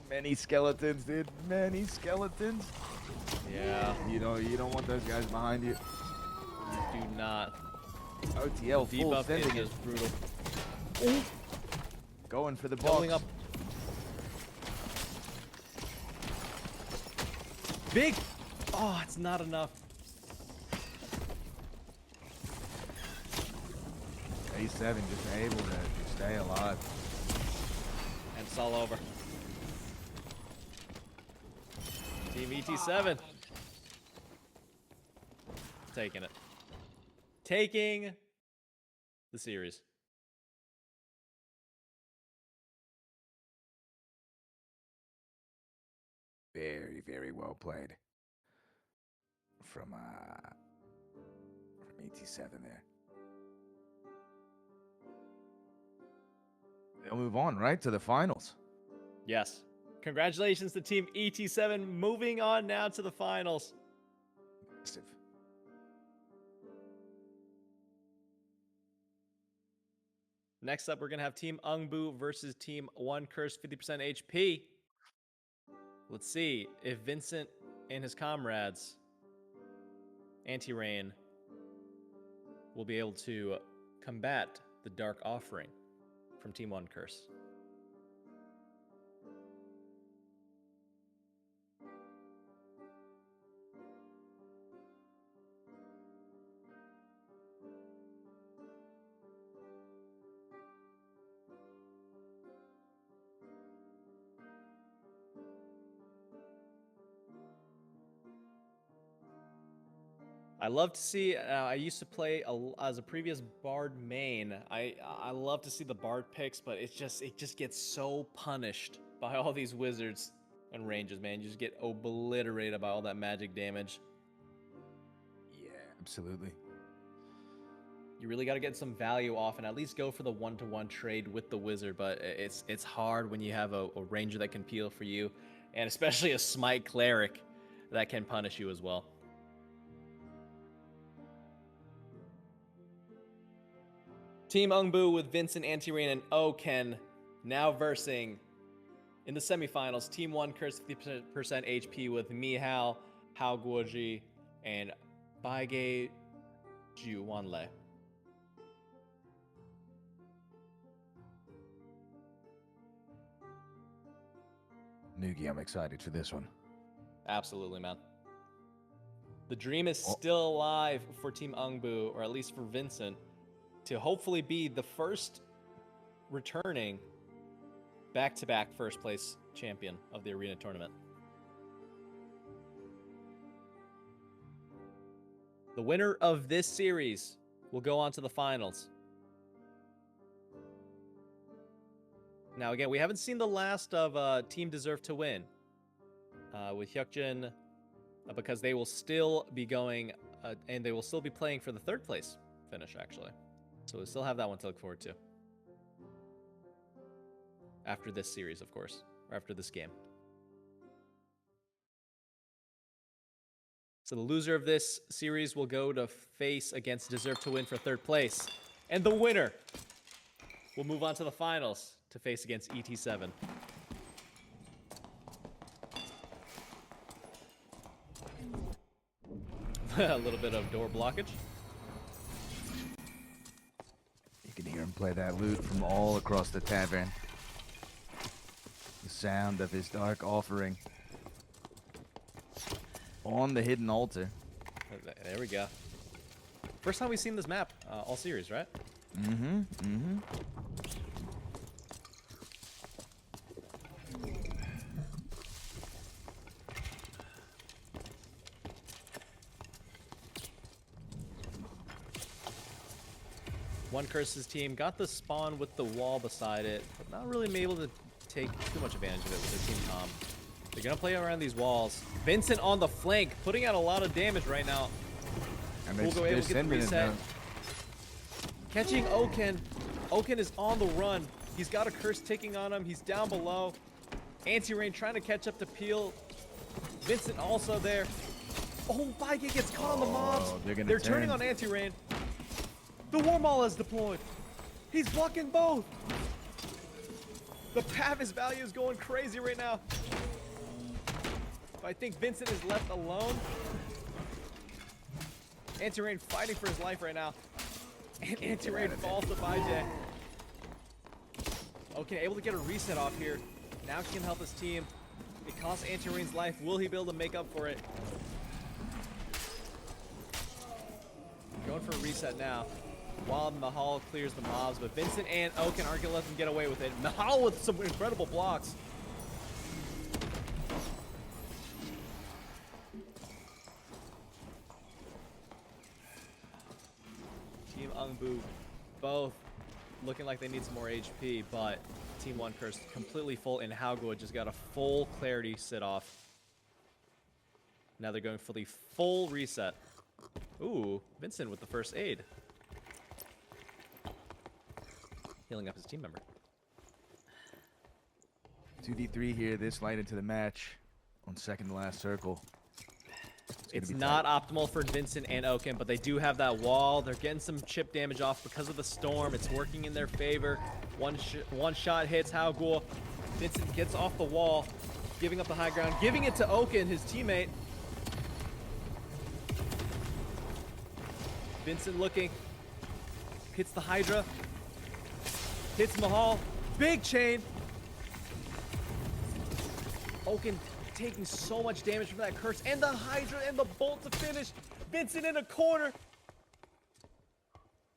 Many skeletons, dude. Many skeletons. Yeah. You don't want those guys behind you. Do not. OTL full Debuff sending is it. just brutal. Going for the Doubling box. up. Big. Oh, it's not enough. A7 just able to stay alive. And it's all over. Team ET7. Taking it. Taking the series. Very, very well played from ET7 there. They'll move on, right, to the finals. Yes. Congratulations to Team ET7 moving on now to the finals. Massive. Next up, we're going to have Team Ungboo versus Team One Curse 50% HP. Let's see if Vincent and his comrades, Anti-Rain, will be able to combat the Dark Offering from Team One Curse. I love to see. I used to play as a previous Bard main. I love to see the Bard picks, but it just gets so punished by all these wizards and ranges, man. You just get obliterated by all that magic damage. Yeah, absolutely. You really got to get some value off and at least go for the one-to-one trade with the wizard. But it's hard when you have a ranger that can peel for you, and especially a smite cleric that can punish you as well. Team Ungboo with Vincent, Anti-Rain, and Oken now versing in the semifinals. Team One Curse 50% HP with Mihao, Hao Guoji, and Baige Juwanle. Noogie, I'm excited for this one. Absolutely, man. The dream is still alive for Team Ungboo, or at least for Vincent, to hopefully be the first returning back-to-back first place champion of the arena tournament. The winner of this series will go on to the finals. Now, again, we haven't seen the last of Team Deserve to Win with Hyukjin because they will still be going and they will still be playing for the third place finish, actually. So we'll still have that one to look forward to. After this series, of course, or after this game. So the loser of this series will go to face against Deserve to Win for third place. And the winner will move on to the finals to face against ET7. A little bit of door blockage. You can hear him play that lute from all across the tavern. The sound of his dark offering on the hidden altar. There we go. First time we've seen this map all series, right? Mm-hmm. One Curse's team got the spawn with the wall beside it, but not really able to take too much advantage of it with their team comp. They're gonna play around these walls. Vincent on the flank, putting out a lot of damage right now. And We'll go able to get the reset. now. Catching Oaken. Oaken is on the run. He's got a curse ticking on him. He's down below. Anti-Rain trying to catch up to Peel. Vincent also there. Oh, Viking gets caught on the mobs. They're turning on Anti-Rain. The Warmaul is deployed. He's blocking both. The Pavis value is going crazy right now. But I think Vincent is left alone. Anti-Rain fighting for his life right now. And Anti-Rain falls to Bajay. Okay, able to get a reset off here. Now he can help his team. It costs Anti-Rain's life. Will he be able to make up for it? Going for a reset now. While Mahal clears the mobs, but Vincent and Oaken aren't gonna let them get away with it. Mahal with some incredible blocks. Team Ungboo both looking like they need some more HP, but Team One Curse completely full, and Haugua just got a full clarity sit off. Now they're going for the full reset. Ooh, Vincent with the first aid. Healing up his team member. 2v3 here, this light into the match on second to last circle. It's not optimal for Vincent and Oaken, but they do have that wall. They're getting some chip damage off because of the storm. It's working in their favor. One shot hits Haugua. Vincent gets off the wall, giving up the high ground, giving it to Oaken, his teammate. Vincent looking, hits the Hydra. Hits Mahal. Big chain. Oaken taking so much damage from that curse. And the Hydra and the bolt to finish. Vincent in a corner.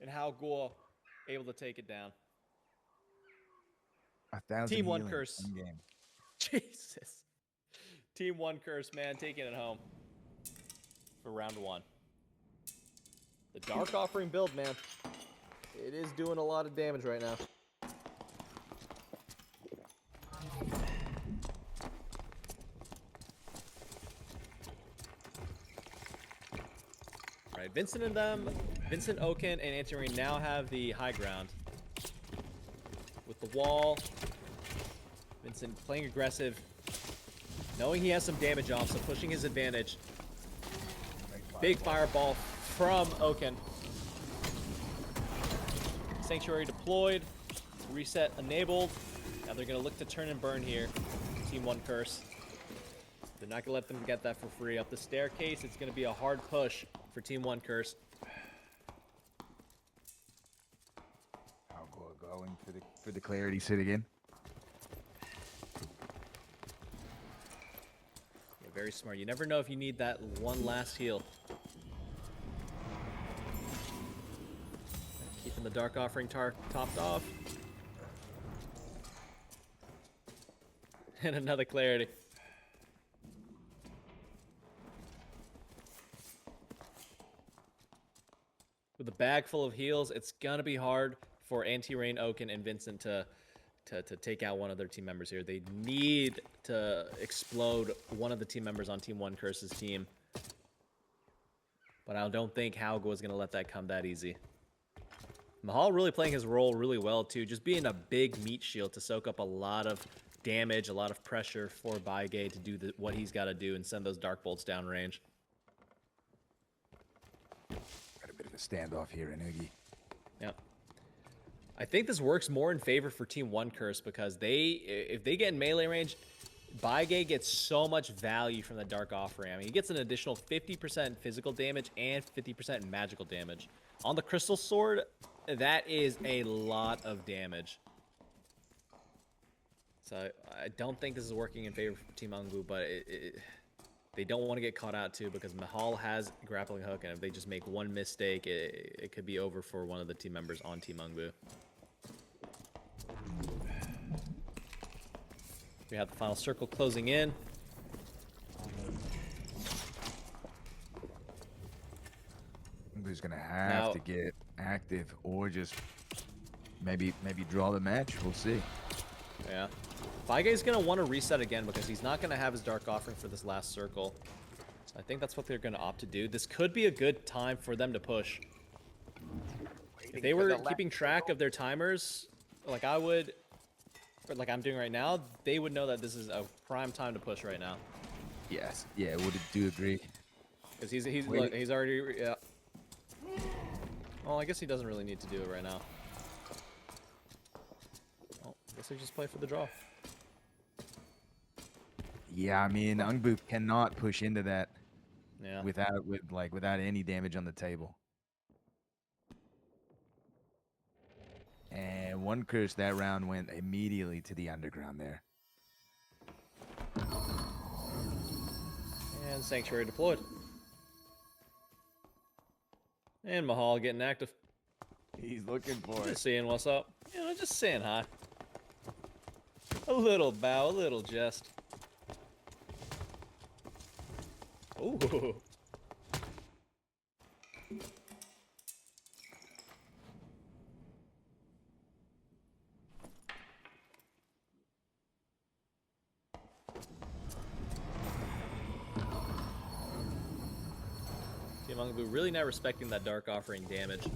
And Haugua able to take it down. 1,000 Team One healing Curse. in game. Jesus. Team One Curse, man, taking it home for round one. The Dark Offering build, man. It is doing a lot of damage right now. Right, Vincent and them, Vincent, Oaken, and Anti-Rain now have the high ground. With the wall, Vincent playing aggressive, knowing he has some damage off, so pushing his advantage. Big fireball from Oaken. Sanctuary deployed, reset enabled. Now they're gonna look to turn and burn here. Team One Curse. They're not gonna let them get that for free. Up the staircase, it's gonna be a hard push for Team One Curse. Haugua going for the clarity sit again. Yeah, very smart. You never know if you need that one last heal. Keeping the Dark Offering topped off. And another clarity. With a bag full of heals, it's gonna be hard for Anti-Rain, Oaken, and Vincent to take out one of their team members here. They need to explode one of the team members on Team 1 Curse's team. But I don't think Haugo is gonna let that come that easy. Mahal really playing his role really well too, just being a big meat shield to soak up a lot of damage, a lot of pressure for Baige to do what he's got to do and send those dark bolts down range. Got a bit of a standoff here in Oogie. Yep. I think this works more in favor for Team 1 Curse because if they get in melee range, Baige gets so much value from the Dark Offering. I mean, he gets an additional 50% physical damage and 50% magical damage. On the Crystal Sword, that is a lot of damage. So I don't think this is working in favor for Team Ungboo, but they don't want to get caught out too because Mahal has grappling hook, and if they just make one mistake, it could be over for one of the team members on Team Ungboo. We have the final circle closing in. Ungboo's gonna have to get active or just maybe draw the match. We'll see. Yeah. Baige's going to want to reset again because he's not going to have his Dark Offering for this last circle. So I think that's what they're going to opt to do. This could be a good time for them to push. If they were keeping track of their timers, like I would, or like I'm doing right now, they would know that this is a prime time to push right now. Yes. Yeah, do agree. Because he's already, yeah. Well, I guess he doesn't really need to do it right now. Well, I guess they just play for the draw. Yeah, I mean, Ungboo cannot push into that without any damage on the table. And 1 Curse that round went immediately to the underground there. And Sanctuary deployed. And Mahal getting active. He's looking for it. Just seeing what's up. You know, just saying hi. A little bow, a little jest. Ooh. Team Ungboo really not respecting that Dark Offering damage.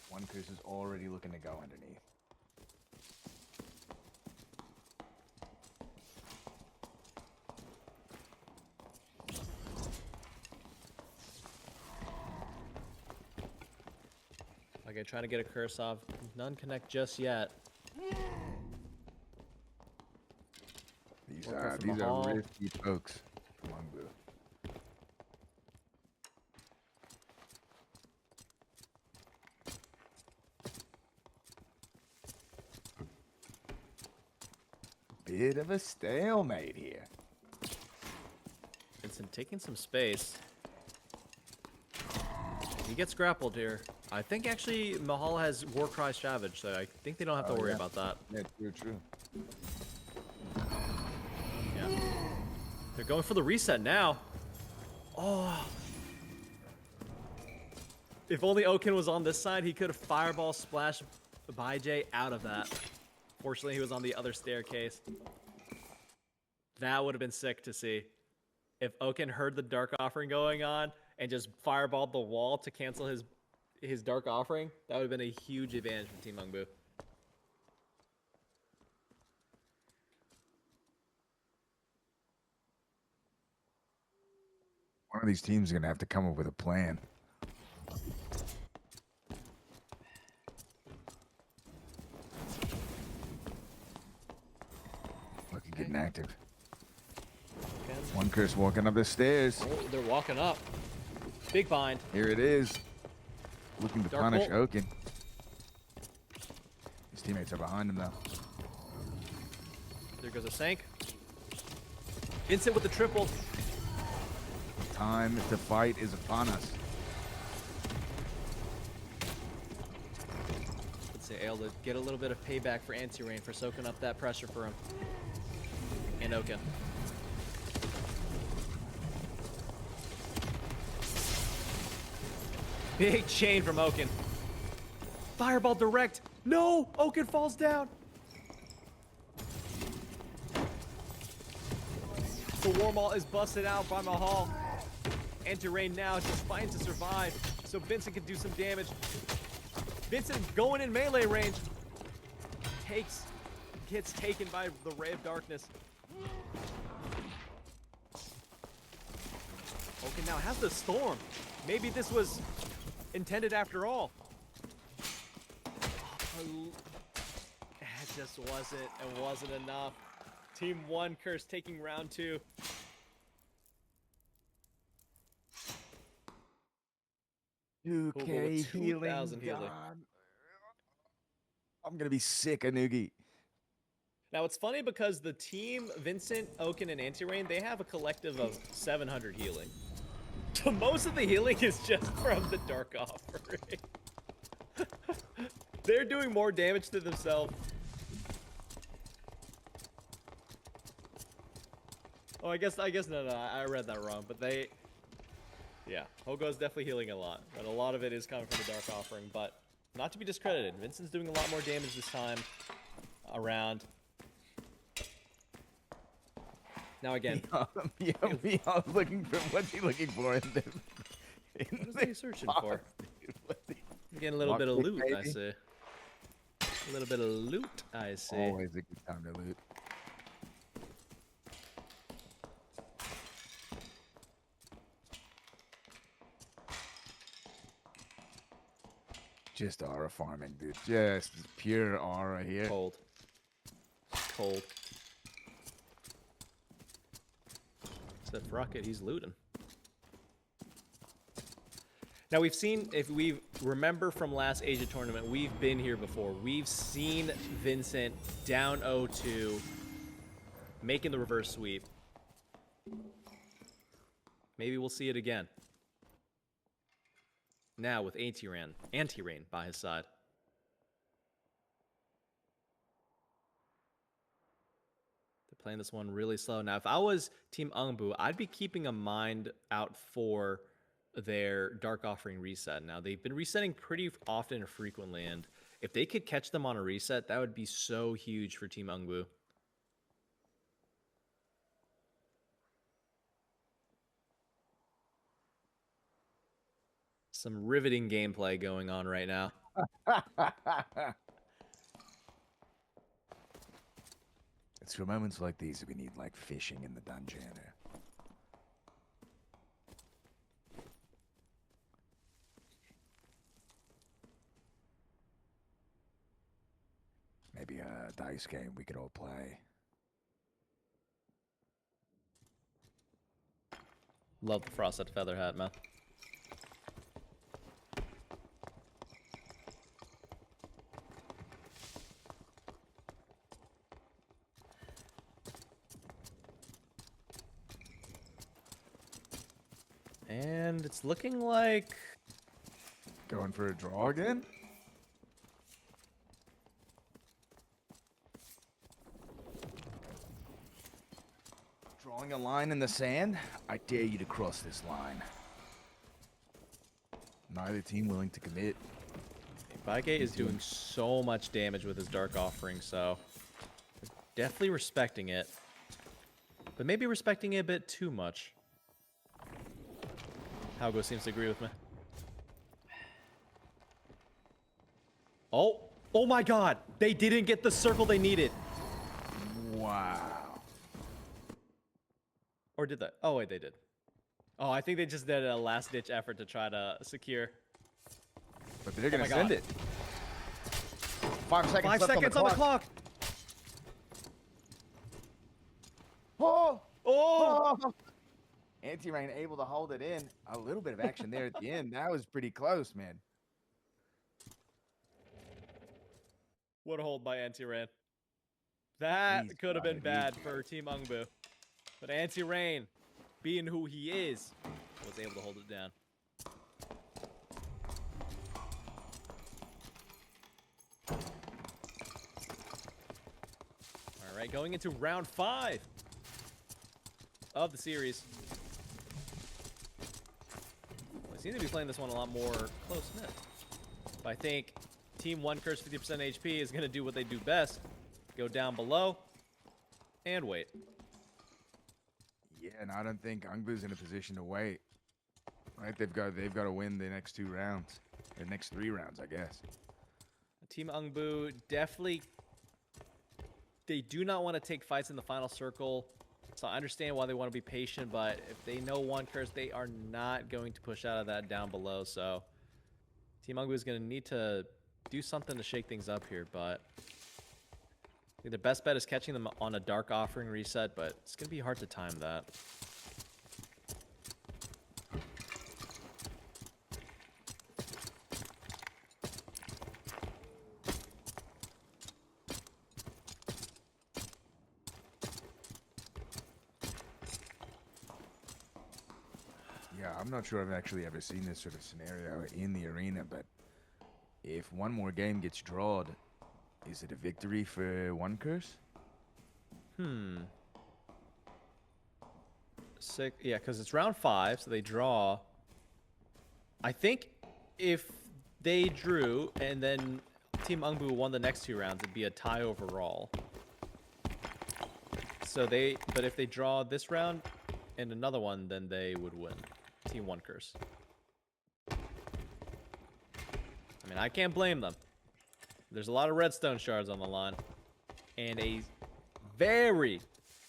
1 Curse is already looking to go underneath. Okay, trying to get a curse off. None connect just yet. These are risky folks from Ungboo. Bit of a stalemate here. Vincent taking some space. He gets grappled here. I think actually Mahal has Warcry Savage, so I think they don't have to worry about that. Yeah, true. Yeah. They're going for the reset now. Oh. If only Oaken was on this side, he could have fireball splashed Baige out of that. Fortunately, he was on the other staircase. That would have been sick to see. If Oaken heard the Dark Offering going on and just fireballed the wall to cancel his Dark Offering, that would have been a huge advantage for Team Ungboo. One of these teams is going to have to come up with a plan. Looking good and active. Okay. 1 Curse walking up the stairs. Oh, they're walking up. Big bind. Here it is. Looking to Dark punish Bolt. Oaken. His teammates are behind him, though. There goes a Sank. Vincent with the triple. Time to fight is upon us. They're able to get a little bit of payback for Anti-Rain for soaking up that pressure for him. And Oaken. Big chain from Oaken. Fireball direct. No! Oaken falls down. The Warmaul is busted out by Mahal. Anti-Rain now just fighting to survive so Vincent can do some damage. Vincent going in melee range. Gets taken by the Ray of Darkness. Oaken now has the Storm. Maybe this was intended after all. It just wasn't. It wasn't enough. Team 1 Curse taking round 2. Okay, healing. 2,000 healing. God. I'm gonna be sick of Noogie. Now it's funny because the team, Vincent, Oaken, and Anti-Rain, they have a collective of 700 healing. So most of the healing is just from the Dark Offering. They're doing more damage to themselves. Oh, I guess no, I read that wrong, but yeah, Hogo's definitely healing a lot, but a lot of it is coming from the Dark Offering, but not to be discredited. Vincent's doing a lot more damage this time around. Now again. We are looking for, what's he looking for in the... What is he searching for? Getting a little bit of loot, I see. A little bit of loot, I see. Always a good time to loot. Just aura farming, dude. Just pure aura here. Cold. Cold. Said Rocket, he's looting. Now we've seen, if we remember from last Asia tournament, we've been here before. We've seen Vincent down 0-2, making the reverse sweep. Maybe we'll see it again. Now with Anti-Rain by his side. They're playing this one really slow. Now, if I was Team Ungboo, I'd be keeping a mind out for their Dark Offering reset. Now, they've been resetting pretty often and frequently, and if they could catch them on a reset, that would be so huge for Team Ungboo. Some riveting gameplay going on right now. It's for moments like these that we need, like, fishing in the dungeon. Maybe a dice game we could all play. Love the frosted feather hat, man. And it's looking like... Going for a draw again? Drawing a line in the sand? I dare you to cross this line. Neither team willing to commit. Baigate is doing so much damage with his Dark Offering, so... definitely respecting it. But maybe respecting it a bit too much. Haugo seems to agree with me. Oh! Oh my god! They didn't get the circle they needed! Wow. Or did they? Oh wait, they did. Oh, I think they just did a last-ditch effort to try to secure. But they're gonna my send God. it. 5 seconds 5 left seconds on the clock! Oh! Oh! Oh! Anti-Rain able to hold it in. A little bit of action there at the end. That was pretty close, man. What a hold by Anti-Rain. That He's could have been got it, bad for Team Ungboo. But Anti-Rain, being who he is, was able to hold it down. right, going into round 5 of the series. I seem to be playing this one a lot more close-knit. But I think Team 1 Curse 50% HP is going to do what they do best. Go down below and wait. Yeah, and I don't think Ungboo's in a position to wait. Right? They've got to win the next 2 rounds. The next 3 rounds, I guess. Team Ungboo definitely, they do not want to take fights in the final circle. So I understand why they want to be patient, but if they know 1 curse, they are not going to push out of that down below. So Team Ungboo is going to need to do something to shake things up here, but I think the best bet is catching them on a Dark Offering reset, but it's going to be hard to time that. Yeah, I'm not sure I've actually ever seen this sort of scenario in the arena, but if one more game gets drawed, is it a victory for 1 curse? Sick. Yeah, because it's round 5, so they draw. I think if they drew and then Team Ungboo won the next 2 rounds, it'd be a tie overall. So but if they draw this round and another one, then they would win. Team 1 curse. I mean, I can't blame them. There's a lot of Redstone Shards on the line. And a very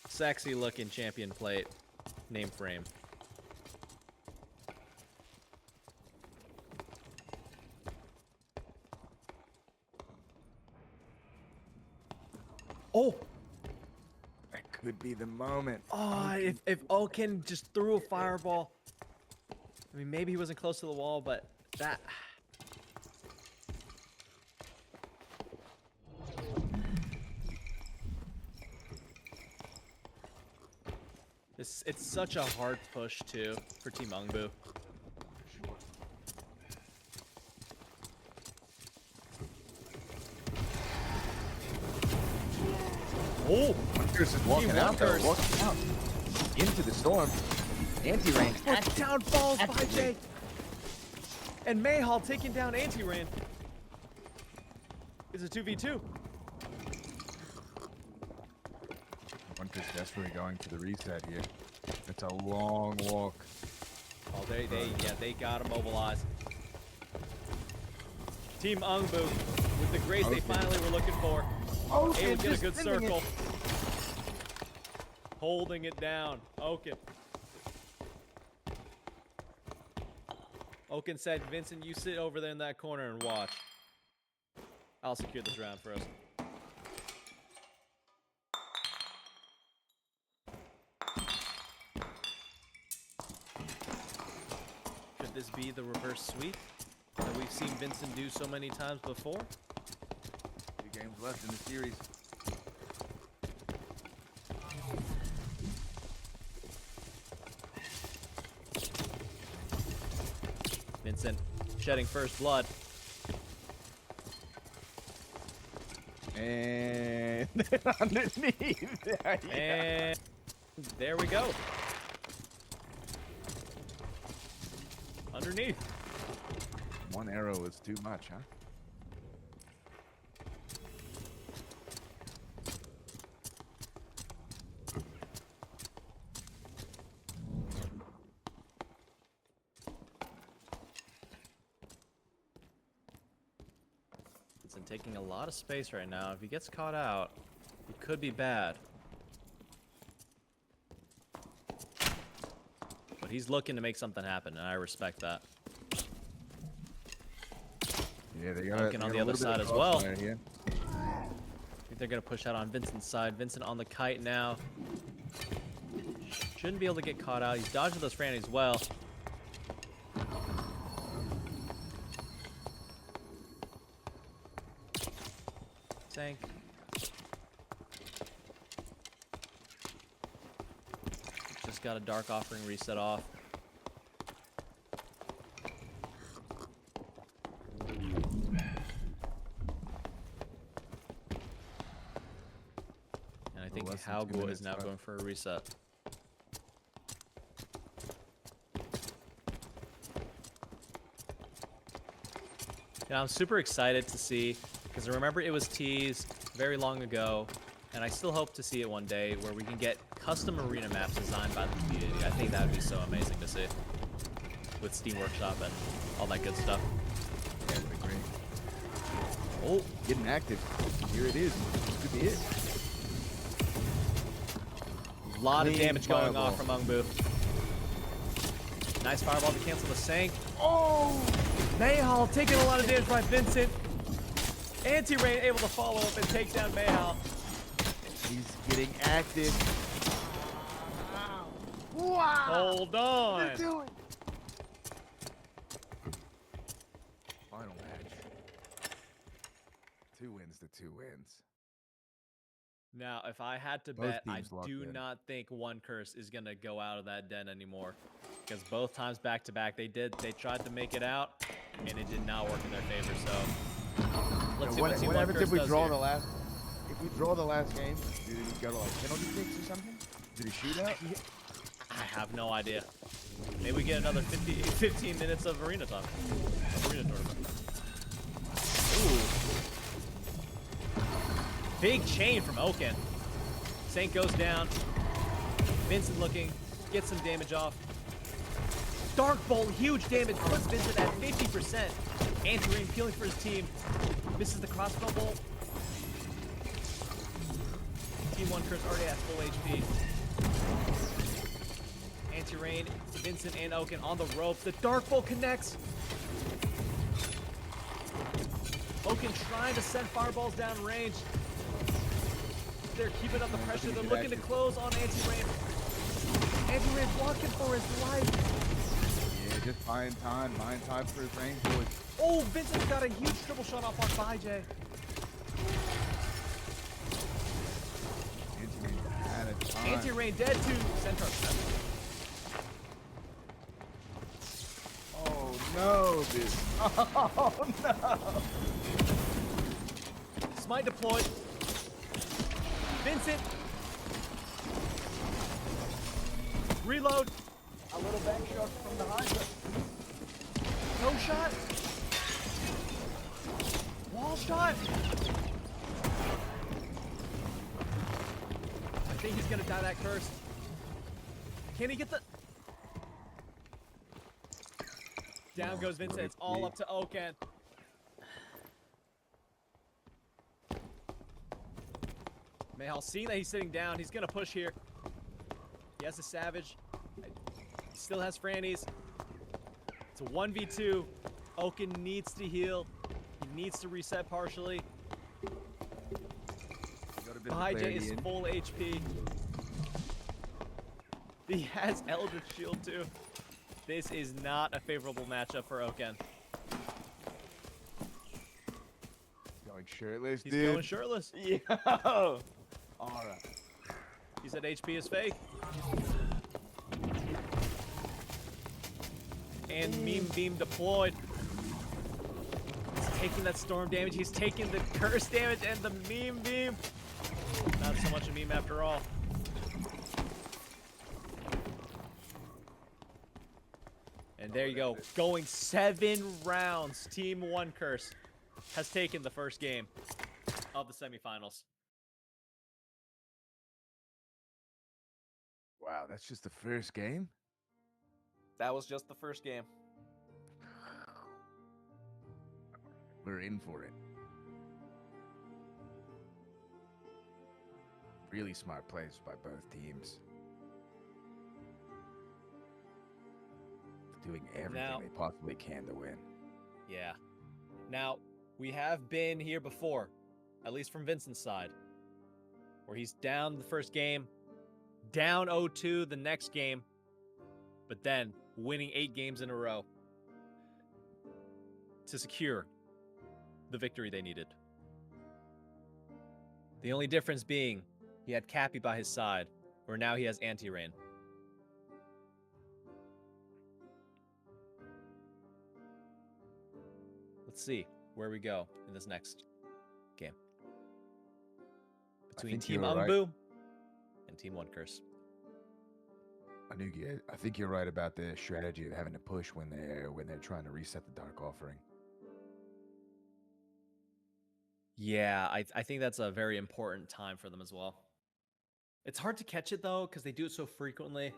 sexy looking champion plate name frame. Oh! That could be the moment. Oh, if Oaken just threw a fireball. I mean, maybe he wasn't close to the wall, but that... It's such a hard push, too, for Team Ungboo. Oh! 1 curse is walking Team out, though. 1 curse. Walking out. Into the storm. Anti-range. Down falls by Jake! And Mayhall taking down Anti-Ran. It's a 2v2. 1 curse desperately going for the reset here. It's a long walk. Oh, they got to mobilize. Team Ungboo, with the grace they finally were looking for, able to get a good circle. Holding it down. Oaken. Oaken said, Vincent, you sit over there in that corner and watch. I'll secure this round for us. Could this be the reverse sweep that we've seen Vincent do so many times before? 2 games left in the series. Vincent shedding first blood. And underneath. And there we go. Underneath. 1 arrow was too much, huh? Vincent taking a lot of space right now. If he gets caught out, it could be bad. But he's looking to make something happen, and I respect that. Yeah, they got Oaken on the other side as well. Here. I think they're going to push out on Vincent's side. Vincent on the kite now. Shouldn't be able to get caught out. He's dodging those frannies well. Tank. Just got a Dark Offering reset off. Less than 2 Cowboy is minutes now left. going for a reset. Yeah, I'm super excited to see, because I remember it was teased very long ago, and I still hope to see it one day, where we can get custom arena maps designed by the community. I think that would be so amazing to see, with Steam Workshop and all that good stuff. Yeah, that'd be great. Oh, Getting active. Here it is. This could be it. a lot of Clean damage going off from fireball. Ungboo. Nice fireball to cancel the sank. Oh! Mayhal taking a lot of damage by Vincent. Anti-Rain able to follow up and take down Mayhal. He's getting active. Wow! Hold on. What are you doing? Final match. 2 wins to 2 wins. Now, if I had to Both bet, I teams locked do in. not think one curse is gonna go out of that den anymore, because both times back to back they tried to make it out, and it did not work in their favor. So let's see what one happens curse if we does draw here. the last? If we draw the last game, do we go to like penalty kicks or something? Did he shoot out? I have no idea. Maybe we get another 15 minutes of arena time. Arena tournament. Ooh. Big chain from Oaken. Saint goes down. Vincent looking, gets some damage off. Dark Bolt, huge damage, puts Vincent at 50%. Anti-Rain peeling for his team. Misses the crossbow bolt. Team 1 curse already at full HP. Anti-Rain, Vincent, and Oaken on the ropes. The Dark Bolt connects. Oaken trying to send fireballs down range. They're keeping up the pressure. They're looking to close on Anti-Rain. Anti-Rain blocking for his life. Yeah, just buying time for his range boys. Oh, Vincent's got a huge triple shot off on 5J. Anti-Rain out of time. Anti-Rain dead to Centaur. Oh no, dude. Oh no. Smite deployed. Vincent. Reload. A little back shot from behind. No shot. Wall shot. I think he's gonna die that curse. Can he get the... Down goes Vincent. It's all up to Oaken. Mayhal seeing that he's sitting down, he's gonna push here. He has a Savage. He still has Franny's. It's a 1v2. Oaken needs to heal. He needs to reset partially. IJ is full HP. He has Eldritch Shield too. This is not a favorable matchup for Oaken. Going shirtless, He's dude. going shirtless. Yo. Alright. He said HP is fake. And Meme Beam deployed. He's taking that storm damage. He's taking the curse damage and the Meme Beam. Not so much a meme after all. And there you go. Going 7 rounds. Team 1 curse has taken the first game of the semifinals. Wow, that's just the first game? That was just the first game. We're in for it. Really smart plays by both teams. Doing everything Now- they possibly can to win. Yeah. Now, we have been here before, at least from Vincent's side, where he's down the first game, down 0-2 the next game, but then winning 8 games in a row to secure the victory they needed. The only difference being he had Cappy by his side, where now he has Anti-Rain. Let's see where we go in this next game. Between think Team you were right. Ungboo on Team One Curse. Anugi, I think you're right about the strategy of having to push when they're trying to reset the Dark Offering. Yeah, I think that's a very important time for them as well. It's hard to catch it though, because they do it so frequently.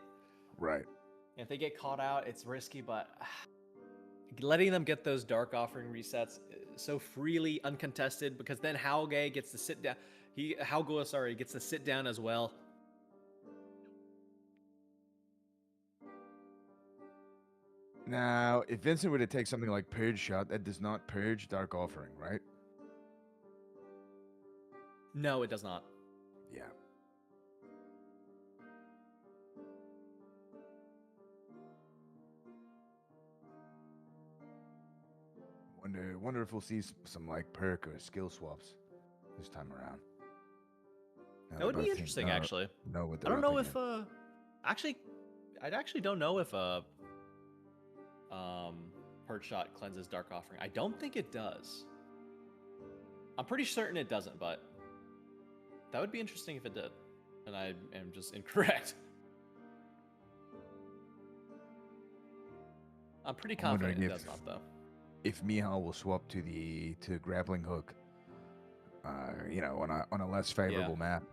Right. If they get caught out, it's risky, but letting them get those Dark Offering resets so freely, uncontested, because then Hauge gets to sit down. Haugo gets to sit down as well. Now, if Vincent were to take something like Purge Shot, that does not purge Dark Offering, right? No, it does not. Yeah. Wonder if we'll see some like perk or skill swaps this time around. Now That would be interesting, actually. I don't know if actually, I actually don't know if Purge Shot cleanses Dark Offering. I don't think it does. I'm pretty certain it doesn't, but that would be interesting if it did. And I am just incorrect. I'm pretty confident it does not, though. If Mihal will swap to grappling hook, you know, on a less favorable map.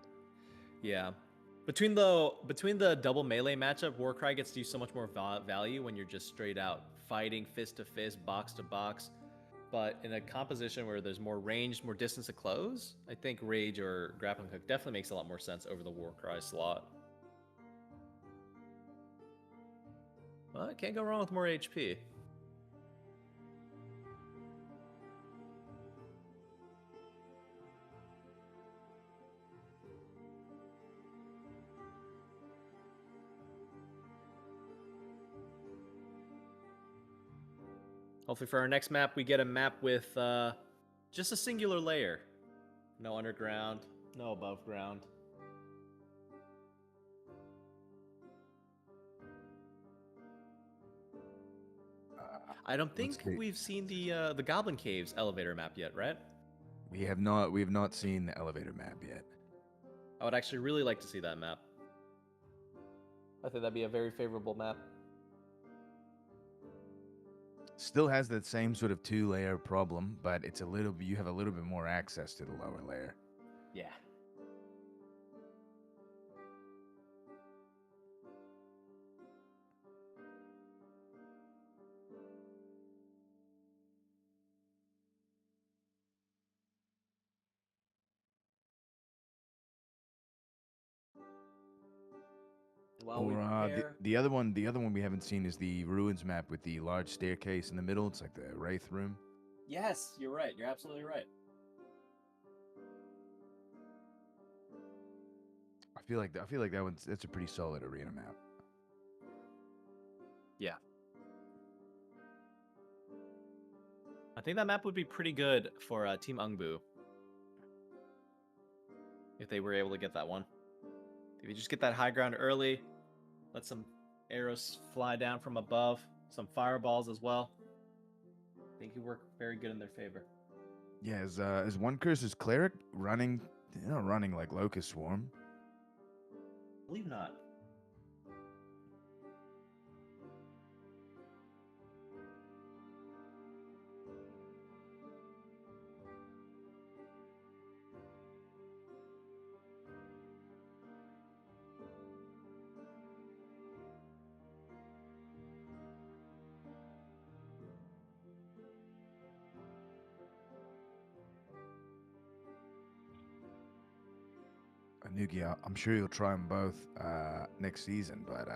Yeah. Between the double melee matchup, Warcry gets to use so much more value when you're just straight out fighting fist to fist, box to box. But in a composition where there's more range, more distance to close, I think Rage or Grappling Hook definitely makes a lot more sense over the Warcry slot. Well, can't go wrong with more HP. Hopefully for our next map, we get a map with just a singular layer. No underground, no above ground. I don't think we've seen the Goblin Caves elevator map yet, right? We have not. We have not seen the elevator map yet. I would actually really like to see that map. I think that'd be a very favorable map. Still has that same sort of 2-layer problem, but it's a little. You have a little bit more access to the lower layer. Yeah. Or the other one we haven't seen is the ruins map with the large staircase in the middle. It's like the Wraith room. Yes, you're right. You're absolutely right. I feel like that's a pretty solid arena map. Yeah. I think that map would be pretty good for Team Ungboo. If they were able to get that one. If you just get that high ground early, let some arrows fly down from above, some fireballs as well. I think it would work very good in their favor. Yeah, is One Curse's cleric running like Locust Swarm? I believe not. Nugi, I'm sure you'll try them both next season, but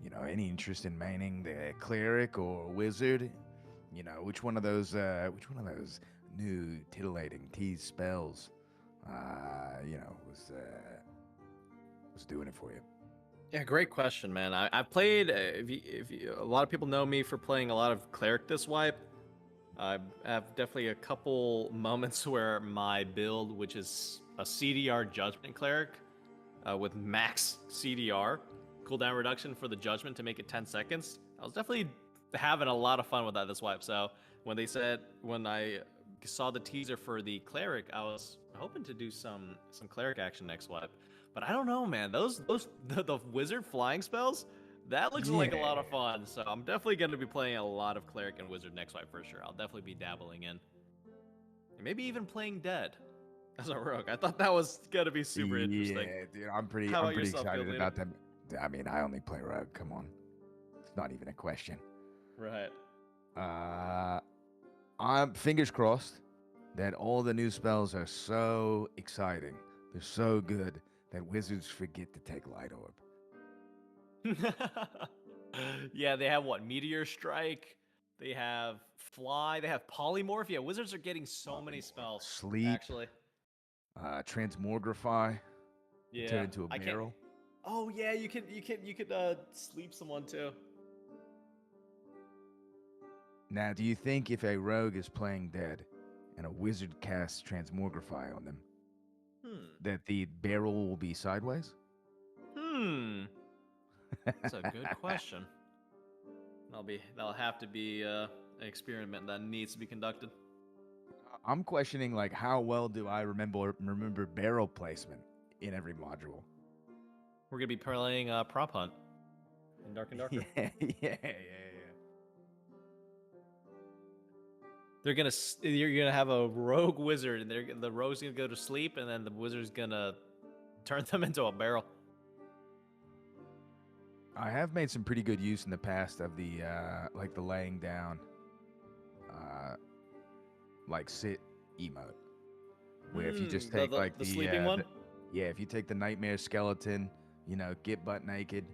you know, any interest in maining the cleric or wizard? You know, which one of those new titillating tease spells, you know, was doing it for you? Yeah, great question, man. I've played. A lot of people know me for playing a lot of cleric this wipe. I have definitely a couple moments where my build, which is a CDR Judgment Cleric with max CDR, cooldown reduction for the Judgment to make it 10 seconds. I was definitely having a lot of fun with that this wipe. So when I saw the teaser for the Cleric, I was hoping to do some Cleric action next wipe. But I don't know, man. The wizard flying spells, that looks like a lot of fun. So I'm definitely going to be playing a lot of cleric and wizard next fight for sure. I'll definitely be dabbling in. And maybe even playing dead as a rogue. I thought that was going to be super interesting. Yeah, dude, I'm pretty How about yourself, excited Guild about them. I mean, I only play rogue. Come on, it's not even a question. Right. I'm fingers crossed that all the new spells are so exciting. They're so good that wizards forget to take light orb. Yeah, they have what? Meteor Strike. They have Fly. They have Polymorph. Yeah, wizards are getting so many spells. Sleep. Actually. Transmogrify. Yeah. Turn into a I can't- barrel. Oh yeah, you could sleep someone too. Now, do you think if a rogue is playing dead and a wizard casts Transmogrify on them, that the barrel will be sideways? That's a good question. That'll have to be an experiment that needs to be conducted. I'm questioning, like, how well do I remember barrel placement in every module? We're gonna be playing Prop Hunt in Dark and Darker. Yeah. You're gonna have a rogue wizard, and the rogue's gonna go to sleep, and then the wizard's gonna turn them into a barrel. I have made some pretty good use in the past of the like the laying down, like sit emote, where if you just take like the sleeping one. If you take the nightmare skeleton, get butt naked,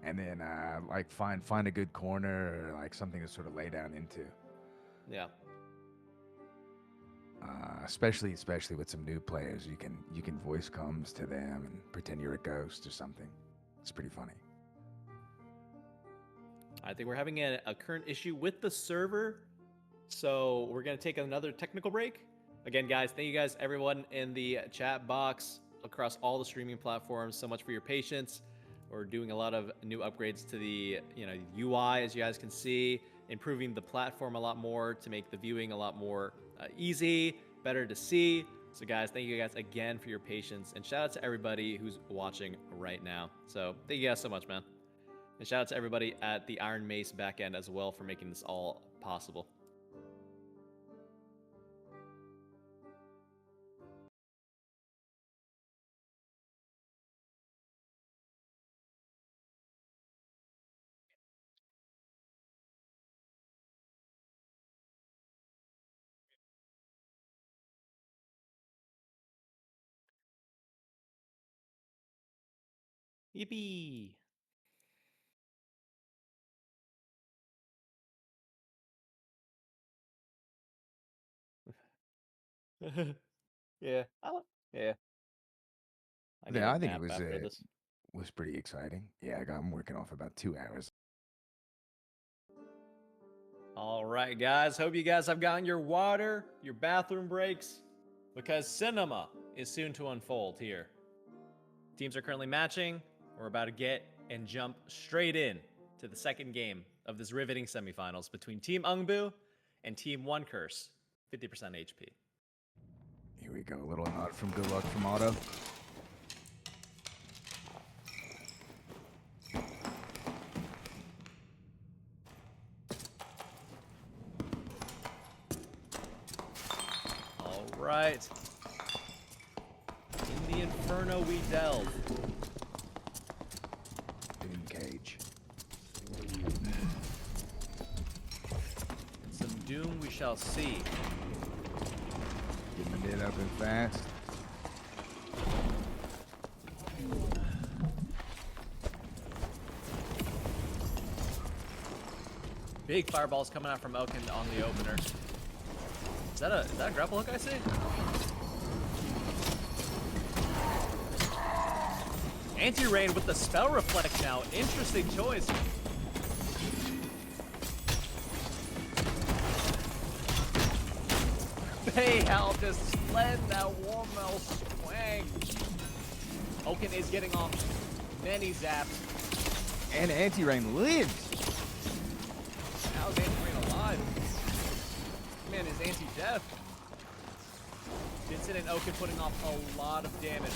and then like find a good corner or like something to sort of lay down into. Yeah. Especially with some new players, you can voice comms to them and pretend you're a ghost or something. It's pretty funny. I think we're having a current issue with the server, so we're gonna take another technical break. Again, guys, thank you guys, everyone in the chat box across all the streaming platforms, so much for your patience. We're doing a lot of new upgrades to the UI, as you guys can see, improving the platform a lot more to make the viewing a lot more easy, better to see. So guys, thank you guys again for your patience, and shout out to everybody who's watching right now. So thank you guys so much, man. And shout out to everybody at the Iron Mace backend as well for making this all possible. Yippee! Yeah. Yeah. I need a I think nap after this. was pretty exciting. Yeah, I'm working off about 2 hours. All right, guys. Hope you guys have gotten your water, your bathroom breaks, because cinema is soon to unfold here. Teams are currently matching. We're about to get and jump straight in to the second game of this riveting semifinals between Team Ungboo and Team One Curse, 50% HP. Here we go. A little nod from Good Luck from Otto. All right. In the Inferno we delve. Doom Cage. And some doom we shall see. Getting it up and fast. Big fireballs coming out from Elkin on the opener. Is that a grapple hook I see? Anti-rain with the spell reflect now. Interesting choice. Bayhal just led that Warmel swang. Oaken is getting off many zaps. And Anti-Rain lives. How's Anti-Rain alive? Man is anti-death. Vincent and Oaken putting off a lot of damage.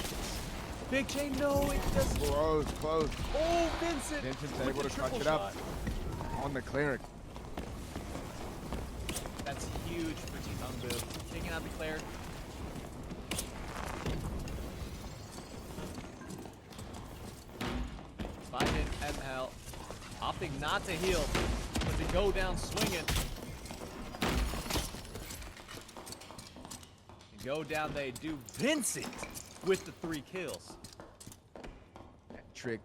Big J, no, it doesn't. Close, close. Oh, Vincent. Vincent's with able the to clutch triple it up shot. on the cleric. That's huge for Team Ungboo. Taking out the cleric. Fighting ML. Opting not to heal, but to go down swinging. And go down they do. Vincent with the 3 kills. That trick.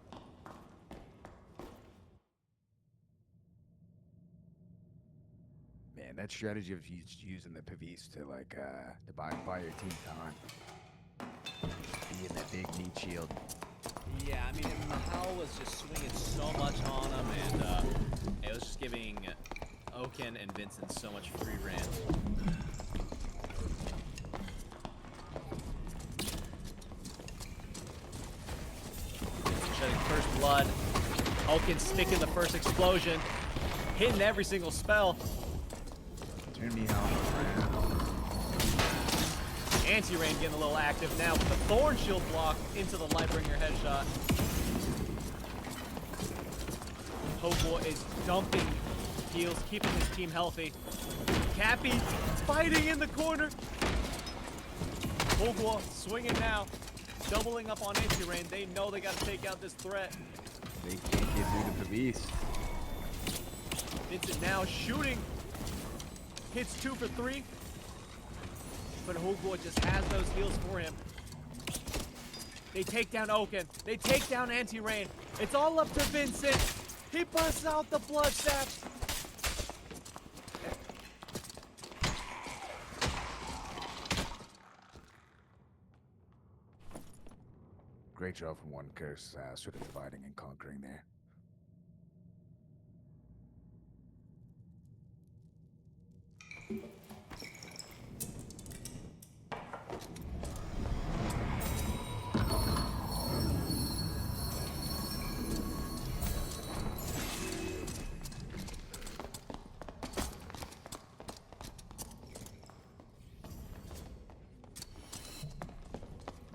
Man, that strategy of using the Pavis to like to buy your team time. Be in that big meat shield. Yeah, I mean, Mahal was just swinging so much on him, and it was just giving Oaken and Vincent so much free reign. Shedding first blood. Oaken sticking the first explosion. Hitting every single spell. Turn me on. Anti-Rain getting a little active now with the Thorn Shield block into the Lightbringer headshot. Hogwarts is dumping heals, keeping his team healthy. Cappy fighting in the corner. Hogwarts swinging now, doubling up on Anti-Rain. They know they got to take out this threat. They can't get through the Pavis. Vincent now shooting. Hits 2 for 3. But Hogwarts just has those heals for him. They take down Oaken. They take down Anti-Rain. It's all up to Vincent. He busts out the blood saps. Great job from One Curse, sort of dividing and conquering there.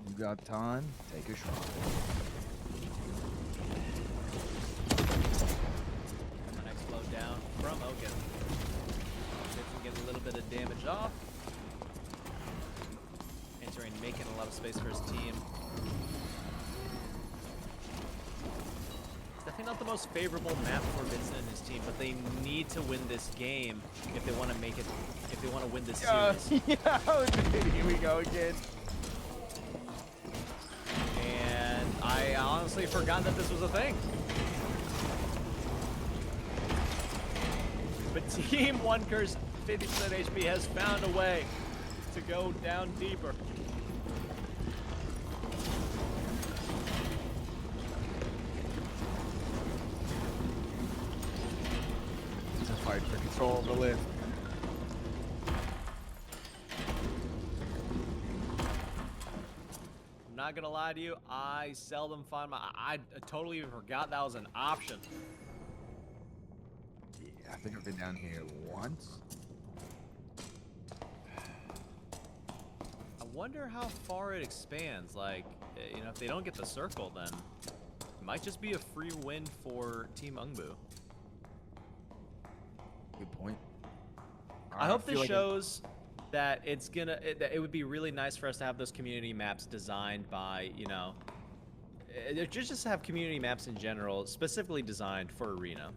You got time? Take a shot. The next blow down from Oaken. Vincent getting a little bit of damage off. Anti-Rain making a lot of space for his team. It's definitely not the most favorable map for Vincent and his team, but they need to win this game if they want to make it. If they want to win this series. Here we go again. And I honestly forgot that this was a thing. But Team One Curse 50% HP has found a way to go down deeper. It's a fight for control of the lift. I'm not gonna lie to you, I seldom find I totally forgot that was an option. Yeah, I think I've been down here once. I wonder how far it expands. Like, you know, if they don't get the circle, then it might just be a free win for Team Ungboo. Good point. I hope this shows that it's gonna. That it would be really nice for us to have those community maps designed by, you know, just have community maps in general, specifically designed for Arena.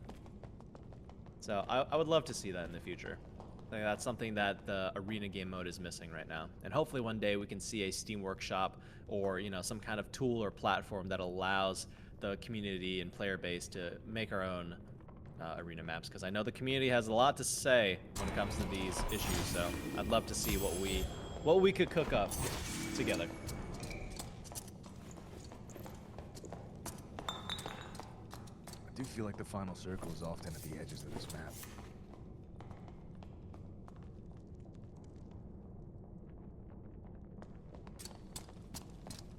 So I would love to see that in the future. I think that's something that the Arena game mode is missing right now. And hopefully one day we can see a Steam Workshop or, you know, some kind of tool or platform that allows the community and player base to make our own Arena maps, because I know the community has a lot to say when it comes to these issues. So I'd love to see what we could cook up together. I do feel like the final circle is often at the edges of this map.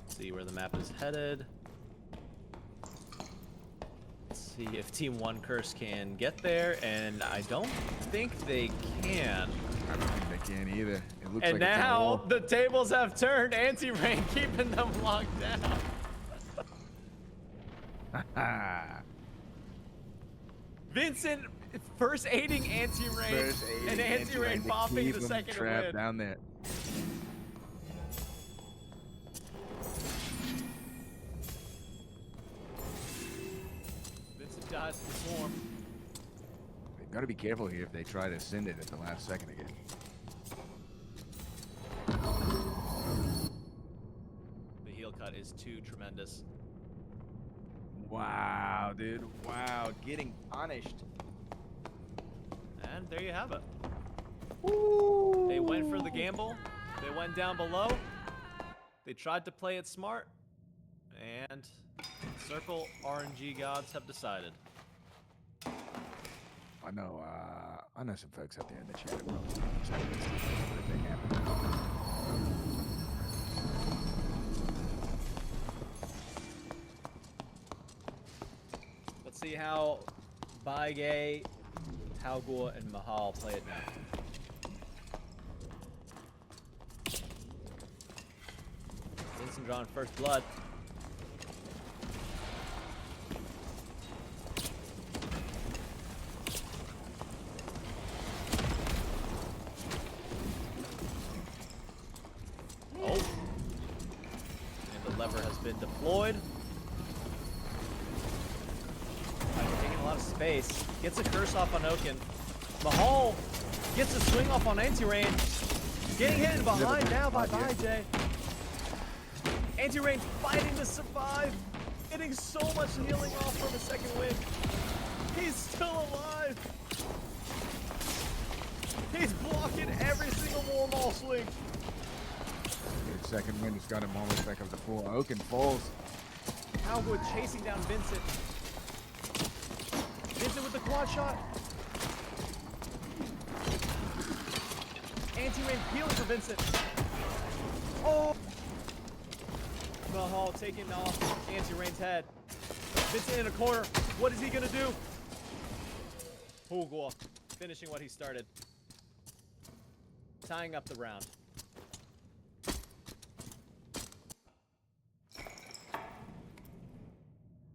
See where the map is headed. Let's see if Team One Curse can get there, and I don't think they can. I don't think they can either. It looks And like it's a now wall. the tables have turned. Anti-Rain keeping them locked down. Vincent first aiding anti-rain, and anti-rain bopping the second trap win. down there. Vincent dodged the swarm. They've got to be careful here if they try to send it at the last second again. The heel cut is too tremendous. Wow, dude. Wow, getting punished. And there you have it. Woo. They went for the gamble. They went down below. They tried to play it smart. And Circle RNG gods have decided. I know some folks out there in the chat. Who happen. Let's see how Baige, Talgor, and Mahal play it now. Vincent drawing first blood. Oh. And the lever has been deployed. Taking a lot of space. Gets a curse off on Oaken. Mahal gets a swing off on Anti-Rain. Getting hit behind now by Baige. Anti-Rain fighting to survive. Getting so much healing off from a second win. He's still alive. He's blocking every single War Maul swing. His second win has got him almost back up to full. Oaken falls. Talgor chasing down Vincent. Vincent with the quad shot. Anti-Rain peeling for Vincent. Oh! Mahal taking off Anti-Rain's head. Vincent in a corner. What is he gonna do? Talgor finishing what he started. Tying up the round.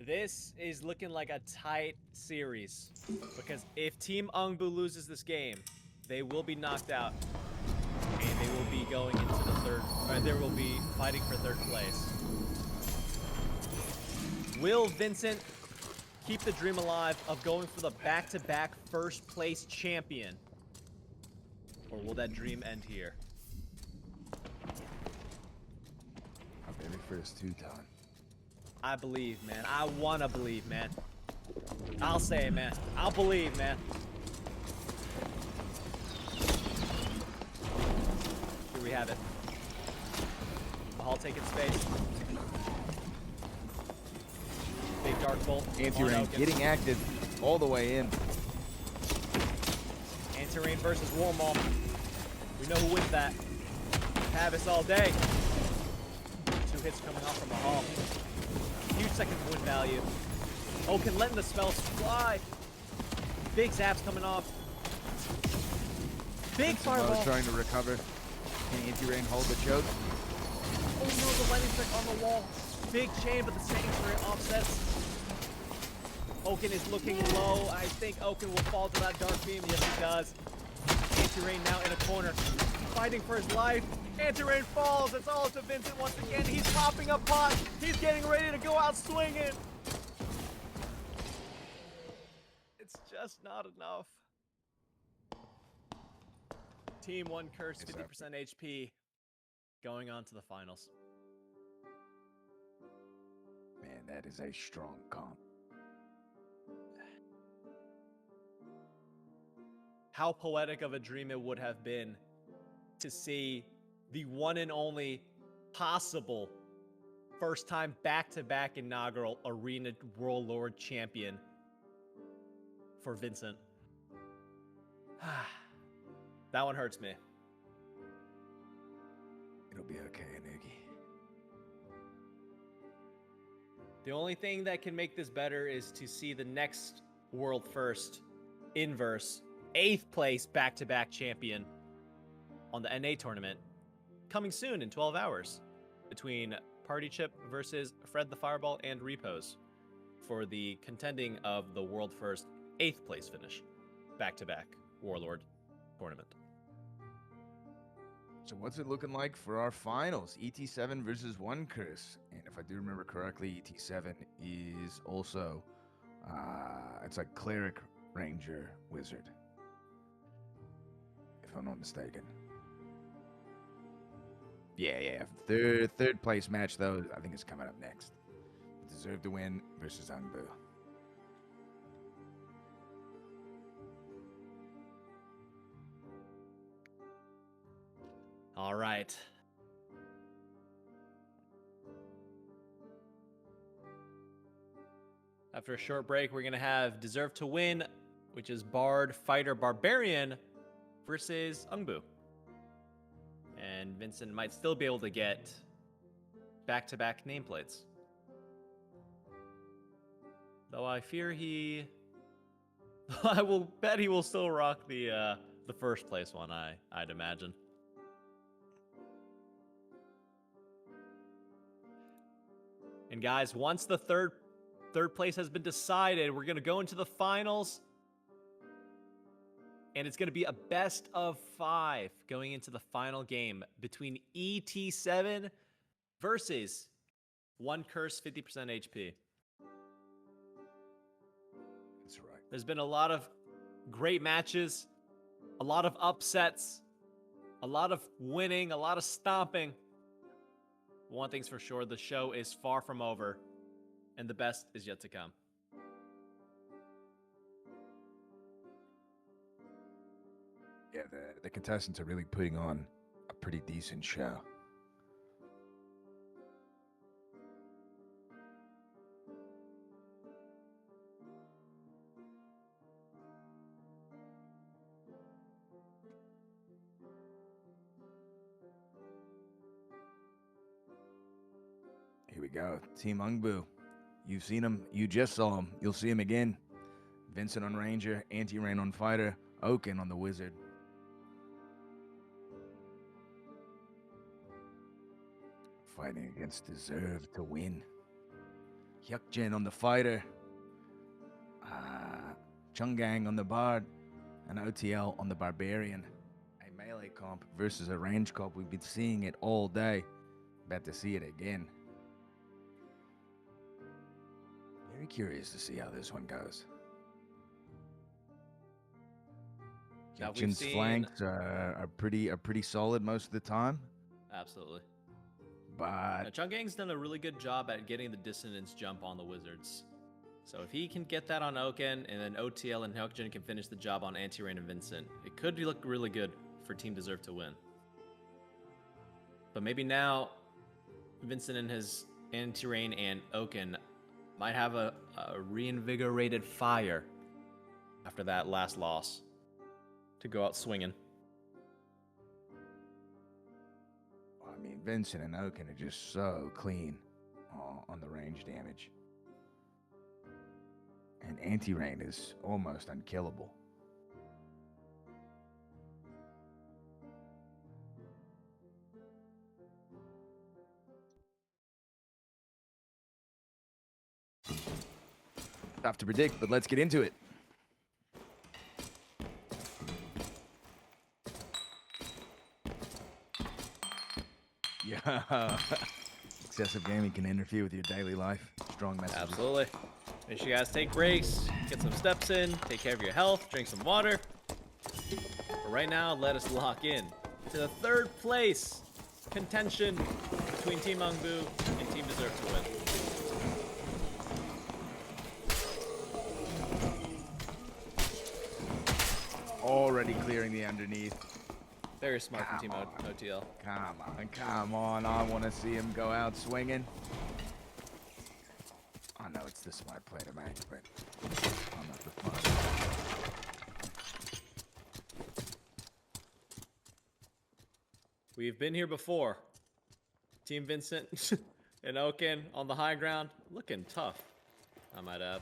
This is looking like a tight series, because if Team Ungboo loses this game, they will be knocked out, and they will be going into the third, or they will be fighting for third place. Will Vincent keep the dream alive of going for the back-to-back first place champion? Or will that dream end here? Our very first two-ton. I believe, man. I wanna believe, man. I'll say it, man. I'll believe, man. Here we have it. Mahal taking space. Big dark bolt. Anti-Rain getting active all the way in. Anti-Rain versus War Maul. We know who wins that. Tavis all day. 2 hits coming off from Mahal. Huge second win value. Oaken letting the spells fly. Big zaps coming off. Big fireball. Trying to recover. Can Anti-Rain hold the choke? Oh no, the lightning strike on the wall. Big chain, but the sanctuary offsets. Oaken is looking low. I think Oaken will fall to that dark beam. Yes, he does. Anti-Rain now in a corner. Fighting for his life. Anti-Rain falls. It's all to Vincent once again. He's popping up pot. He's getting ready to go out swinging. It's just not enough. Team 1 curse, 50% HP. Going on to the finals. Man, that is a strong comp. How poetic of a dream it would have been to see the one and only possible first time back-to-back inaugural Arena Warlord champion for Vincent. That one hurts me. It'll be okay, Anugi. The only thing that can make this better is to see the next world first inverse 8th place back-to-back champion on the NA tournament coming soon in 12 hours between Party Chip versus Fred the Fireball and Repose. for the contending of the world first 8th place finish. Back-to-back Warlord tournament. So what's it looking like for our finals? ET7 versus One Curse. And if I do remember correctly, ET7 is also, it's like Cleric, Ranger, Wizard. If I'm not mistaken. Yeah. Third place match, though, I think is coming up next. Deserve to Win versus Ungboo. All right. After a short break, we're going to have Deserve to Win, which is Bard, Fighter, Barbarian versus Ungboo. And Vincent might still be able to get back-to-back nameplates. Though I fear he... I will bet he will still rock the first place one, I'd imagine. And guys, once the third place has been decided, we're going to go into the finals. And it's going to be a best of 5 going into the final game between ET7 versus One Curse 50% HP. That's right. There's been a lot of great matches, a lot of upsets, a lot of winning, a lot of stomping. One thing's for sure, the show is far from over, and the best is yet to come. Yeah, the contestants are really putting on a pretty decent show. Here we go. Team Ungboo. You've seen him. You just saw him. You'll see him again. Vincent on Ranger, Anti-Rain on Fighter, Oaken on the Wizard. Fighting against Deserve to Win. Hyukjin on the Fighter. Chungang on the Bard. And OTL on the Barbarian. A melee comp versus a range comp. We've been seeing it all day. About to see it again. Very curious to see how this one goes. Hyukjin's flanks are pretty solid most of the time. Absolutely. But Chungang's done a really good job at getting the dissonance jump on the Wizards. So if he can get that on Oaken, and then OTL and Hyukjin can finish the job on Anti-Rain and Vincent, it could look really good for Team Deserve to Win. But maybe now, Vincent and his Anti-Rain and Oaken might have a reinvigorated fire after that last loss to go out swinging. I mean, Vincent and Oaken are just so clean on the range damage. And Anti-Rain is almost unkillable. Tough to predict, but let's get into it. Yeah. Excessive gaming can interfere with your daily life. Strong message. Absolutely. Make sure you guys take breaks, get some steps in, take care of your health, drink some water. But right now, let us lock in to the third place contention between Team Ungboo and Team Deserve to Win. Already clearing the underneath. Very smart from Team OTL. Come on. I want to see him go out swinging. I know it's the smart play to make, but I'm not the smart. We've been here before. Team Vincent and Oaken on the high ground, looking tough, I might add.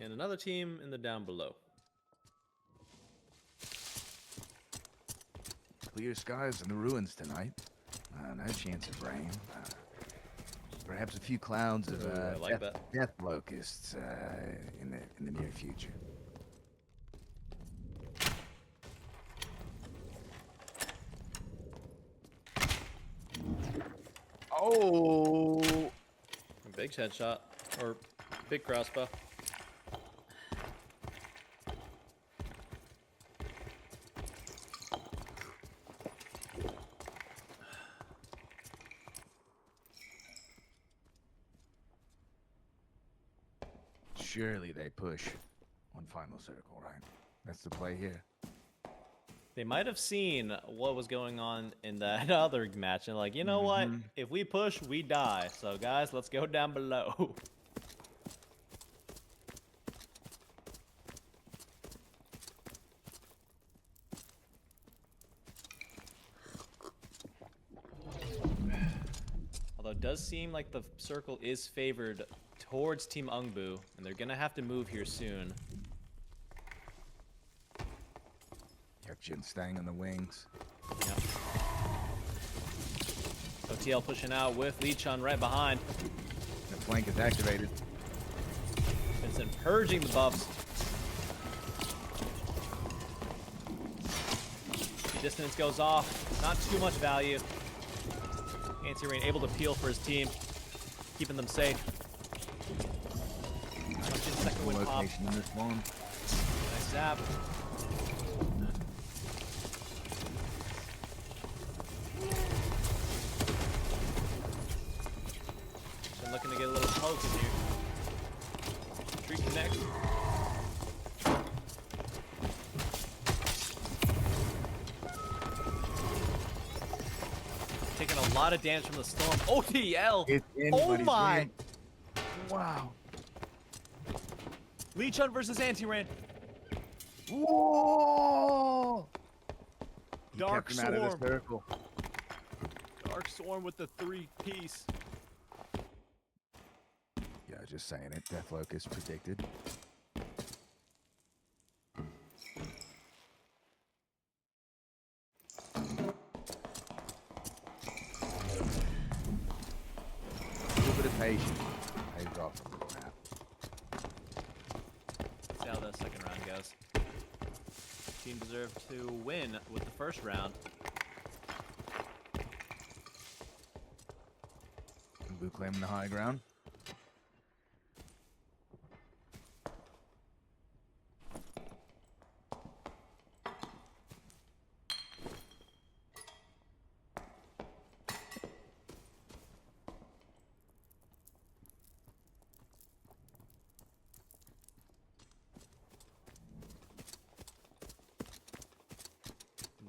And another team in the down below. Clear skies in the ruins tonight. No chance of rain. perhaps a few clouds of Ooh, I like that. death locusts in the near future. Oh, Big headshot or big crossbow. surely they push on final circle, right? That's the play here. They might have seen what was going on in that other match and like, you know what? If we push, we die. So guys, let's go down below. Although it does seem like the circle is favored towards Team Ungboo, and they're gonna have to move here soon. Yuckjin staying on the wings. Yep. OTL pushing out with Lee-Chun right behind. The flank is activated. Vincent purging the buffs. The dissonance goes off. Not too much value. Anti-Rain able to peel for his team, keeping them safe. Second win pop. Location in this one. Nice zap. Been looking to get a little poke in here. Tree connect. Taking a lot of damage from the storm. OTL! It's in, Oh but he's my! in. Wow. Lee-Chun versus Anti-Rain. Whoa! He Dark kept him out of Storm. the circle. Dark Storm with the 3-piece. Yeah, just saying it. Death Locust predicted. A little bit of patience pays off a little now. See how the second round goes. Team deserved to win with the first round. Ungboo claiming the high ground.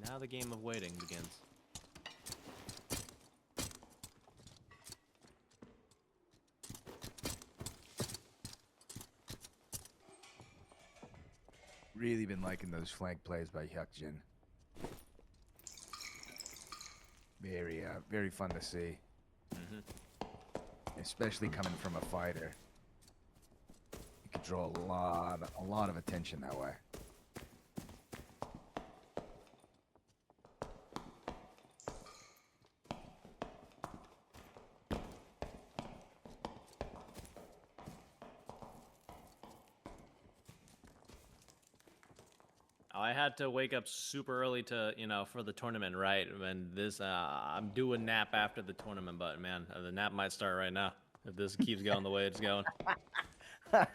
Now the game of waiting begins. Really been liking those flank plays by Yuckjin. Very fun to see. Especially coming from a fighter. You could draw a lot of attention that way. I had to wake up super early to, for the tournament, right? And this, I'm due a nap after the tournament, but man, the nap might start right now if this keeps going the way it's going. A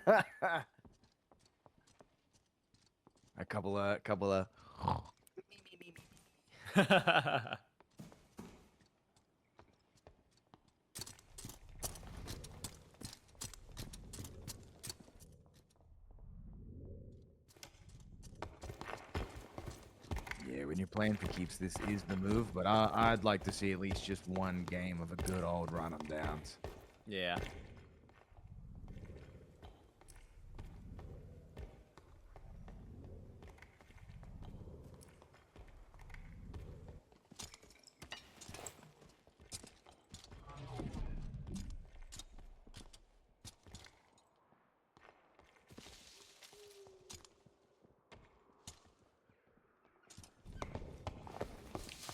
couple of Yeah, when you're playing for keeps, this is the move, but I'd like to see at least just one game of a good old run 'em downs. Yeah.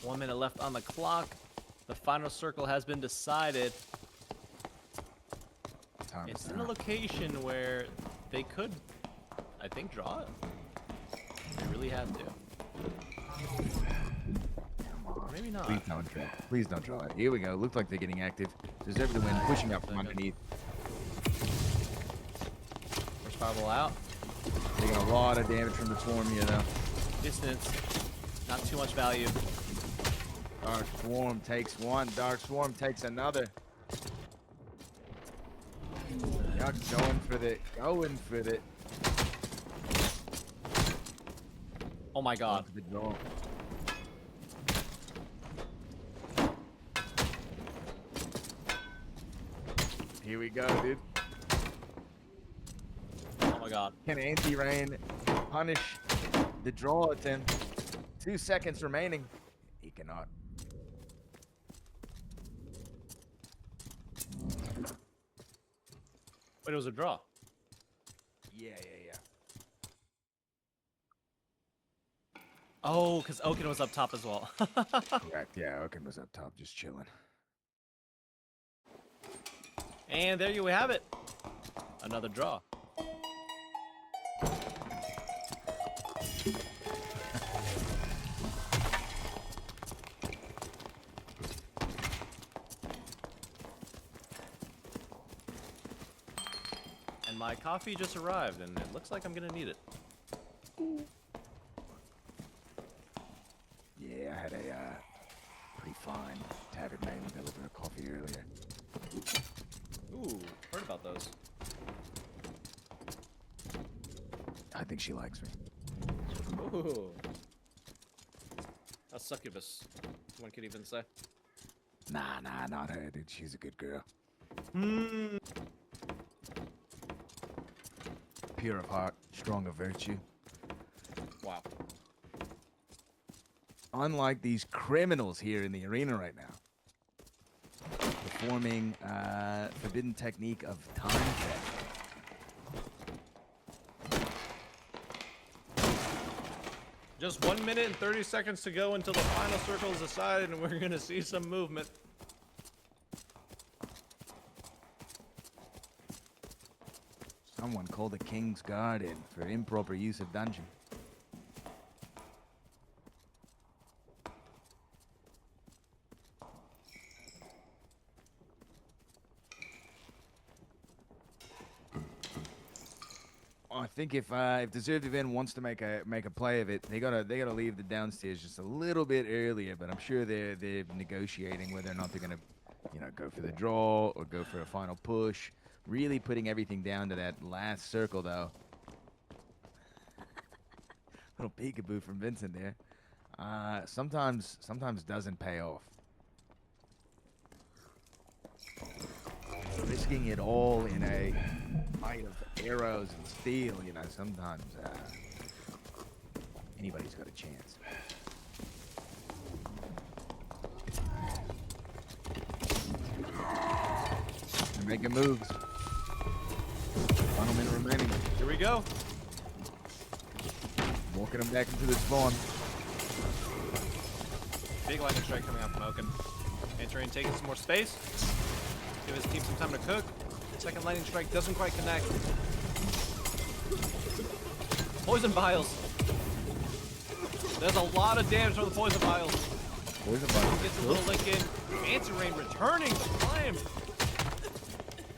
One minute left on the clock. The final circle has been decided. time It's to in a start. location where they could, I think, draw it. They really have to. Or maybe not. Please don't draw. Please don't draw it. Here we go. Looks like they're getting active. Deserve the win. Pushing up from underneath. First fireball out. Taking a lot of damage from the swarm here, though. Distance. Not too much value. Dark Swarm takes one. Dark Swarm takes another. Yuck, going for the. Oh my god. For the draw. Here we go, dude. Oh my god. Can Anti-Rain punish the draw attempt? 2 seconds remaining. He cannot. But it was a draw. Yeah. Oh, because Oaken was up top as well. Correct. Yeah, Oaken was up top, just chilling. And there you have it. Another draw. And my coffee just arrived, and it looks like I'm gonna need it. Yeah, I had a pretty fine tavern man deliver a coffee earlier. Ooh, heard about those. I think she likes me. Ooh. A succubus. One could even say. Nah, not her, dude. She's a good girl. Hmm. Pure of heart, strong of virtue. Wow. Unlike these criminals here in the arena right now, performing forbidden technique of time theft. Just 1 minute and 30 seconds to go until the final circle is decided, and we're gonna see some movement. Someone call the King's Guard in for improper use of dungeon. I think if Deserved Event wants to make a play of it, they gotta leave the downstairs just a little bit earlier. But I'm sure they're negotiating whether or not they're gonna, go for the draw or go for a final push. Really putting everything down to that last circle, though. Little peekaboo from Vincent there. Sometimes doesn't pay off. Risking it all in a fight of arrows and steel, sometimes anybody's got a chance. They're making moves. Final minute remaining. Here we go. Walking them back into the spawn. Big lightning strike coming out from Oaken. Entering, taking some more space. Give his team some time to cook. Second lightning strike doesn't quite connect. Poison vials. There's a lot of damage from the poison vials. Poison vials. Gets a little lick in. Answer Rain returning the flame.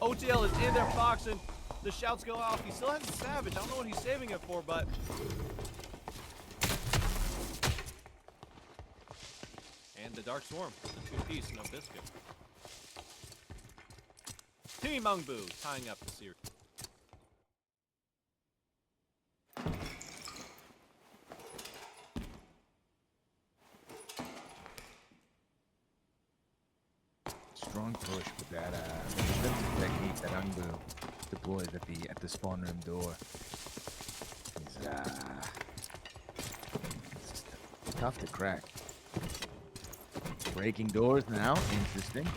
OTL is in there foxing. The shouts go off. He still has the Savage. I don't know what he's saving it for, but... And the Dark Swarm. The two-piece, no biscuit. Team Ungboo tying up the series. Strong push with that defensive technique that Ungboo deploys at the spawn room door. It's tough to crack. Breaking doors now, interesting.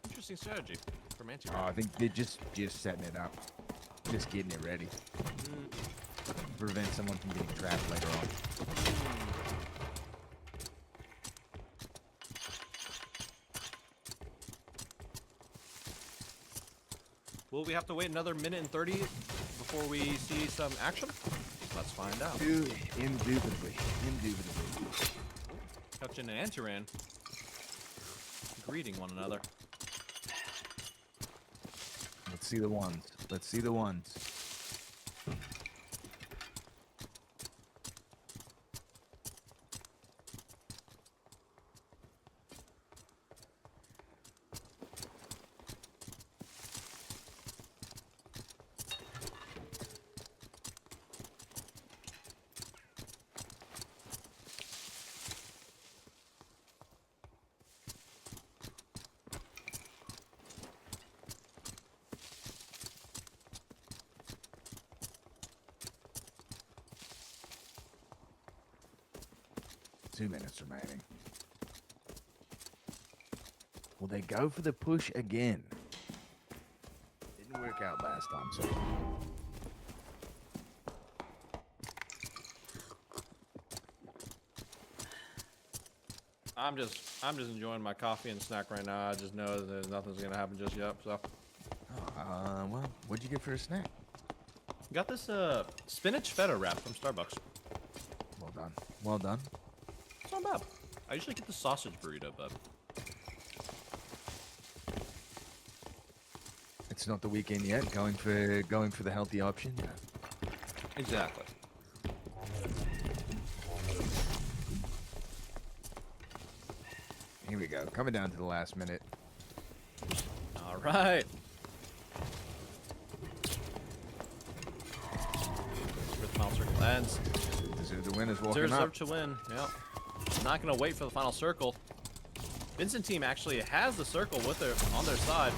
Interesting strategy from Anti. I think they're just setting it up, just getting it ready. Prevent someone from getting trapped later on. will we have to wait another minute and 30 before we see some action? Let's find out. Indubitably. Hyukjin and Antiran greeting one another. Let's see the ones. Let's see the ones. Two minutes remaining. Will they go for the push again? Didn't work out last time, so. I'm just enjoying my coffee and snack right now. I just know that nothing's gonna happen just yet. So. Well, what'd you get for a snack? Got this spinach feta wrap from Starbucks. Well done. Well done. It's not bad. I usually get the sausage burrito, but It's not the weekend yet. Going for the healthy option. Yeah. exactly. Here we go. Coming down to the last minute. All right. Where the final circle ends. Deserve to win is walking Deserve up. to win. Yep. Not gonna wait for the final circle. Vincent team actually has the circle with their on their side.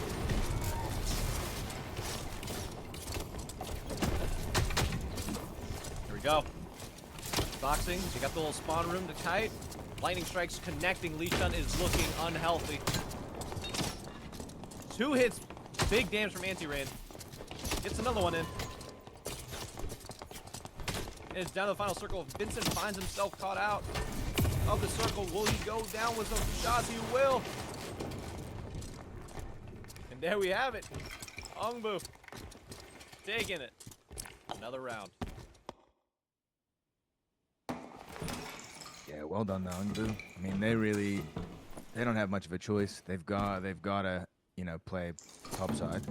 Here we go. Boxing. They got the little spawn room to kite. Lightning strikes connecting. Lee Chun is looking unhealthy. 2 hits. Big damage from Anti-Rain. Gets another one in. It's down to the final circle. Vincent finds himself caught out of the circle. Will he go down with some shots? He will. And there we have it. Ungboo taking it. Another round. Yeah, well done, though, Ungboo. I mean, they don't have much of a choice. They've got to, play topside.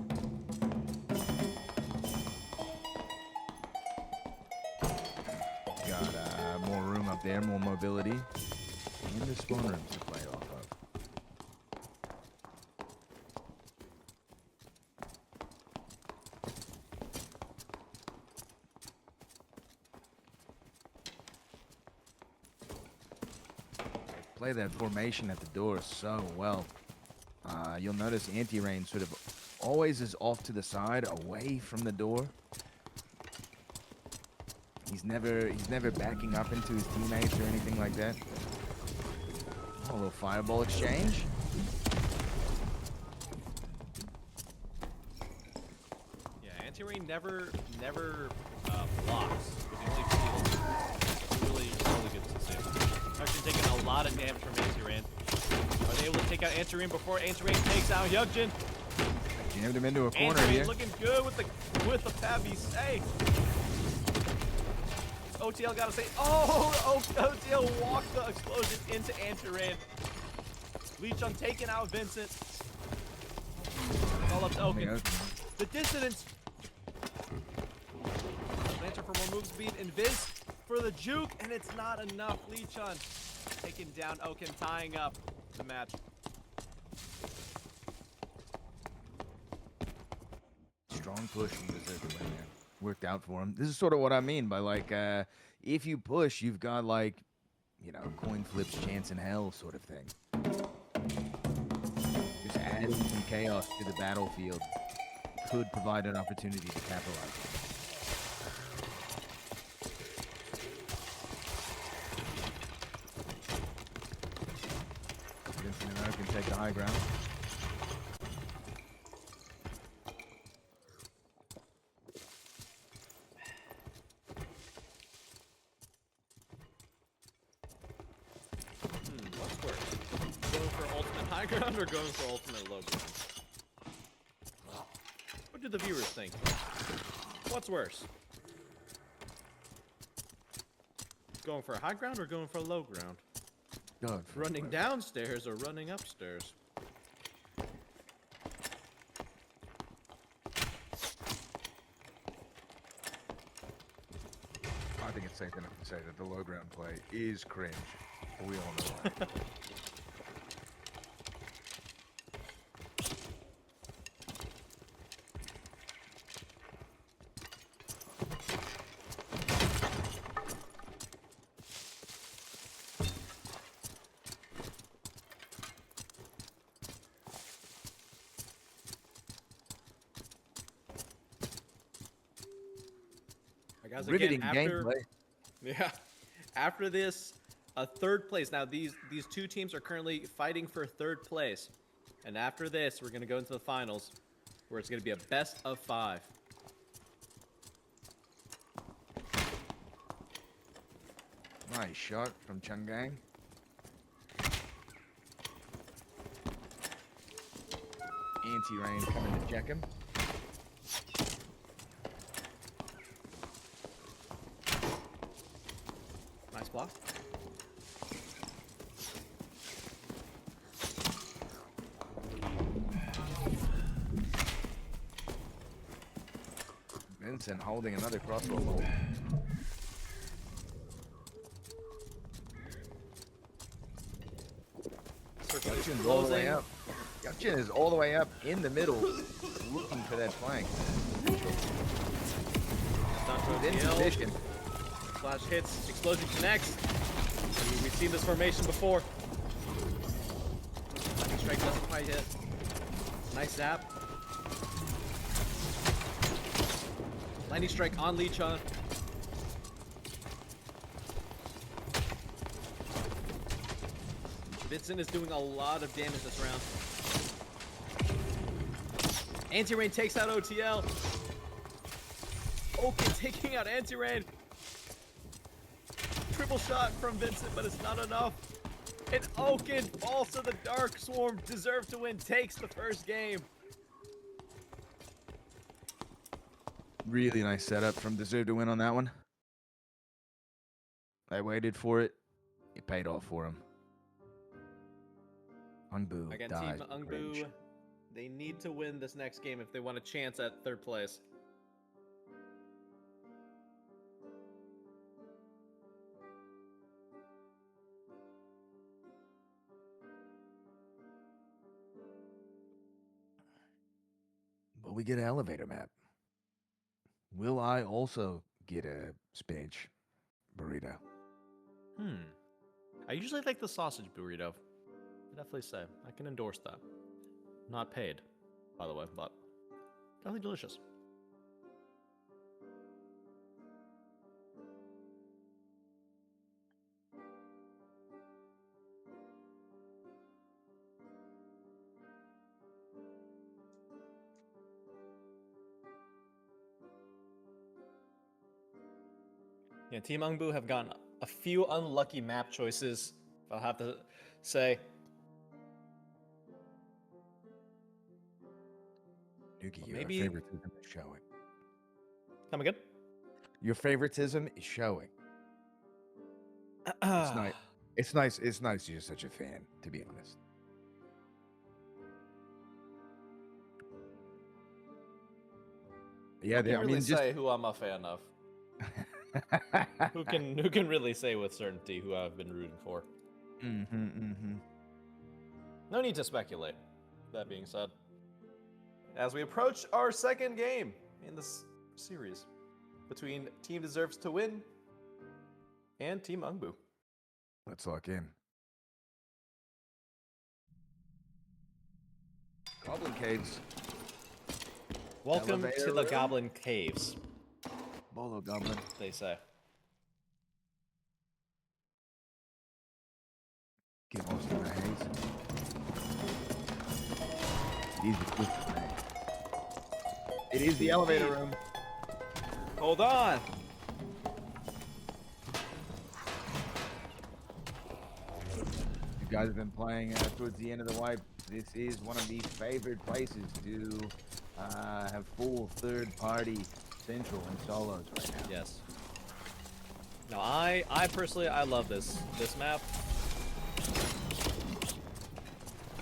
Got more room up there, more mobility, and the spawn room to play off of. Play that formation at the door so well. You'll notice Anti-Rain sort of always is off to the side, away from the door. He's never backing up into his teammates or anything like that. Oh, a little fireball exchange. Yeah, Anti-Rain never blocks. He only steals. Really good to see. Actually taking a lot of damage from Anti-Rain. Are they able to take out Anti-Rain before Anti-Rain takes out Hyukjin? Jammed him into a corner Anti-Rain here. looking good with the Pabby safe. OTL gotta say, OTL walked the explosion into Anti-Rain. Lee Chun taking out Vincent. All up to Oaken. The dissonance. Lantern for more move speed and Viz for the juke, and it's not enough. Lee Chun taking down Oaken, tying up the match. Strong push from Berserker right there. Worked out for him. This is sort of what I mean by if you push, you've got coin flips, chance in hell sort of thing. Just adding some chaos to the battlefield could provide an opportunity to capitalize. Vincent and Oak can take the high ground. What's worse? Going for ultimate high ground or going for ultimate low ground? do the viewers think? What's worse? Going for high ground or going for low ground? God, Running downstairs or running upstairs? I think it's safe enough to say that the low ground play is cringe. We all know that. Guys, Riveting again, after, gameplay. yeah, after this, third place. Now these two teams are currently fighting for third place, and after this, we're gonna go into the finals, where it's gonna be a best of 5. Nice shot from Chungang. Anti-rain coming to check him. Nice block. Vincent holding another crossbow bolt. Circle is Yachin's all the way closing. up. Yachin is all the way up in the middle, looking for that flank. Down to He's in OTL. position. Flash hits. Explosion connects. We've seen this formation before. Lightning strike doesn't quite hit. Nice zap. Lightning strike on Lee-Chan. Vincent is doing a lot of damage this round. Anti-Rain takes out OTL. Oaken taking out Anti-Rain. Triple shot from Vincent, but it's not enough. And Oaken falls to the Dark Swarm. Deserve to win. Takes the first game. Really nice setup from Deserve to win on that one. They waited for it. It paid off for him. Ungboo Again, dies. Team with rage. Ungboo, they need to win this next game if they want a chance at third place. But we get an elevator map. Will I also get a spinach burrito? I usually like the sausage burrito. I definitely say. I can endorse that. Not paid, by the way, but definitely delicious. Yeah, Team Ungboo have gotten a few unlucky map choices, if I'll have to say. Yuki, maybe- your favoritism is showing. Come again? Your favoritism is showing. It's nice. It's nice. It's nice you're such a fan, to be honest. Yeah, Who can I really mean, just say who I'm a fan of? Who can really say with certainty who I've been rooting for? No need to speculate. That being said, as we approach our second game in this series between Team Deserves to Win and Team Ungboo. Let's lock in. Goblin Caves. Welcome to Elevator the room? Goblin Caves, Bolo Goblin. they say. Get most of the haze. Easy quick to make. It is the elevator room. Hold on. You guys have been playing towards the end of the wipe. This is one of the favorite places to have full third-party central and solos right now. Yes. No, I personally, I love this map.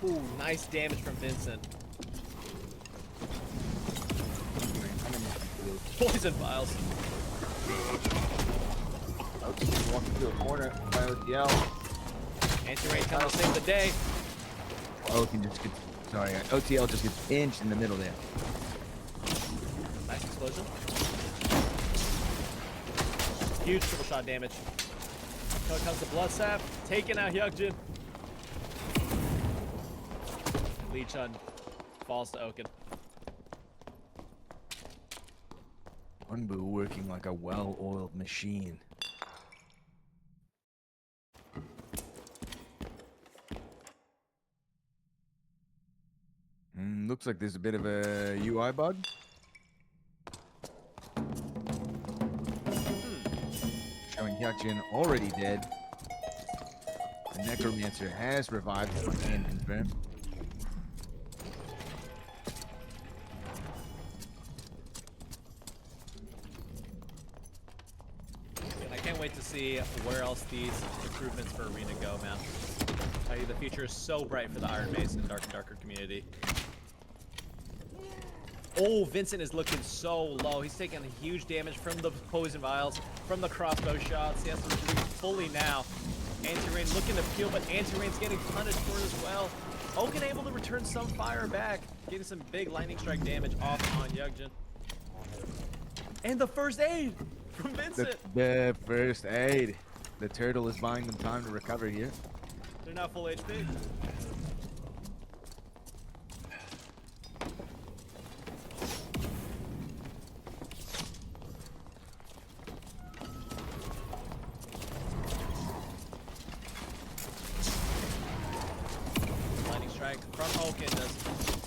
Ooh, nice damage from Vincent. Poison vials. OTL walking to a corner by OTL. Anti-rain coming to save the day. OTL just gets pinched in the middle there. Nice explosion. Huge triple shot damage. Here comes the blood sap, taking out Hyukjin. Lee Chun falls to Oaken. Ungboo working like a well-oiled machine. Looks like there's a bit of a UI bug. Showing Hyukjin already dead. The Necromancer has revived him, I can confirm. And I can't wait to see where else these improvements for Arena go, man. I tell you, the future is so bright for the Iron Mace and Dark and Darker community. Oh, Vincent is looking so low. He's taking huge damage from the poison vials, from the crossbow shots. He has to retreat fully now. Anti-Rain looking to peel, but Anti-Rain's getting punished for it as well. Oaken able to return some fire back, getting some big lightning strike damage off on Hyukjin. And the first aid from Vincent. The first aid. The turtle is buying them time to recover here. They're now full HP. Lightning strike from Oaken does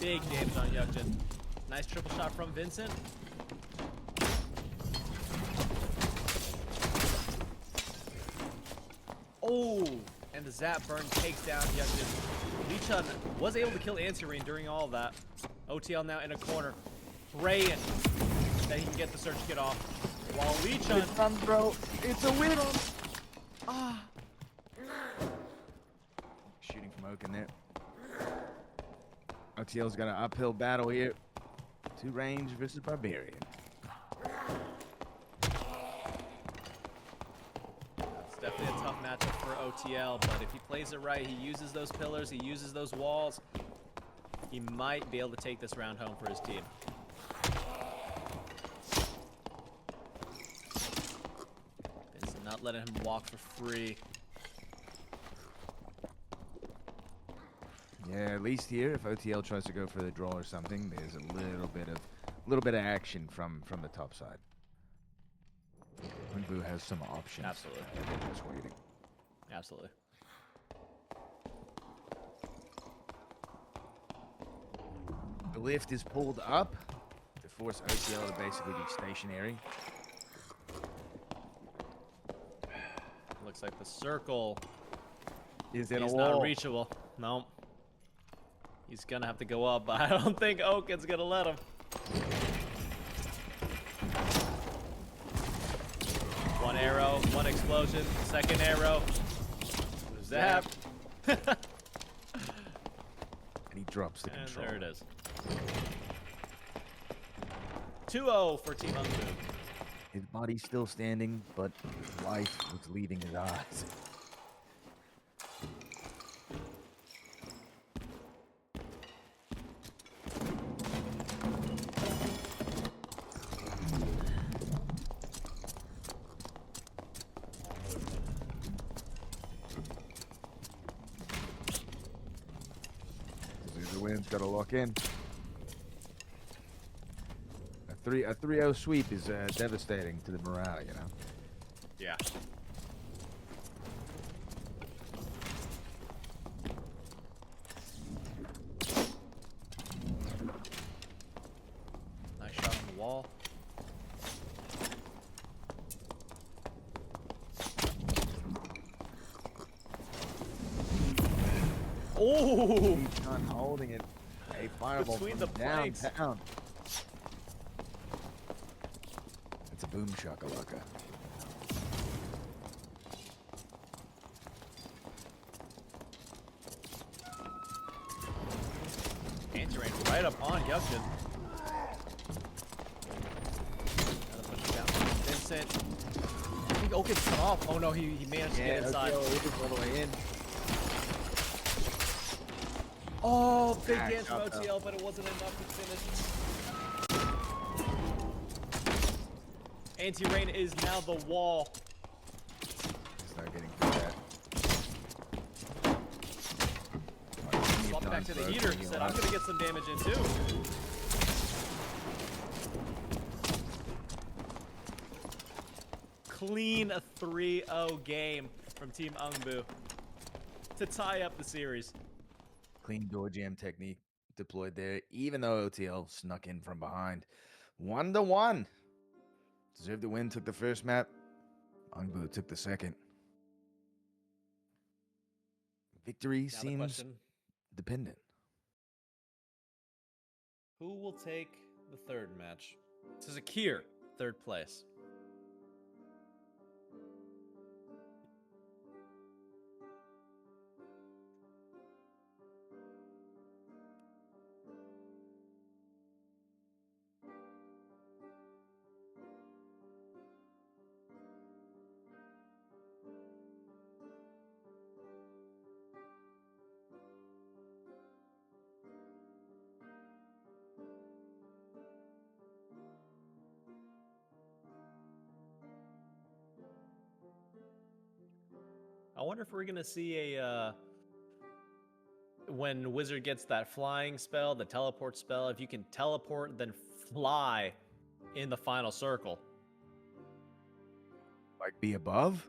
big damage on Hyukjin. Nice triple shot from Vincent. Oh, and the zap burn takes down Hyukjin. Lee Chun was able to kill Anti-Rain during all of that. OTL now in a corner, praying that he can get the search kit off. While Lee Chun, Run, bro. It's a win. Shooting from Oaken there. OTL's got an uphill battle here. Two range versus Barbarian. it's definitely a tough matchup for OTL, but if he plays it right, he uses those pillars, he uses those walls, he might be able to take this round home for his team. Vincent not letting him walk for free. Yeah, at least here, if OTL tries to go for the draw or something, there's a little bit of action from the top side. Ungboo has some options. Absolutely. Just waiting. Absolutely. The lift is pulled up to force OTL to basically be stationary. Looks like the circle Is in a is wall. not reachable. No. He's gonna have to go up, but I don't think Oaken's gonna let him. One arrow, one explosion, second arrow. Zap. And he drops the And control. there it is. 2-0 for Team Ungboo. His body's still standing, but life was leaving his eyes. The wind's got to lock in. A 3-0 sweep is devastating to the morale, you know. Yeah. Nice shot on the wall. Oh! He's not holding it. A fireball Between from the planks. downtown. It's a boom shakalaka. Anti-rain right up on Yukshin. Another push down. Vincent. I think Okin's cut off. Oh no, he managed to get inside. all the way in. Oh, big Ah, dance from shot, though. OTL, but it wasn't enough to finish. Anti-rain is now the wall. It's not getting through that. Swap back to the heater. He said, I'm gonna get some damage in too. Clean 3-0 game from Team Ungboo to tie up the series. Clean door jam technique deployed there, even though OTL snuck in from behind. 1-1. Deserved the win, took the first map. Ungboo took the second. Victory Now the seems question, dependent. who will take the third match to secure third place? I wonder if we're gonna see a when Wizard gets that flying spell, the teleport spell. If you can teleport, then fly in the final circle. Like be above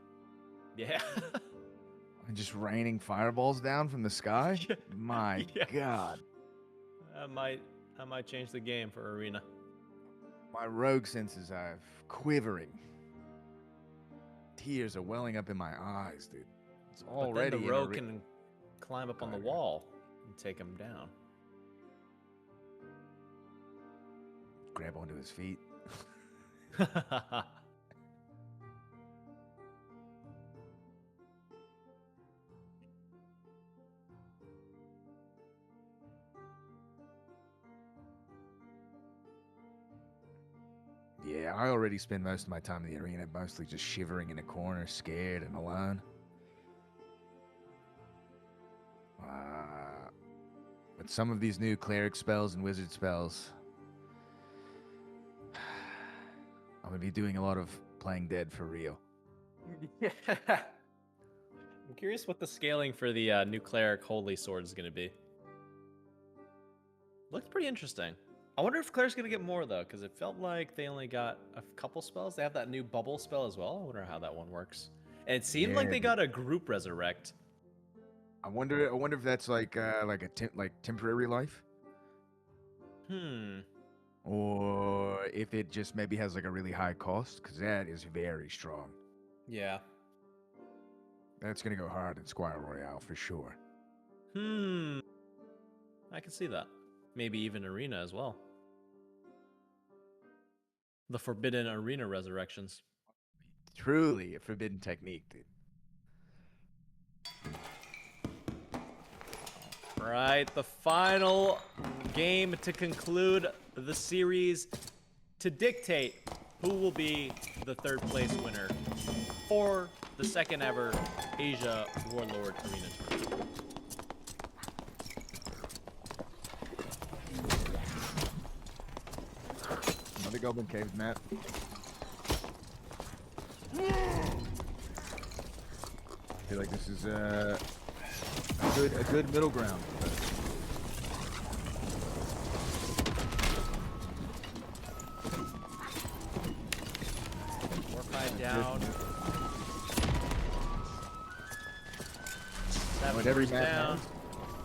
Yeah. and just raining fireballs down from the sky. Yeah. My Yeah. God, I might change the game for Arena. my rogue senses are quivering. Tears are welling up in my eyes, dude. It's already But then in the rogue Are- can climb up on the Okay. wall and take him down. grab onto his feet. Yeah, I already spend most of my time in the arena mostly just shivering in a corner, scared and alone. But some of these new cleric spells and wizard spells, I'm gonna be doing a lot of playing dead for real. Yeah. I'm curious what the scaling for the new cleric holy sword is going to be. Looks pretty interesting. I wonder if cleric's going to get more though, because it felt like they only got a couple spells. They have that new bubble spell as well. I wonder how that one works. And it seemed like Yeah, they but- got a group resurrect. I wonder if that's like a temporary life, Hmm. or if it just maybe has like a really high cost, because that is very strong. Yeah. That's gonna go hard in Squire Royale for sure. Hmm. I can see that. Maybe even Arena as well. The Forbidden Arena resurrections. Truly a forbidden technique, dude. Right, the final game to conclude the series to dictate who will be the third place winner for the second ever Asia Warlord Arena Tournament. Another Goblin Caves map. I feel like this is a good middle ground. Warpide down. With every Savage map, down.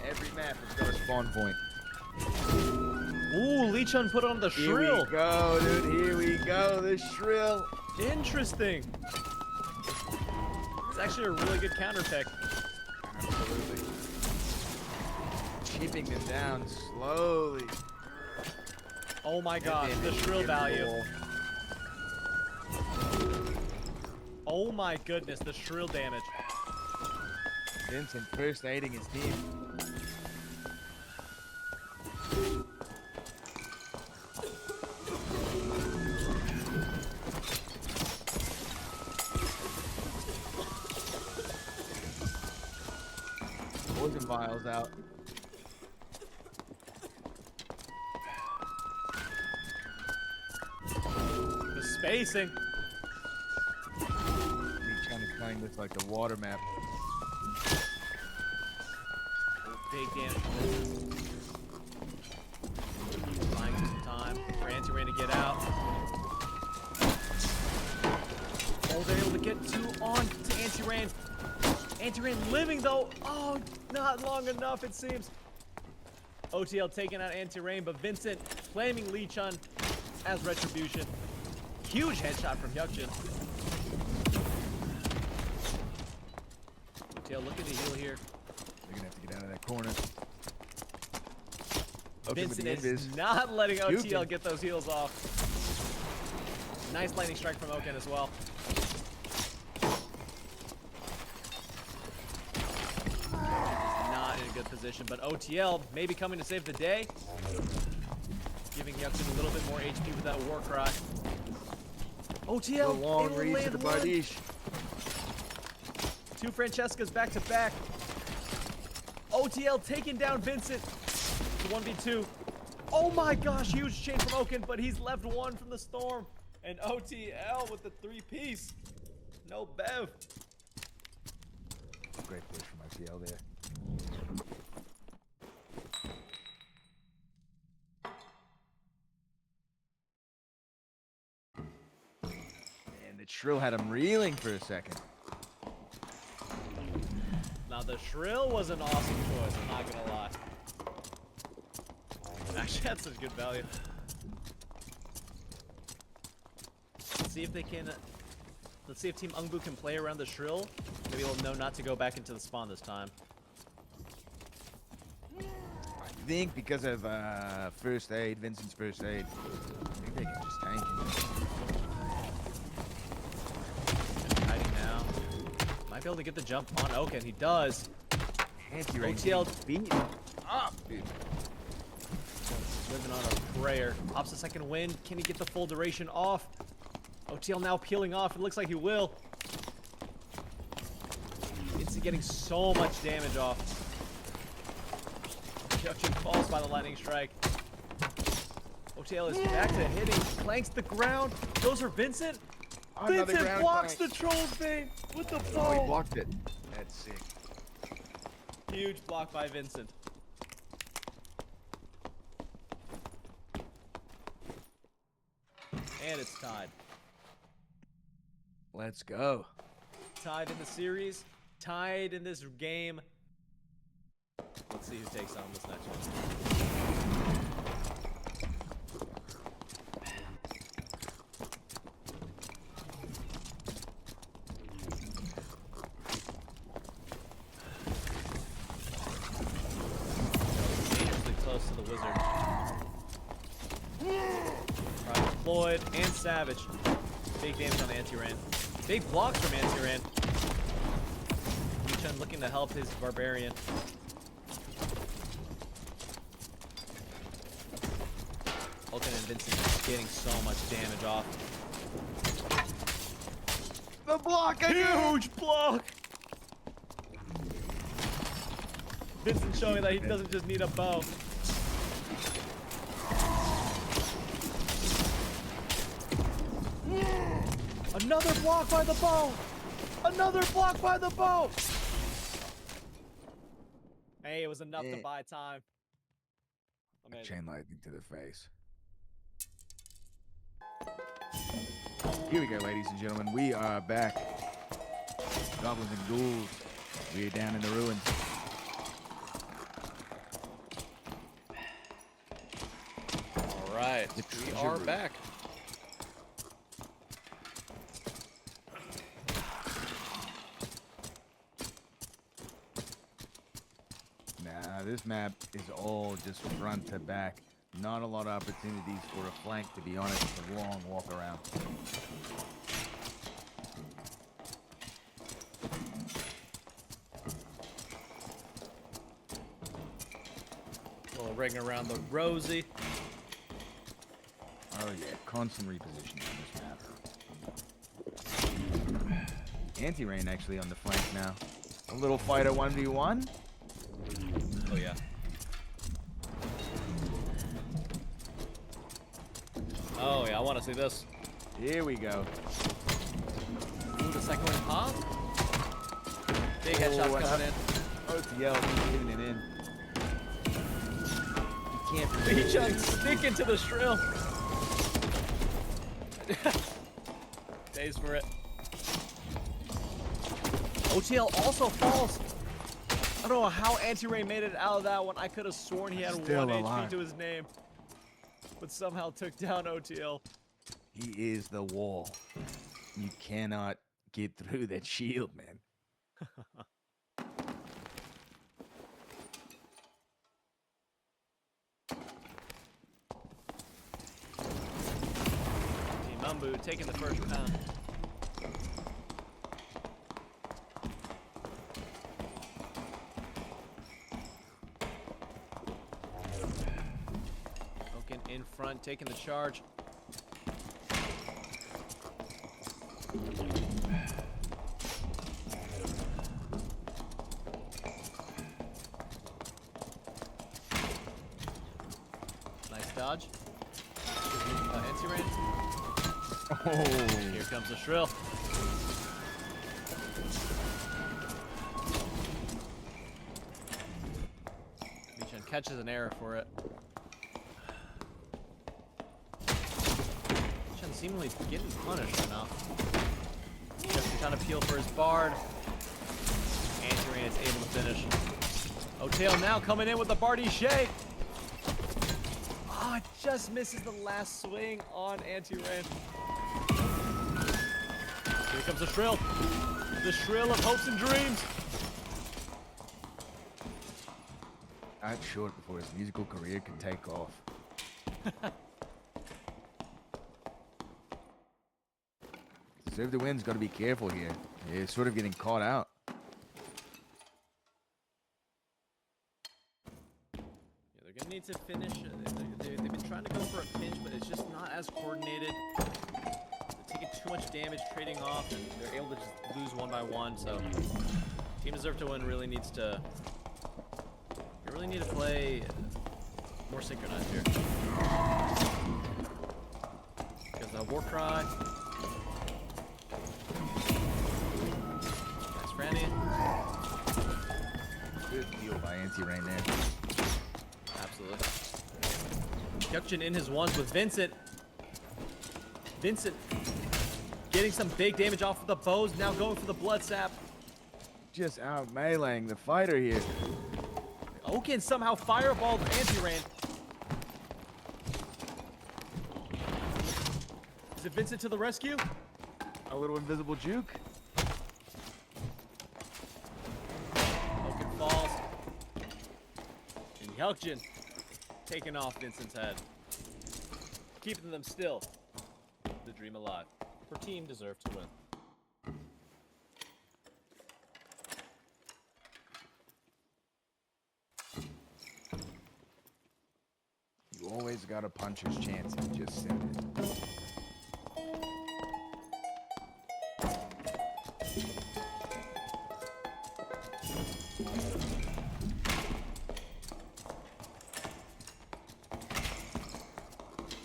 every map has got a spawn point. Ooh, Lee Chun put on the Here shrill. we go, dude. Here we go. The shrill. Interesting. It's actually a really good counter pick. Absolutely. Chipping them down slowly. Oh my god, And the then shrill hit the value. wall. Oh my goodness, the shrill damage. Vincent first aiding his team. Poison vials out. The spacing. He's trying to claim this like the water map. Big damage from this. Buying some time for Anti-Rain to get out. Oh, they're able to get 2 on to Anti-Rain. Anti-Rain living though. Oh, not long enough it seems. OTL taking out Anti-Rain, but Vincent claiming Lee Chun as retribution. Huge headshot from Hyukjin. OTL looking to heal here. They're gonna have to get out of that corner. Vincent is not letting OTL get those heals off. Nice lightning strike from Oken as well. Not in a good position, but OTL maybe coming to save the day. Giving Hyukjin a little bit more HP with that war cry. OTL, A long able to reach to land the one. Bardiche. 2 Francescas back to back. OTL taking down Vincent. It's a 1v2. Oh my gosh, huge chain from Oken, but he's left 1 from the storm. And OTL with the 3-piece. No Bev. Great push from ICL there. And the Shrill had him reeling for a second. Now the Shrill was an awesome choice, I'm not gonna lie. Actually, that's such good value. Let's see if they can. Let's see if Team Ungboo can play around the Shrill. Maybe they'll know not to go back into the spawn this time. I think because of first aid, Vincent's first aid, I think they can just tank him. Hiding now. Might be able to get the jump on Oken. He does. Anti-Rain OTL beaten up, dude. living on a prayer. Pops a second win. Can he get the full duration off? OTL now peeling off. It looks like he will. It's getting so much damage off. Hyukjin falls by the lightning strike. OTL is back to hitting. Clanks the ground. Those are Vincent. Another Vincent ground blocks clank. the Troll's Bane with the Oh, he bow. blocked it. That's sick. Huge block by Vincent. And it's tied. Let's go. Tied in the series. Tied in this game. Let's see who takes on this next one. Dangerously close to the wizard. Right, deployed and Savage. Big damage on the anti-ran. Big blocks from anti-ran. Lee-Chun looking to help his barbarian. Oken and Vincent getting so much damage off. The block again! Huge block! Vincent showing that he doesn't just need a bow. Another block by the bow! Another block by the bow! Hey, it was enough to buy time. Amazing. Chain lightning to the face. Here we go, ladies and gentlemen. We are back. Goblins and ghouls. We are down in the ruins. All right, The we treasure are room. back. Nah, this map is all just front to back. Not a lot of opportunities for a flank, to be honest. It's a long walk around. ring around the rosy. Oh yeah, constant repositioning on this map. Anti-rain actually on the flank now. A little fighter 1v1. Oh yeah. Oh yeah, I want to see this. Here we go. Ooh, the second one pop. Big headshot coming in. OTL giving it in. You can't Big chunk sneaking to the shrill. Days for it. OTL also falls. I don't know how Anti-Ray made it out of that one. I could have sworn he had Still 1 HP alive. to his name. But somehow took down OTL. He is the wall. You cannot get through that shield, man. Team Ungboo taking the first round. Oaken in front, taking the charge. Nice dodge. Anti-Ray. Oh, Here comes the shrill. Michan catches an error for it. Michan seemingly getting punished right now. Just trying to peel for his bard. Anti-Rain is able to finish. OTL now coming in with the Barty Shake. Oh, it just misses the last swing on Anti-Rain. Here comes the shrill. The shrill of hopes and dreams. not short before his musical career can take off. Deserve to win's got to be careful here. He's sort of getting caught out. Yeah, they're gonna need to finish. They've been trying to go for a pinch, but it's just not as coordinated. They're taking too much damage, trading off, and they're able to just lose one by one. So, Team Deserve to Win really needs to. You really need to play more synchronized here. Because the war cry. Nice Franny. Good deal by Anti-Rain there. Absolutely. Kyukchin in his ones with Vincent. Vincent getting some big damage off of the bows, now going for the blood sap. Just out meleeing the fighter here. Oaken somehow fireballed Anti-Rain. Is it Vincent to the rescue? A little invisible juke. Oaken falls. And Kyukchin taking off Vincent's head. Keeping them still. The dream alive. For Team Deserve to Win. You always got a puncher's chance and just send it.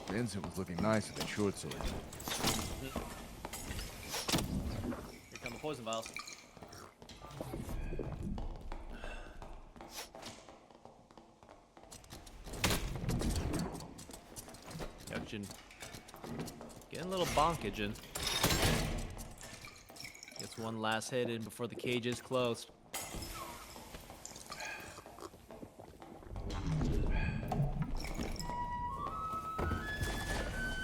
Vincent was looking nice with that short sword. Here come the poison vials. Kyukchin getting a little bonkage in. Gets one last hit in before the cage is closed.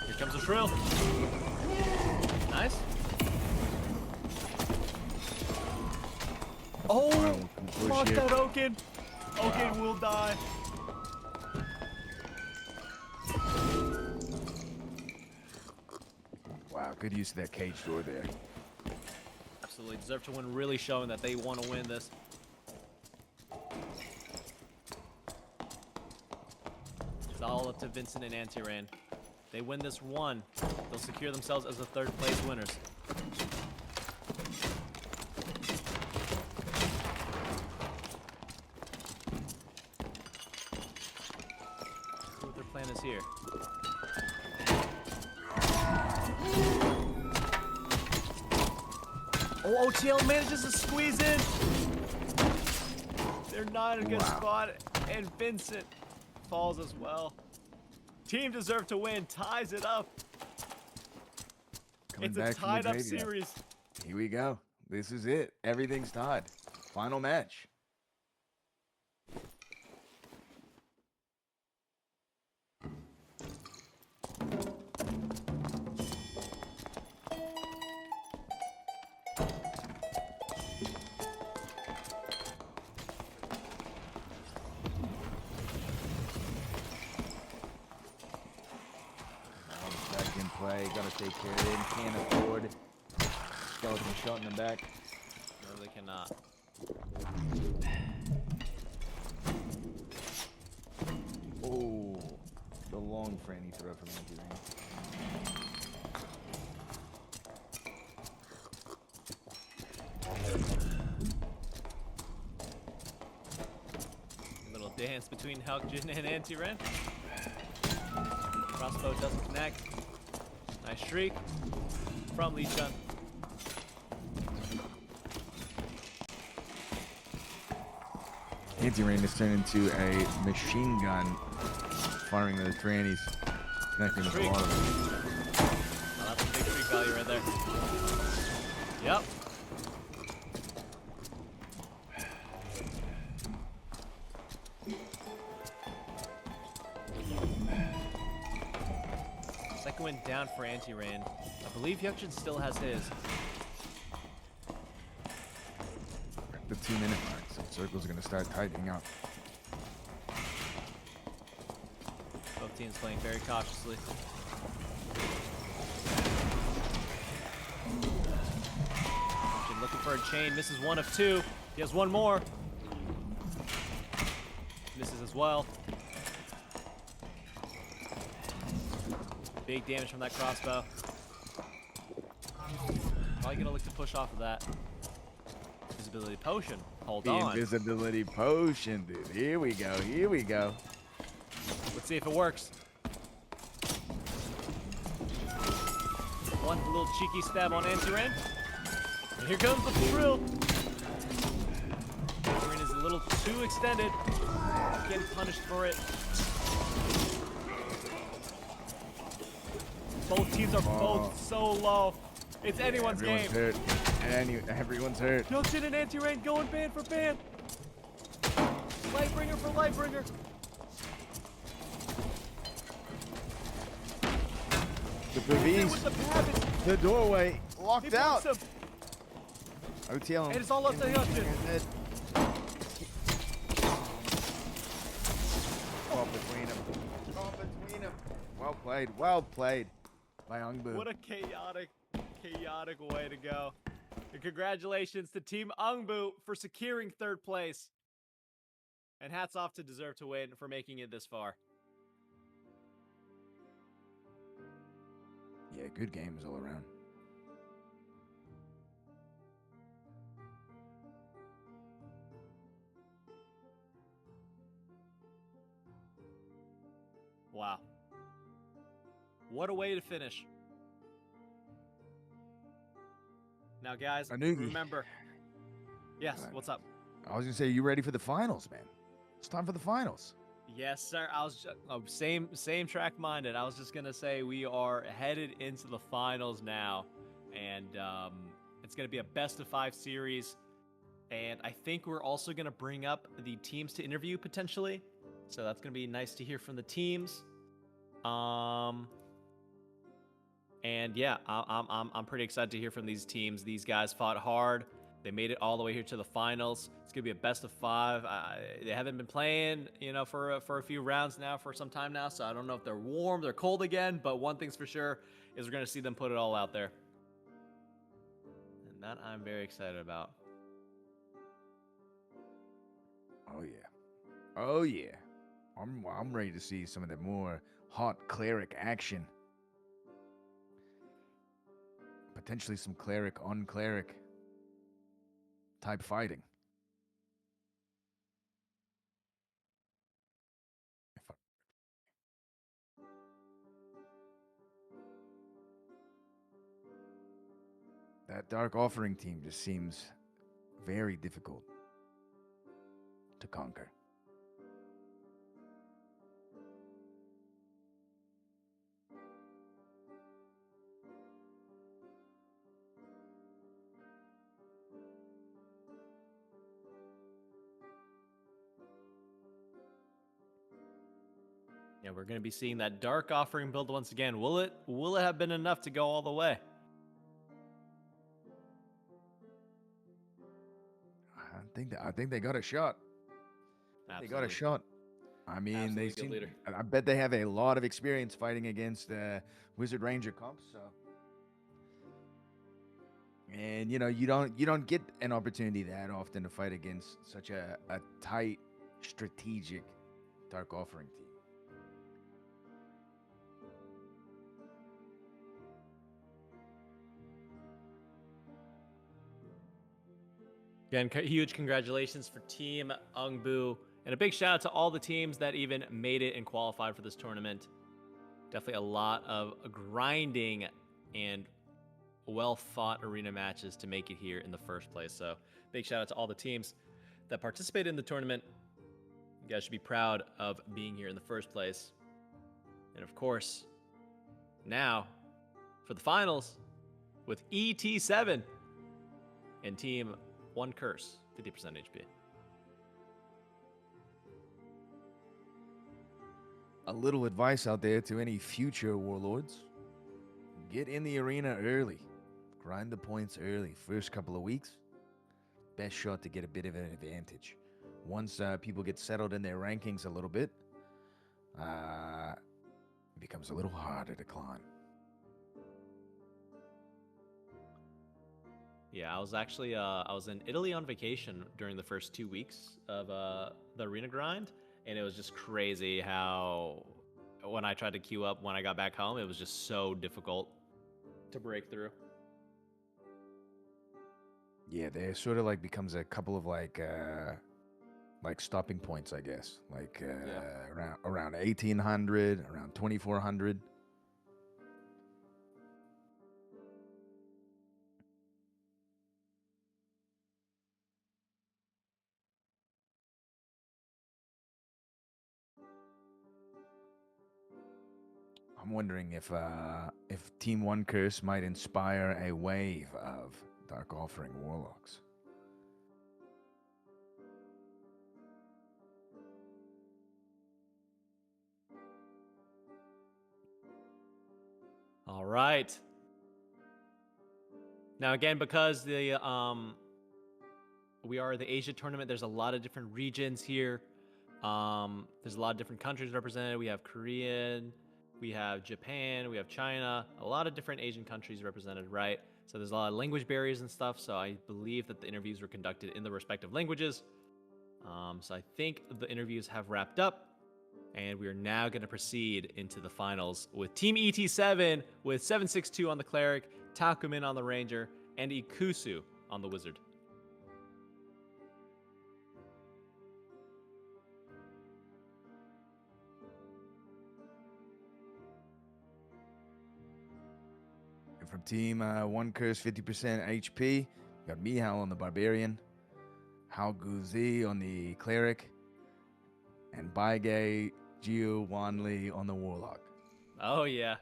Here comes the shrill. Nice. Oh, fuck that Oaken. Oaken will die. Wow, good use of that cage door there. Absolutely. Deserve to Win really showing that they want to win this. all up to Vincent and Anti-Rain. They win this one, they'll secure themselves as the third place winners. See what their plan is here. Oh, OTL manages to squeeze in. They're not in a good spot, and Vincent falls as well. Team Deserve to Win ties it up. Coming It's a back from the tied up graveyard. series. Here we go. This is it. Everything's tied. Final match. Back in play. Gotta take care of him. Can't afford. Skeleton shot in the back. No, they cannot. Oh, the long franny throw from Anti-Rain. Little dance between Helgjin and Anti-Ren. Crossbow doesn't connect. Nice shriek from Lee Chun. Anti-Rain has turned into a machine gun, firing those trannies, connecting with a lot of them. Oh, that's a big shriek value right there. Yep. Second win down for Anti-Rain. I believe Hyukjin still has his. The 2-minute mark, so circle's gonna start tightening up. Both teams playing very cautiously. Hyukjin looking for a chain, misses one of two. He has one more. Misses as well. Big damage from that crossbow. Probably gonna look to push off of that. Invisibility potion. Hold The on. invisibility potion, dude. Here we go. Here we go. Let's see if it works. One little cheeky stab on Anti-Ren. And here comes the thrill. Anti-Ren is a little too extended. Getting punished for it. Both teams are both so low. It's anyone's Everyone's game. hurt. Everyone's hurt. Hyukjin and Anti-Rain going band for band. Lightbringer for Lightbringer. The Vincent Pavis, with the Pavis. the doorway, He locked out. blocks him. OTL. And it's all up to Hyukjin. Caught between them. Caught between them. Well played. Well played by Ungboo. What a chaotic way to go. And congratulations to Team Ungboo for securing third place. And hats off to Deserve to Win for making it this far. Yeah, good games all around. Wow. What a way to finish. Now, guys, Anugi. remember. Yes, what's up? I was gonna say, you ready for the finals, man? It's time for the finals. Yes, sir. I was just, same track minded. I was just gonna say we are headed into the finals now, and it's gonna be a best of 5 series. And I think we're also gonna bring up the teams to interview potentially, so that's gonna be nice to hear from the teams. And yeah, I'm pretty excited to hear from these teams. These guys fought hard. They made it all the way here to the finals. It's gonna be a best of 5. They haven't been playing, for a few rounds now, for some time now. So I don't know if they're warm, they're cold again. But one thing's for sure is we're gonna see them put it all out there, and that I'm very excited about. Oh yeah. Oh yeah. I'm ready to see some of the more hot cleric action. Potentially some cleric on cleric type fighting. That Dark Offering team just seems very difficult to conquer. Yeah, we're going to be seeing that Dark Offering build once again. Will it have been enough to go all the way? I think they got a shot. They got a Absolutely. shot. I mean, Absolutely they good seem. leader. I bet they have a lot of experience fighting against Wizard Ranger comps. So, and you know, you don't get an opportunity that often to fight against such a tight, strategic Dark Offering team. Again, huge congratulations for Team Ungboo, and a big shout out to all the teams that even made it and qualified for this tournament. Definitely a lot of grinding and well-fought arena matches to make it here in the first place. So big shout out to all the teams that participated in the tournament. You guys should be proud of being here in the first place. And of course, now for the finals with ET7 and Team One Curse, 50% HP. A little advice out there to any future warlords. Get in the arena early. Grind the points early. First couple of weeks, best shot to get a bit of an advantage. Once people get settled in their rankings a little bit, it becomes a little harder to climb. Yeah, I was actually I was in Italy on vacation during the first 2 weeks of the arena grind, and it was just crazy how when I tried to queue up when I got back home, it was just so difficult to break through. Yeah, there sort of like becomes a couple of like stopping points, I guess. Like around 1800, around 2400. I'm wondering if Team One Curse might inspire a wave of Dark Offering Warlocks. All right. Now again, because the we are the Asia tournament, there's a lot of different regions here. There's a lot of different countries represented. We have Korean, we have Japan, we have China, a lot of different Asian countries represented, right? So there's a lot of language barriers and stuff. So I believe that the interviews were conducted in the respective languages. So I think the interviews have wrapped up, and we are now going to proceed into the finals with Team ET7 with 762 on the Cleric, Takumin on the Ranger, and Ikusu on the Wizard. And from Team One Curse, 50% HP, we got Mihal on the Barbarian, Hao Guzi on the Cleric, and Baige Jiu Wanli on the Warlock. Oh, yeah.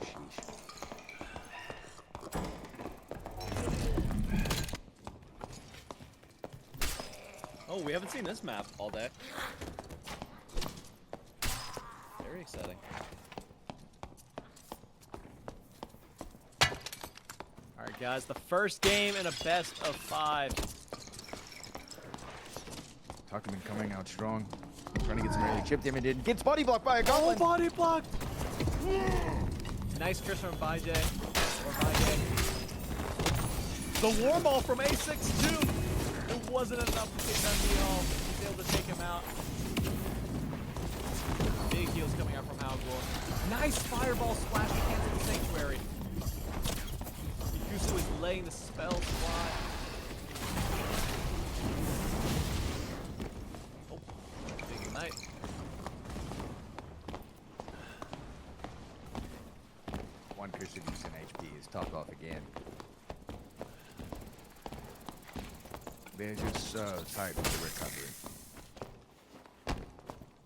Sheesh. Oh, we haven't seen this map all day. Very exciting. All right, guys, the first game in a best of 5. Takumin coming out strong, trying to get some early chip damage in. Gets body blocked by a goblin. Oh, body block! Nice curse from Baije. The warm ball from A6 too. It wasn't enough to get that meal. He failed to take him out. Big heals coming out from Halgor. Nice fireball splash to cancel the Sanctuary. Yusu is laying the spell fly. Oh, big ignite. One Christian use in HP is topped off again. They're just so tight with the recovery.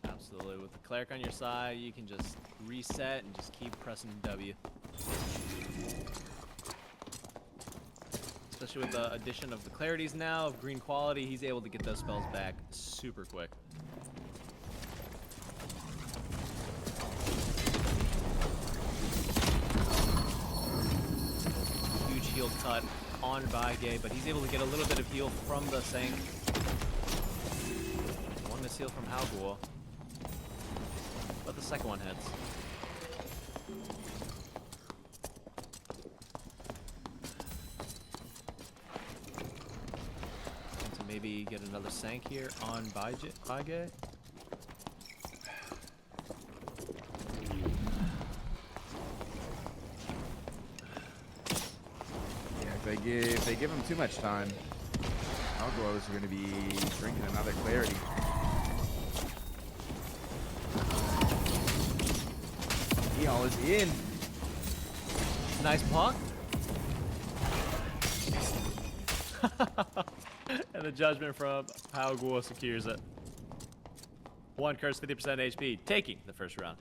Absolutely. With the cleric on your side, you can just reset and just keep pressing W. Especially with the addition of the clarities now, of green quality, he's able to get those spells back super quick. Huge heal cut on Vaige, but he's able to get a little bit of heal from the Sank. One miss heal from Halgor. But the second one hits. And to maybe get another Sank here on Vaige. If they give him too much time, Algos are going to be drinking another clarity. Eol is in. Nice block. And the judgment from Halgor secures it. One curse, 50% HP, taking the first round.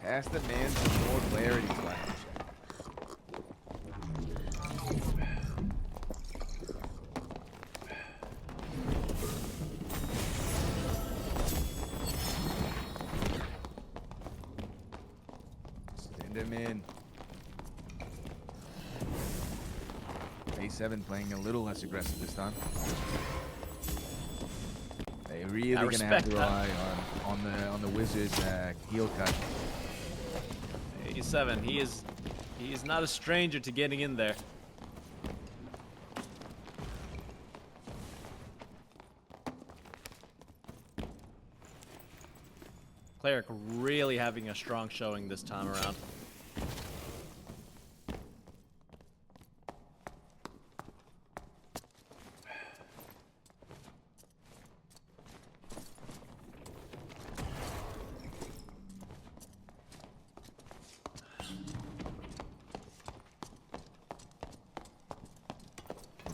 Pass the man some more clarity flash. Send him in. A7 playing a little less aggressive this time. They really gonna have to rely on the Wizards' heal cut. 87. He is not a stranger to getting in there. Cleric really having a strong showing this time around.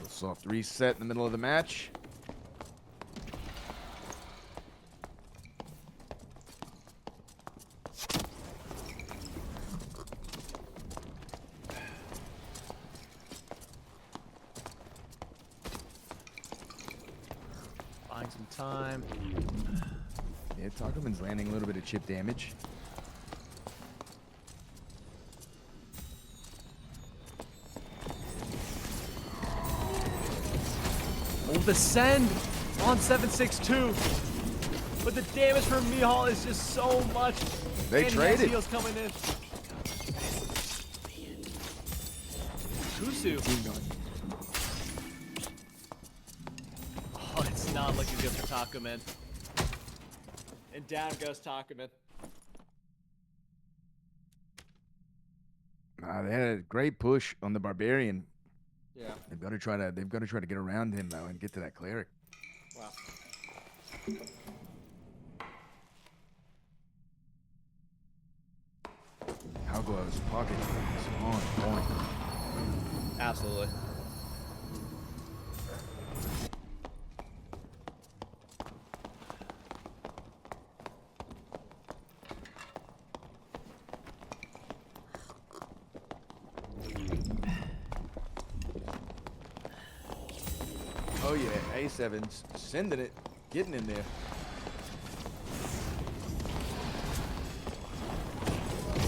Soft reset in the middle of the match. Buying some time. Yeah, Takuman's landing a little bit of chip damage. Oh, the send on 762. But the damage from Mihal is just so much. They and traded. Heals coming in. Kusu. Oh, it's not looking good for Takuman. And down goes Takuman. They had a great push on the Barbarian. Yeah. They've got to try to get around him though and get to that cleric. Wow. Halgor's pocket is on point. Absolutely. Oh yeah, A7's sending it, getting in there.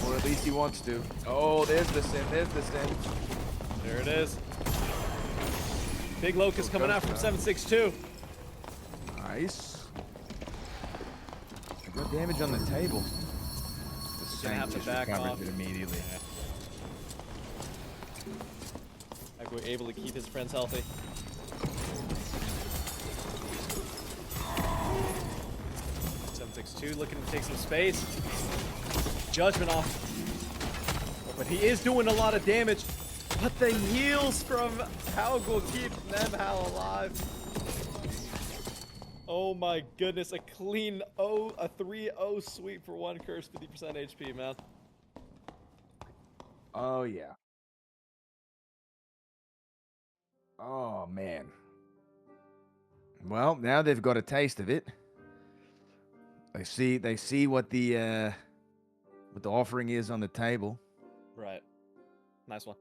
Or at least he wants to. Oh, there's the send, there's the send. There it is. Big Locust coming out from 762. Nice. They got damage on the table. He's gonna tank have to just back recovers off. it immediately. Like we're able to keep his friends healthy. 762 looking to take some space. Judgment off. But he is doing a lot of damage. But the heals from Haug will keep Nemhal alive. Oh my goodness, a clean a 3-0 sweep for one curse, 50% HP, man. Oh yeah. Oh man. Well, now they've got a taste of it. They see what the offering is on the table. Right. Nice one.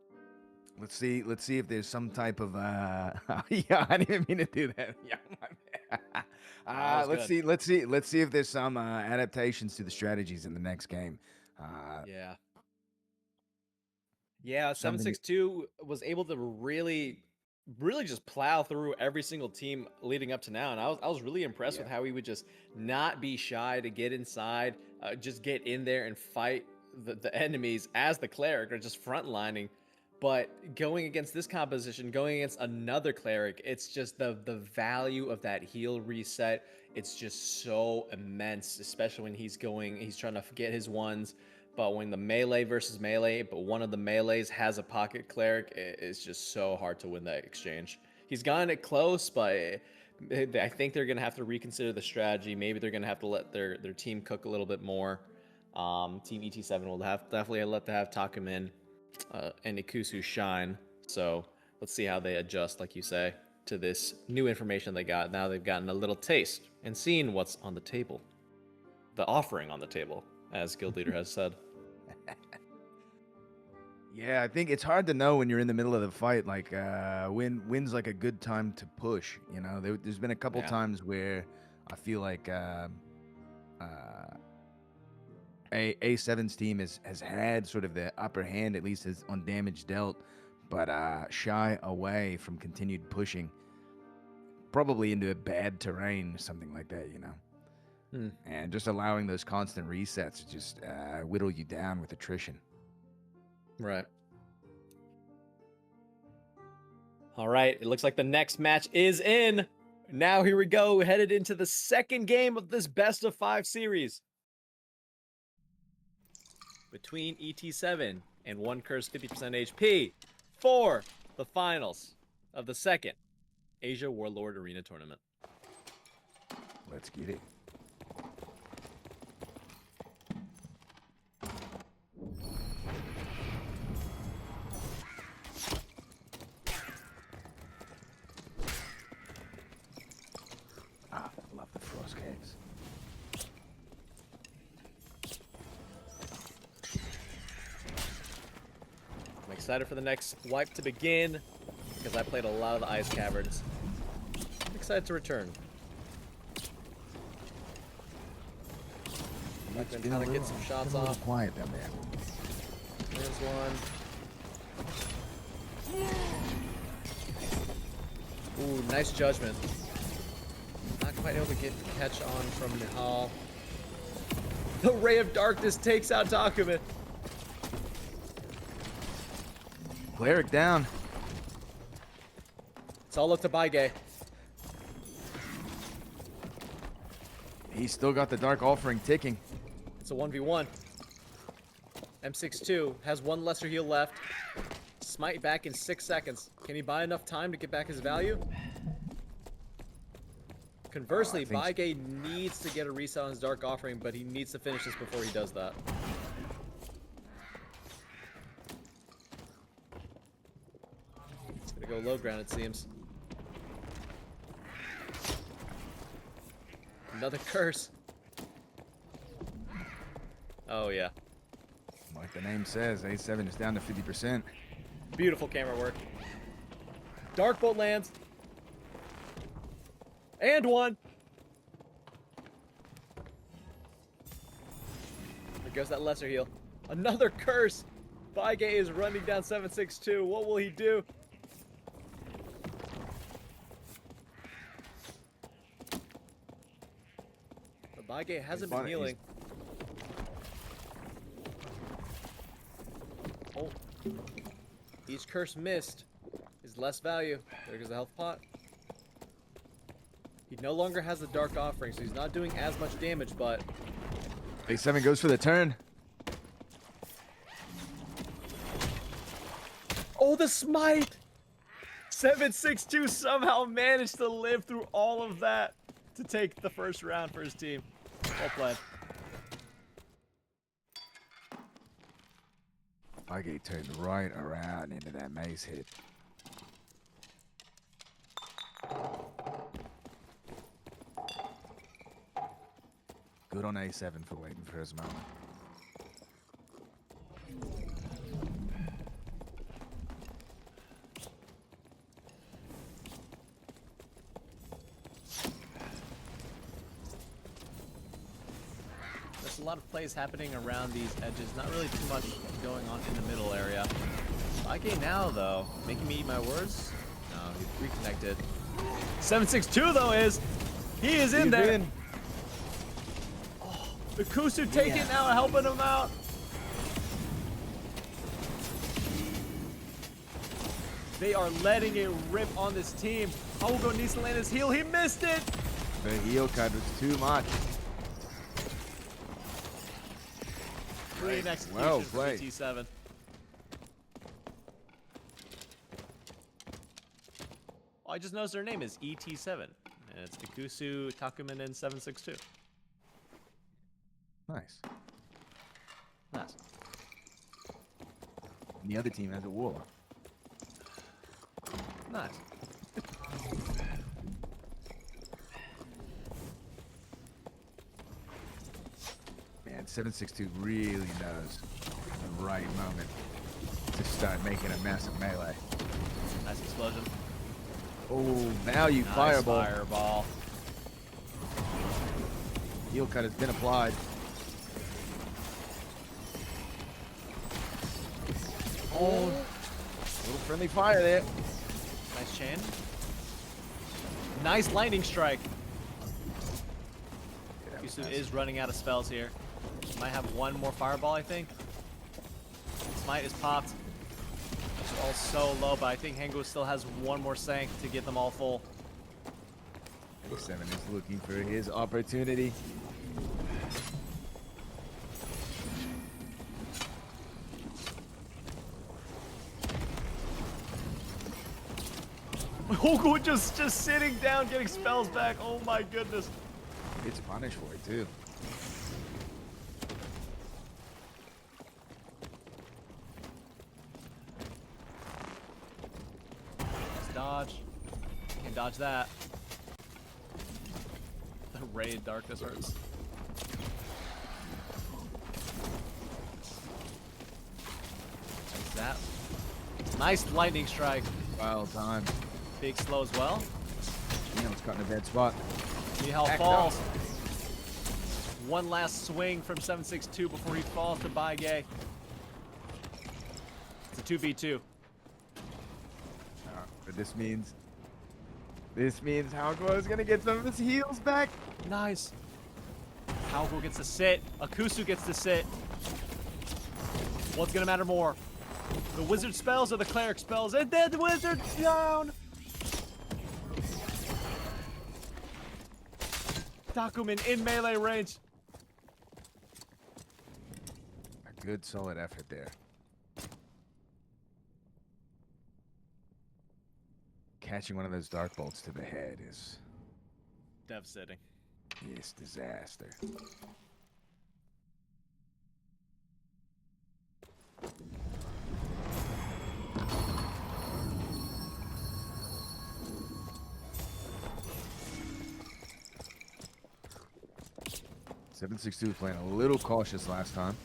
Let's see if there's some type of yeah, I didn't mean to do that. Yeah, my bad. That was good. Let's see if there's some adaptations to the strategies in the next game. Yeah. Yeah, Something 762 was able to really just plow through every single team leading up to now, and I was really impressed with how he would just not be shy to get inside, just get in there and fight the enemies as the cleric or just frontlining. But going against this composition, going against another cleric, it's just the value of that heal reset. It's just so immense, especially when he's trying to get his ones. But when the melee versus melee, but one of the melees has a pocket cleric, it's just so hard to win that exchange. He's gotten it close, but I think they're going to have to reconsider the strategy. Maybe they're going to have to let their team cook a little bit more. Team ET7 will definitely have to have Takumin and Ikusu shine. So let's see how they adjust, like you say, to this new information they got. Now they've gotten a little taste and seen what's on the table. The offering on the table, as Guild Leader has said. Yeah, I think it's hard to know when you're in the middle of the fight. Like, when's like a good time to push? You know, there's been a couple times where I feel like A7's team has had sort of the upper hand, at least as on damage dealt, but shy away from continued pushing, probably into a bad terrain, something like that. You know. And just allowing those constant resets to just whittle you down with attrition. Right. All right. It looks like the next match is in. Now here we go, headed into the second game of this best of 5 series. Between ET7 and one curse 50% HP for the finals of the second Asian Warlord Arena Tournament. Let's get it. I love the frost caves. I'm excited for the next wipe to begin because I played a lot of the ice caverns. I'm excited to return. It's been trying to get some shots a little off. quiet down there. There's one. Ooh, nice judgment. Not quite able to catch on from Nihal. The Ray of Darkness takes out Takumin. Cleric down. It's all up to Baige. He's still got the Dark Offering ticking. It's a 1v1. M62 has one lesser heal left. Smite back in 6 seconds. Can he buy enough time to get back his value? Conversely, Baige needs to get a reset on his Dark Offering, but he needs to finish this before he does that. He's gonna go low ground, it seems. Another curse. Oh, yeah. Like the name says, A7 is down to 50%. Beautiful camera work. Dark Bolt lands. And one. There goes that lesser heal. Another curse. Baige is running down 762. What will he do? But Baige hasn't been healing. Each curse missed is less value. There goes the health pot. He no longer has the Dark Offering, so he's not doing as much damage, but... A7 goes for the turn. Oh, the smite! 762 somehow managed to live through all of that to take the first round for his team. Well played. I get turned right around into that maze hit. Good on A7 for waiting for his moment. There's a lot of plays happening around these edges. Not really too much going on in the middle area. Okay, now though, making me eat my words. No, he's reconnected. 762 though he is in there. Oh, the Kusu taking it now, helping him out. They are letting it rip on this team. Hugo needs to land his heal. He missed it. The heal cut was too much. Great execution Well for played. T7. Oh, I just noticed their name is ET7. And it's Ikusu, Takumin, and 762. Nice. Nice. And the other team has a Warlord. Nice. Man, 762 really knows the right moment to start making a massive melee. Nice explosion. Oh, value Nice fireball. Fireball. Heal cut has been applied. Oh, little friendly fire there. Nice chain. Nice lightning strike. Yeah, Ikusu is running out of spells here. Might have one more fireball, I think. Smite is popped. It's all so low, but I think Hengu still has one more sank to get them all full. A7 is looking for his opportunity. Hugo just sitting down, getting spells back. Oh my goodness. It's punished for it too. Let's dodge. Can't dodge that. The ray of darkness hurts. Like that. Nice lightning strike. Wild time. Big slow as well. You know, it's caught in a bad spot. Mihal Back falls. One last swing from 762 before he falls to Baige. It's a 2v2. But this means Haugo is gonna get some of his heals back. Nice. Haugo gets to sit. Akusu gets to sit. What's gonna matter more? The wizard spells or the cleric spells? And then the wizard down! Takumin in melee range. A good solid effort there. Catching one of those dark bolts to the head is Devastating. disaster. .762 playing a little cautious last time.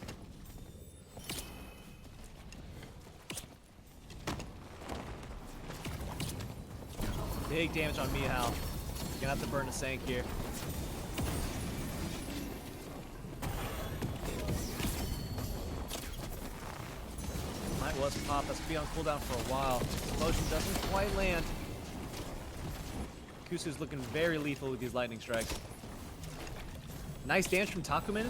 Big damage on Mihal. You're gonna have to burn a sank here. Might was pop. That's gonna be on cooldown for a while. Explosion doesn't quite land. Kusu's looking very lethal with these lightning strikes. Nice damage from Takumin.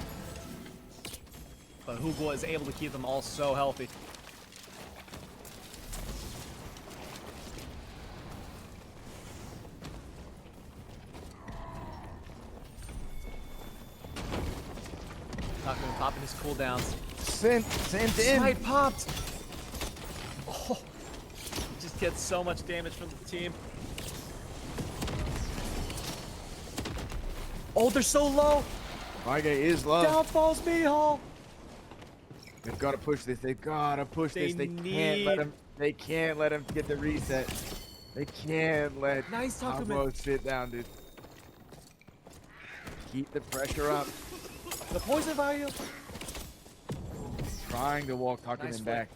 But Hugo is able to keep them all so healthy. Popping his cooldowns. Sent in. Smite popped. Oh, he just gets so much damage from the team. Oh, they're so low. Vargay is low. Down falls Mihal. They've got to push this. They've got to push this. They can't need- let him. They can't let him get the reset. They can't let Nice Takumin. Ungboo sit down, dude. Keep the pressure up. The poison value. Trying to walk Takumin Nice back.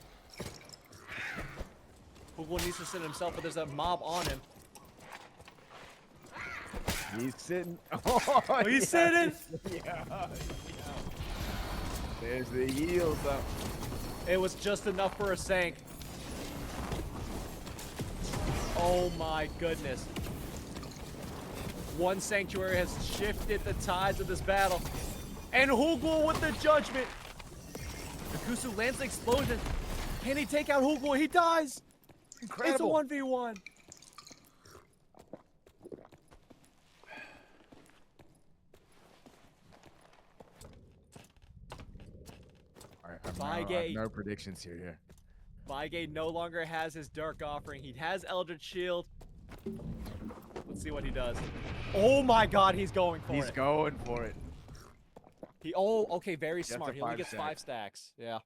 Ungboo needs to sit himself, but there's a mob on him. He's sitting. Oh, He's sitting. Yeah. There's the heals up. It was just enough for a sank. Oh my goodness. One sanctuary has shifted the tides of this battle. And Ungboo with the judgment. Kusu lands the explosion. Can he take out Ungboo? He dies. Incredible. It's a 1v1. All right, I have Vargay. no predictions here. Vargay no longer has his Dark Offering. He has Eldritch Shield. Let's see what he does. Oh my god, he's going for He's it. going for it. Okay, very That's a smart. He only 5 gets stack. 5 stacks. Yeah.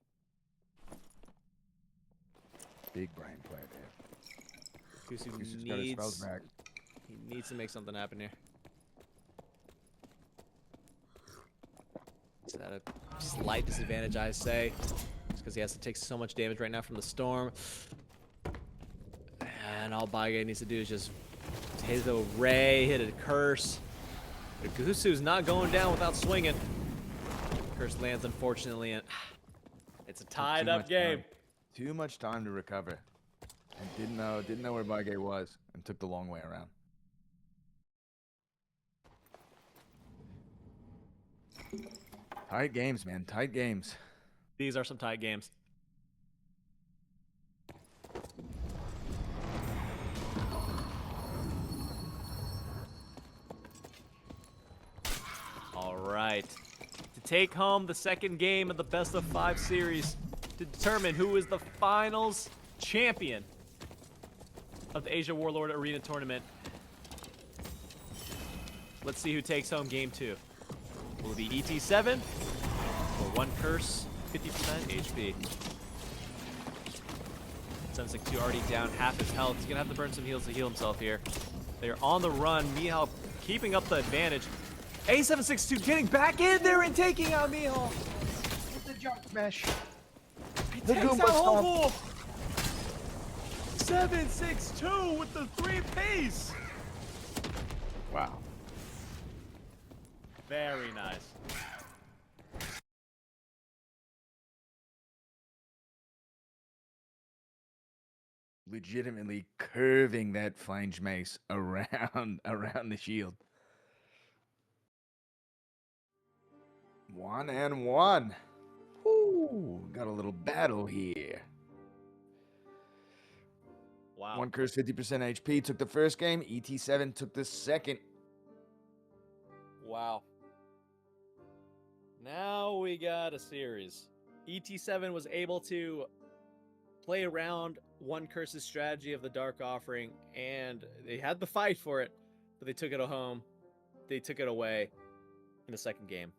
Big brain play there. Kusu He's just got his spells needs, back. he needs to make something happen here. Is that a slight disadvantage, I say? Just because he has to take so much damage right now from the storm. And all Vargay needs to do is just hit a ray, hit a curse. But Kusu's not going down without swinging. Curse lands, unfortunately, and it's a tied up game. Too much time to recover. And didn't know where Vargay was and took the long way around. Tight games, man. Tight games. These are some tight games. All right. To take home the second game of the best of 5 series to determine who is the finals champion of the Asian Warlord Arena Tournament. Let's see who takes home game 2. Will it be ET7 or one curse, 50% HP? 762 already down half his health. He's gonna have to burn some heals to heal himself here. They're on the run. Mihal keeping up the advantage. A762 getting back in there and taking out Mihal. With the jump smash. He The takes Goomba out stomp. Ungboo. 762 with the 3 pace. Wow. Very nice. Legitimately curving that flange mace around the shield. 1-1. Ooh, got a little battle here. Wow. One curse, 50% HP took the first game. ET7 took the second. Wow. Now we got a series. ET7 was able to play around one curse's strategy of the Dark Offering, and they had the fight for it, but they took it home. They took it away in the second game.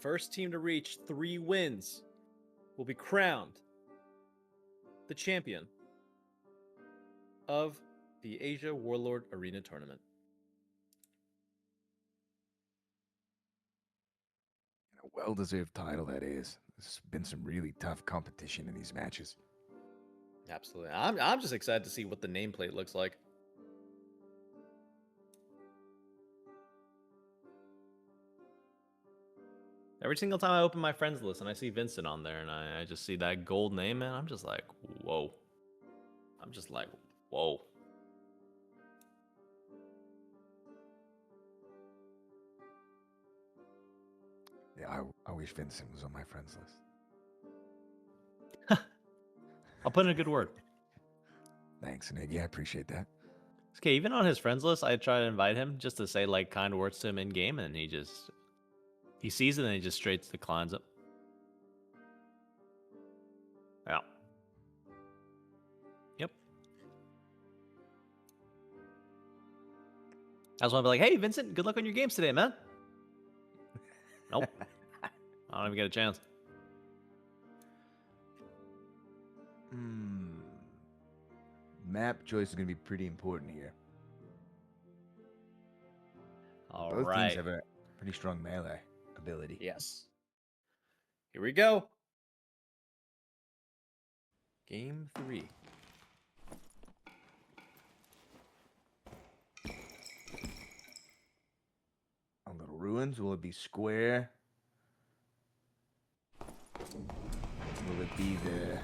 First team to reach 3 wins will be crowned the champion of the Asia Warlord Arena Tournament. A well-deserved title, that is. There's been some really tough competition in these matches. Absolutely. I'm just excited to see what the nameplate looks like. Every single time I open my friends list and I see Vincent on there and I just see that gold name, man, I'm just like, whoa. I'm just like, whoa. Yeah, I wish Vincent was on my friends list. I'll put in a good word. Thanks, Nick. Yeah, I appreciate that. Okay, even on his friends list, I try to invite him just to say like kind words to him in game, and he sees it and he just straight declines it. Yeah. Yep. I just want to be like, hey, Vincent, good luck on your games today, man. Nope. I don't even get a chance. Map choice is going to be pretty important here. All Both right. teams have a pretty strong melee ability. Yes. Here we go. Game 3. On little ruins, will it be square? Will it be the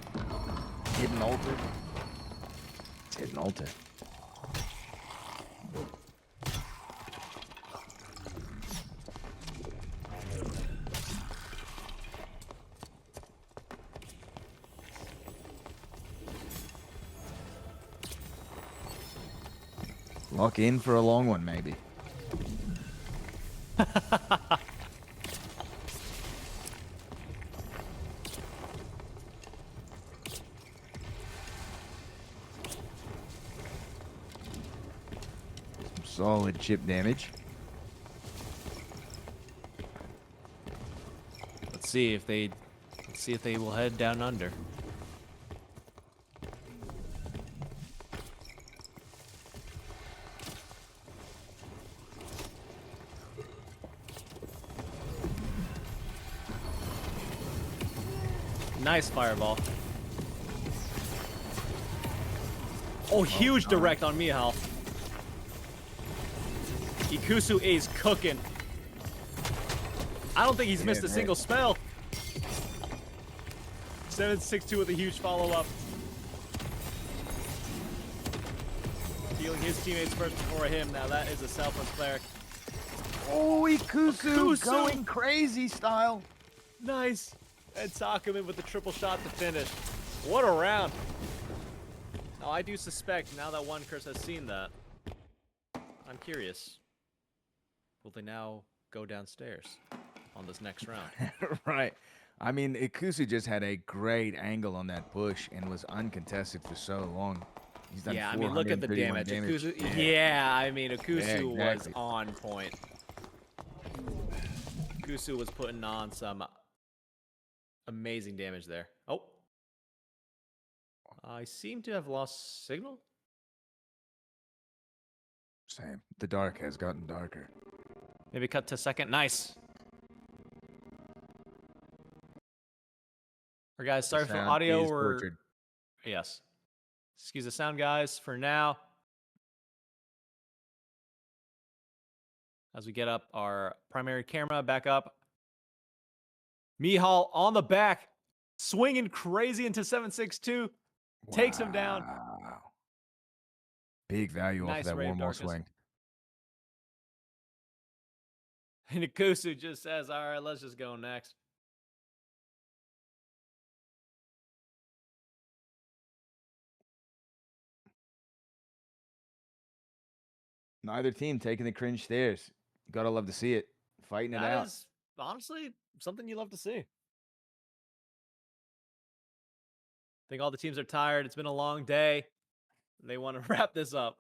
hidden altar? It's hidden altar. Lock in for a long one, maybe. Some solid chip damage. Let's see if they will head down under. Nice fireball. Oh, huge direct on Mihal. Ikusu is cooking. I don't think he's missed a single spell. 762 with a huge follow-up. Healing his teammates first before him. Now that is a selfless cleric. Oh, Ikusu Ikusu! going crazy style. Nice. And Takumin with the triple shot to finish. What a round. Now, I do suspect, now that one curse has seen that, I'm curious. Will they now go downstairs on this next round? Right. I mean, Ikusu just had a great angle on that push and was uncontested for so long. He's done Yeah, I mean, look at the 431 damage. Ikusu, yeah, I mean, Ikusu Yeah, was exactly. on point. Ikusu was putting on some amazing damage there. Oh. I seem to have lost signal. Same. The dark has gotten darker. Maybe cut to second. Nice. Or guys, sorry for Sound audio. is We're tortured. yes. Excuse the sound, guys, for now. As we get up our primary camera back up. Mihal on the back, swinging crazy into 762. Takes him down. Wow. Big value off Nice of that ray of Warmore darkness. swing. And Ikusu just says, all right, let's just go next. Neither team taking the cringe stairs. Gotta love to see it. Fighting it That out. is honestly something you love to see. I think all the teams are tired. It's been a long day. They want to wrap this up.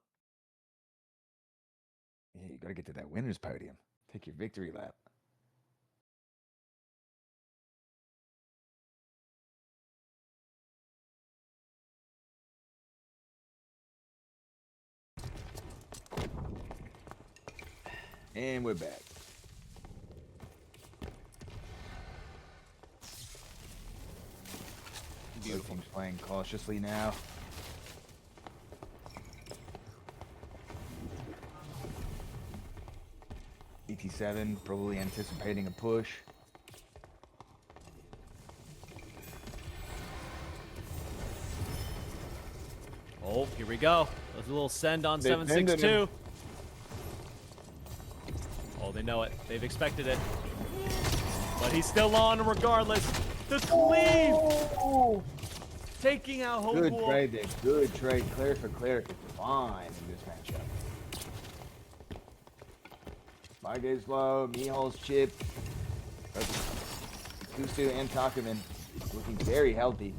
Yeah, you gotta get to that winner's podium. Take your victory lap. And we're back. Beautiful. Team's playing cautiously now. ET7 probably anticipating a push. Oh, here we go. There's a little send on They're sending 762. Oh, they know it. They've expected it. But he's still on regardless. The cleave! Oh! taking out Good Hogwarts. trade there. Good trade. Cleric for cleric is fine in this matchup. Spygate's low. Mihal's chip. Kusu and Takumin looking very healthy.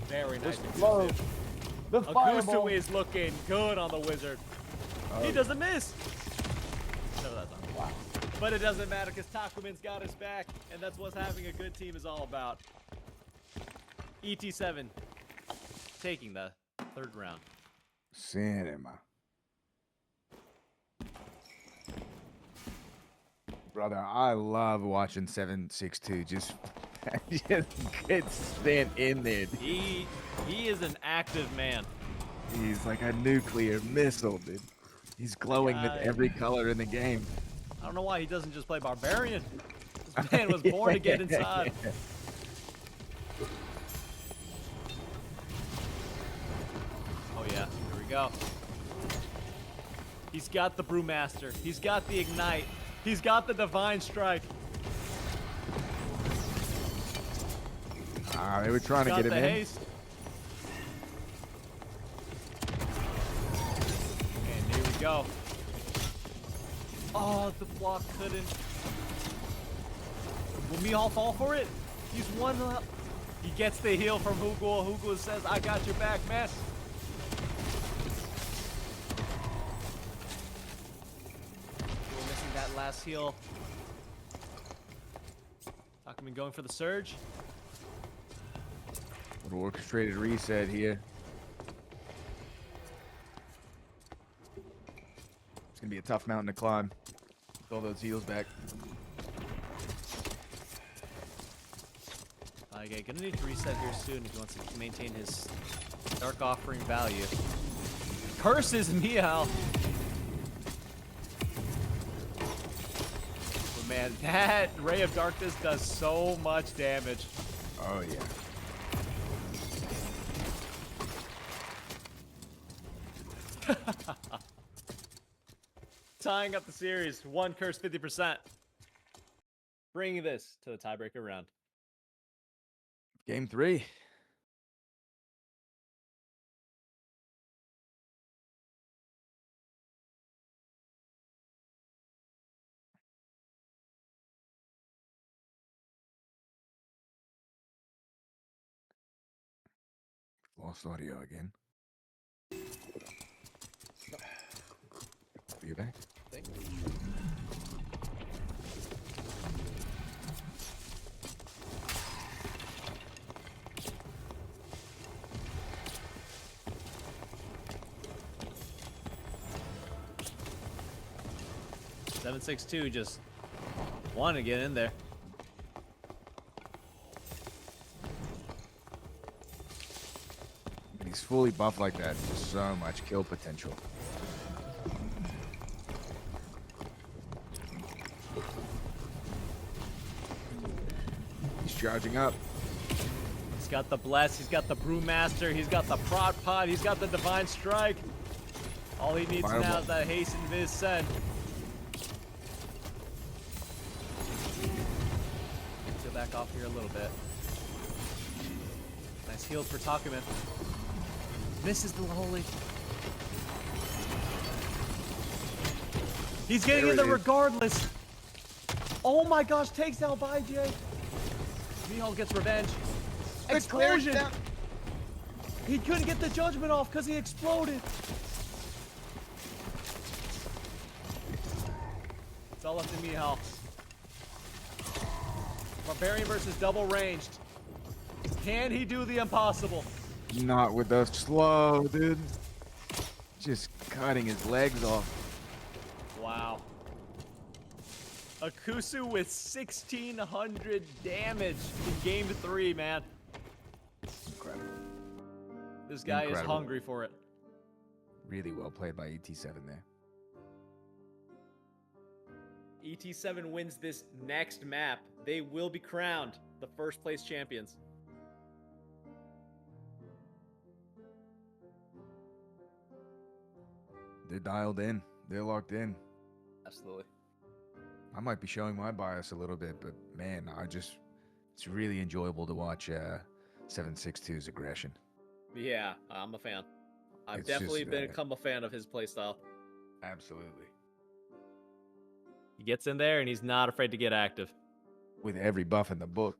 Very nice. Low. The fireball. Akusu is looking good on the wizard. He doesn't miss. No, that's not. Wow. But it doesn't matter because Takumin's got his back, and that's what having a good team is all about. ET7 taking the third round. Cinema. Brother, I love watching 762 just get sent in there. He is an active man. He's like a nuclear missile, dude. He's glowing with God. every color in the game. I don't know why he doesn't just play barbarian. This man was born to get inside. Oh yeah, here we go. He's got the Brewmaster. He's got the Ignite. He's got the Divine Strike. They were trying to Got get the him in. haste. And here we go. Oh, the block couldn't. Will Mihal fall for it? He's one up. He gets the heal from Hugo. Hugo says, I got your back, man. We're missing that last heal. Takumin going for the surge. Little orchestrated reset here. It's gonna be a tough mountain to climb. With all those heals back. Okay, gonna need to reset here soon if he wants to maintain his Dark Offering value. Curses Meow. But man, that Ray of Darkness does so much damage. Oh yeah. Tying up the series, one curse 50%. Bringing this to the tiebreaker round. Game 3. Lost audio again. Are you back? Thank you. 762 just want to get in there. When he's fully buffed like that, there's so much kill potential. He's charging up. He's got the Bless, he's got the Brewmaster, he's got the Prot Pot, he's got the Divine Strike. All he needs now is that haste and Viz send. Go back off here a little bit. Nice heal for Takumin. Misses the holy. He's getting in there regardless. Oh my gosh, takes down by Jay. Mihal gets revenge. Explosion! He couldn't get the judgment off because he exploded. It's all up to Mihal. Barbarian versus double ranged. Can he do the impossible? Not with the slow, dude. Just cutting his legs off. Wow. Akusu with 1,600 damage in game 3, man. Incredible. This guy is Incredible. hungry for it. Really well played by ET7 there. ET7 wins this next map. They will be crowned the first place champions. They're dialed in. They're locked in. Absolutely. I might be showing my bias a little bit, but man, it's really enjoyable to watch 762's aggression. Yeah, I'm a fan. I've It's definitely just, become a fan of his playstyle. Absolutely. He gets in there and he's not afraid to get active. With every buff in the book.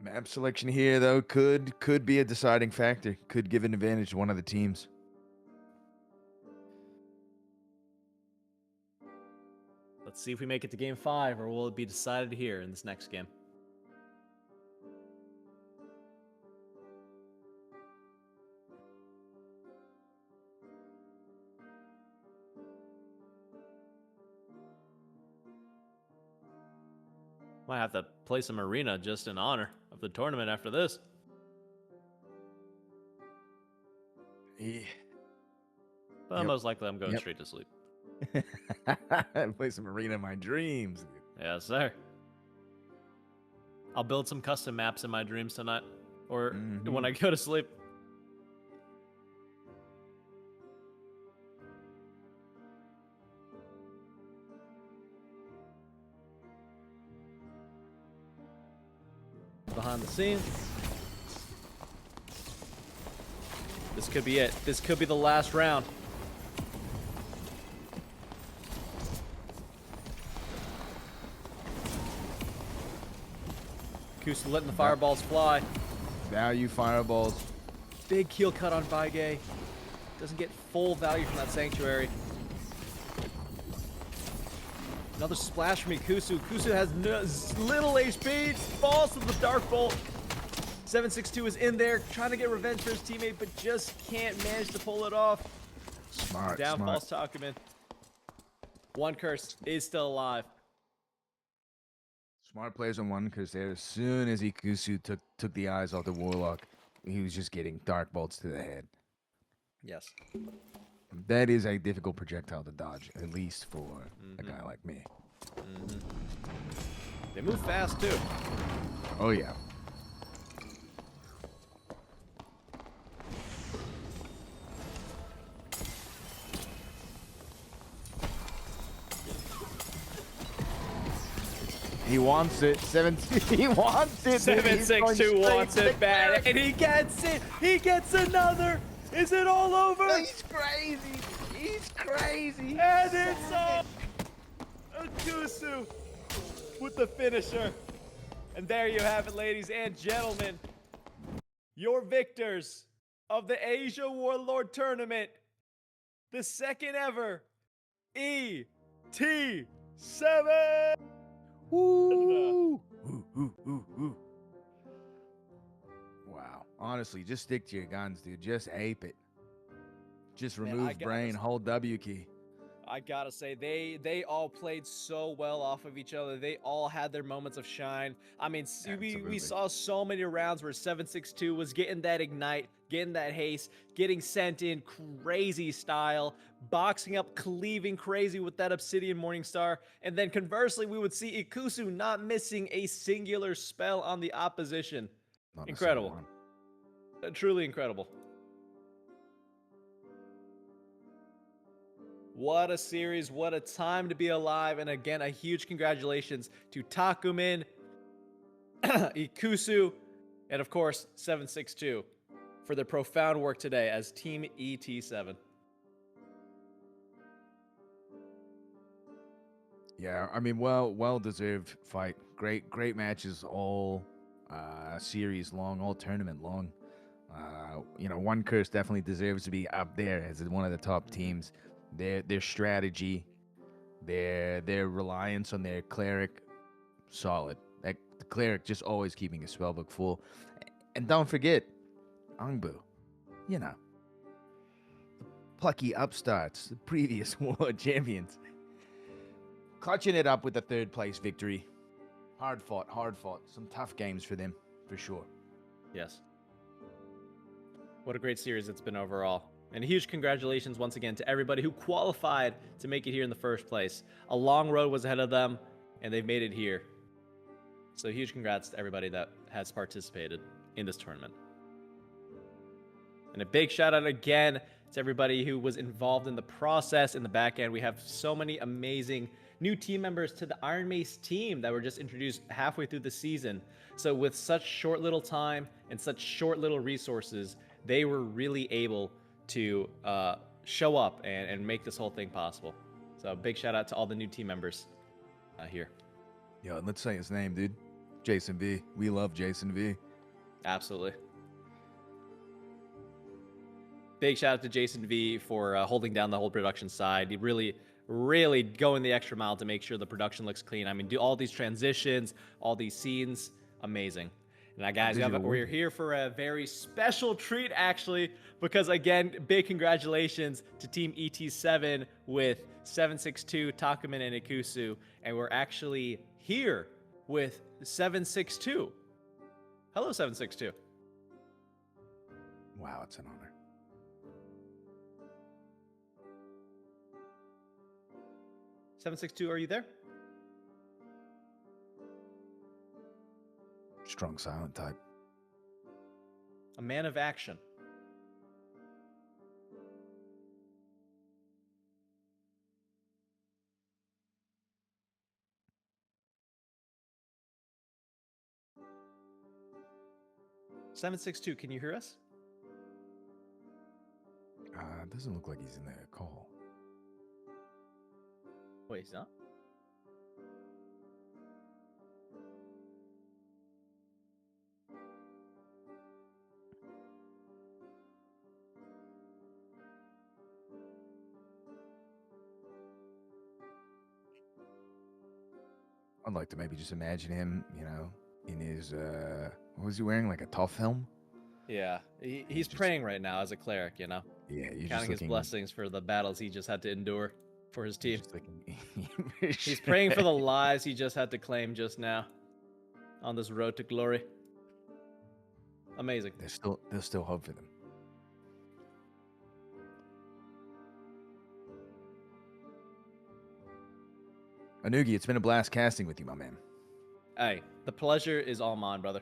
Map selection here, though, could be a deciding factor. Could give an advantage to one of the teams. Let's see if we make it to game 5, or will it be decided here in this next game? Might have to play some Arena just in honor of the tournament after this. Yeah. But Yep. most likely I'm going Yep. straight to sleep. Play some Arena in my dreams. Yes, sir. I'll build some custom maps in my dreams tonight, or when I go to sleep. Behind the scenes. This could be it. This could be the last round. Kusa letting the fireballs fly. Value fireballs. Big keel cut on Vaige. Doesn't get full value from that sanctuary. Another splash from Ikusu. Kusu has little HP. Falls to the Dark Bolt. 762 is in there, trying to get revenge for his teammate, but just can't manage to pull it off. Smart, Down smart. falls Takumin. One curse is still alive. Smart plays on one because there, as soon as Ikusu took the eyes off the Warlock, he was just getting Dark Bolts to the head. Yes. That is a difficult projectile to dodge, at least for a guy like me. They move fast, too. Oh, yeah. He wants it. He wants it. 762 wants it bad, and he gets it. He gets another. Is it all over? He's crazy. He's crazy. And it's all Akusu with the finisher. And there you have it, ladies and gentlemen. Your victors of the Asian Warlord tournament. The second ever ET7. Woo! Wow. Honestly, just stick to your guns, dude. Just ape it. Just Man, remove brain, hold W key. I gotta say, they all played so well off of each other. They all had their moments of shine. I mean, we Absolutely. saw so many rounds where 762 was getting that ignite, getting that haste, getting sent in crazy style, boxing up, cleaving crazy with that Obsidian Morningstar. And then conversely, we would see Ikusu not missing a singular spell on the opposition. Not a Incredible. single one. Truly incredible. What a series, what a time to be alive. And again, a huge congratulations to Takumin, Ikusu, and of course, 762 for their profound work today as Team ET7. Yeah, I mean, well-deserved fight. Great matches all series long, all tournament long. One curse definitely deserves to be up there as one of the top teams. Their strategy, their reliance on their cleric, solid. Like the cleric just always keeping his spellbook full. And don't forget, Ungboo. You know, plucky upstarts, the previous Warlord champions. Clutching it up with a third place victory. Hard fought. Some tough games for them, for sure. Yes. What a great series it's been overall. And a huge congratulations once again to everybody who qualified to make it here in the first place. A long road was ahead of them, and they've made it here. So huge congrats to everybody that has participated in this tournament. And a big shout out again to everybody who was involved in the process in the back end. We have so many amazing new team members to the Iron Mace team that were just introduced halfway through the season. So with such short little time and such short little resources, they were really able to show up and make this whole thing possible. So big shout out to all the new team members here. Yo, and let's say his name, dude. Jason V. We love Jason V. Absolutely. Big shout out to Jason V for holding down the whole production side. He really going the extra mile to make sure the production looks clean. I mean, do all these transitions, all these scenes, amazing. Now, guys, we're here for a very special treat, actually, because, again, big congratulations to Team ET7 with 762, Takumin, and Ikusu. And we're actually here with 762. Hello, 762. Wow, it's an honor. $762, are you there? Strong silent type. A man of action. $762, can you hear us? It doesn't look like he's in the call. Wait, he's not? I'd like to maybe just imagine him, you know, in his, what was he wearing? Like a tough helm? Yeah, he's praying right now as a cleric, you know? Yeah, you're Counting his just blessings for the battles he just had to endure for his team. He's He's praying for the lives he just had to claim just now on this road to glory. Amazing. There's still hope for them. Anugi, it's been a blast casting with you, my man. Hey, the pleasure is all mine, brother.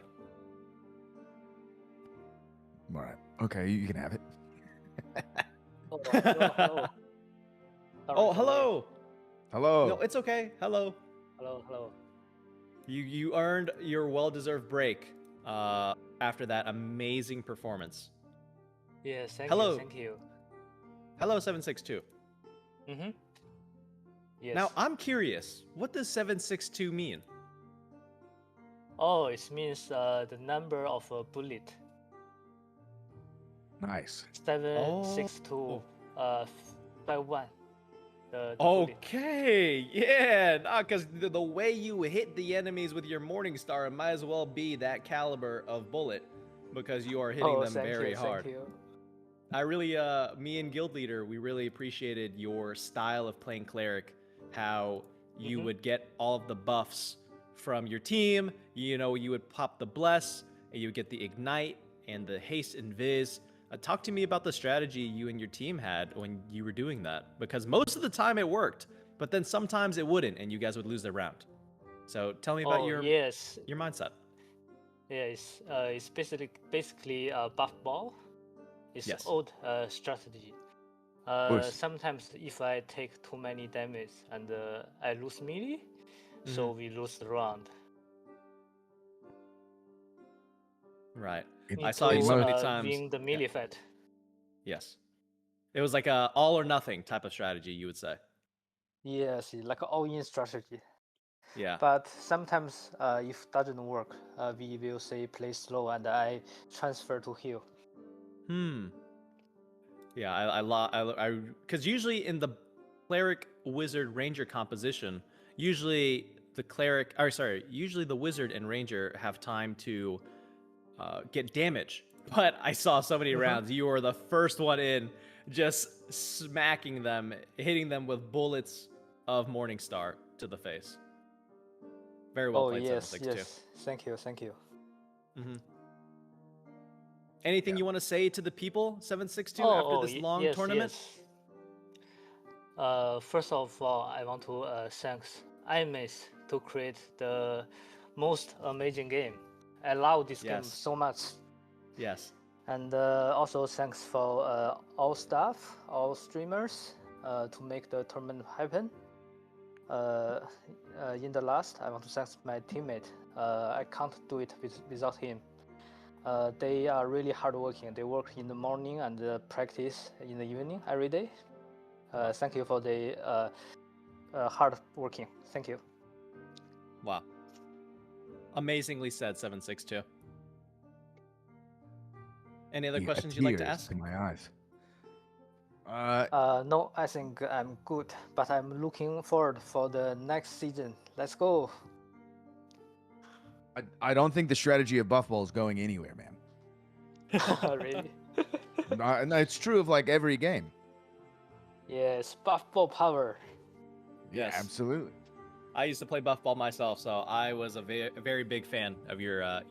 All right. Okay, you can have it. Hello. Oh, hello. Hello. No, it's okay. Hello. Hello. You earned your well-deserved break after that amazing performance. Yes, thank Hello. you. Thank you. Hello, 762. Mm-hmm. Yes. Now, I'm curious. What does 762 mean? Oh, it means the number of a bullet. Nice. 762. 51. The bullet. Okay, yeah, because the way you hit the enemies with your Morning Star, it might as well be that caliber of bullet, because you are hitting them very hard. Thank you. I really, me and Guild Leader, we really appreciated your style of playing Cleric, how you would get all of the buffs from your team, you know, you would pop the Bless, and you would get the Ignite, and the Haste and Viz. Talk to me about the strategy you and your team had when you were doing that, because most of the time it worked, but then sometimes it wouldn't, and you guys would lose the round. So tell me about your mindset. Yeah, it's basically a buff ball. It's old strategy. Sometimes if I take too many damage and I lose melee, so we lose the round. Right. I saw you so many times. Win the melee fight. Yes. It was like a all or nothing type of strategy, you would say. Yes, like an all-in strategy. Yeah. But sometimes if it doesn't work, we will say play slow and I transfer to heal. Yeah, I because usually in the cleric, wizard, ranger composition, usually the wizard and ranger have time to get damage. But I saw so many rounds. You were the first one in, just smacking them, hitting them with bullets of Morningstar to the face. Very well played, 762. Yes. Thank you. Anything you want to say to the people, 762, after this long tournament? Yes. First of all, I want to thank IMACE to create the most amazing game. I love this game so much. Yes. And also thanks for all staff, all streamers to make the tournament happen. In the last, I want to thank my teammate. I can't do it without him. They are really hardworking. They work in the morning and practice in the evening every day. Thank you for the hard working. Thank you. Wow. Amazingly said, 762. Any other questions you'd like to ask? In my eyes. No, I think I'm good, but I'm looking forward for the next season. Let's go. I don't think the strategy of Buff Ball is going anywhere, man. Really? No, it's true of like every game. Yes, Buff Ball power. Yes, absolutely. I used to play Buff Ball myself, so I was a very big fan of your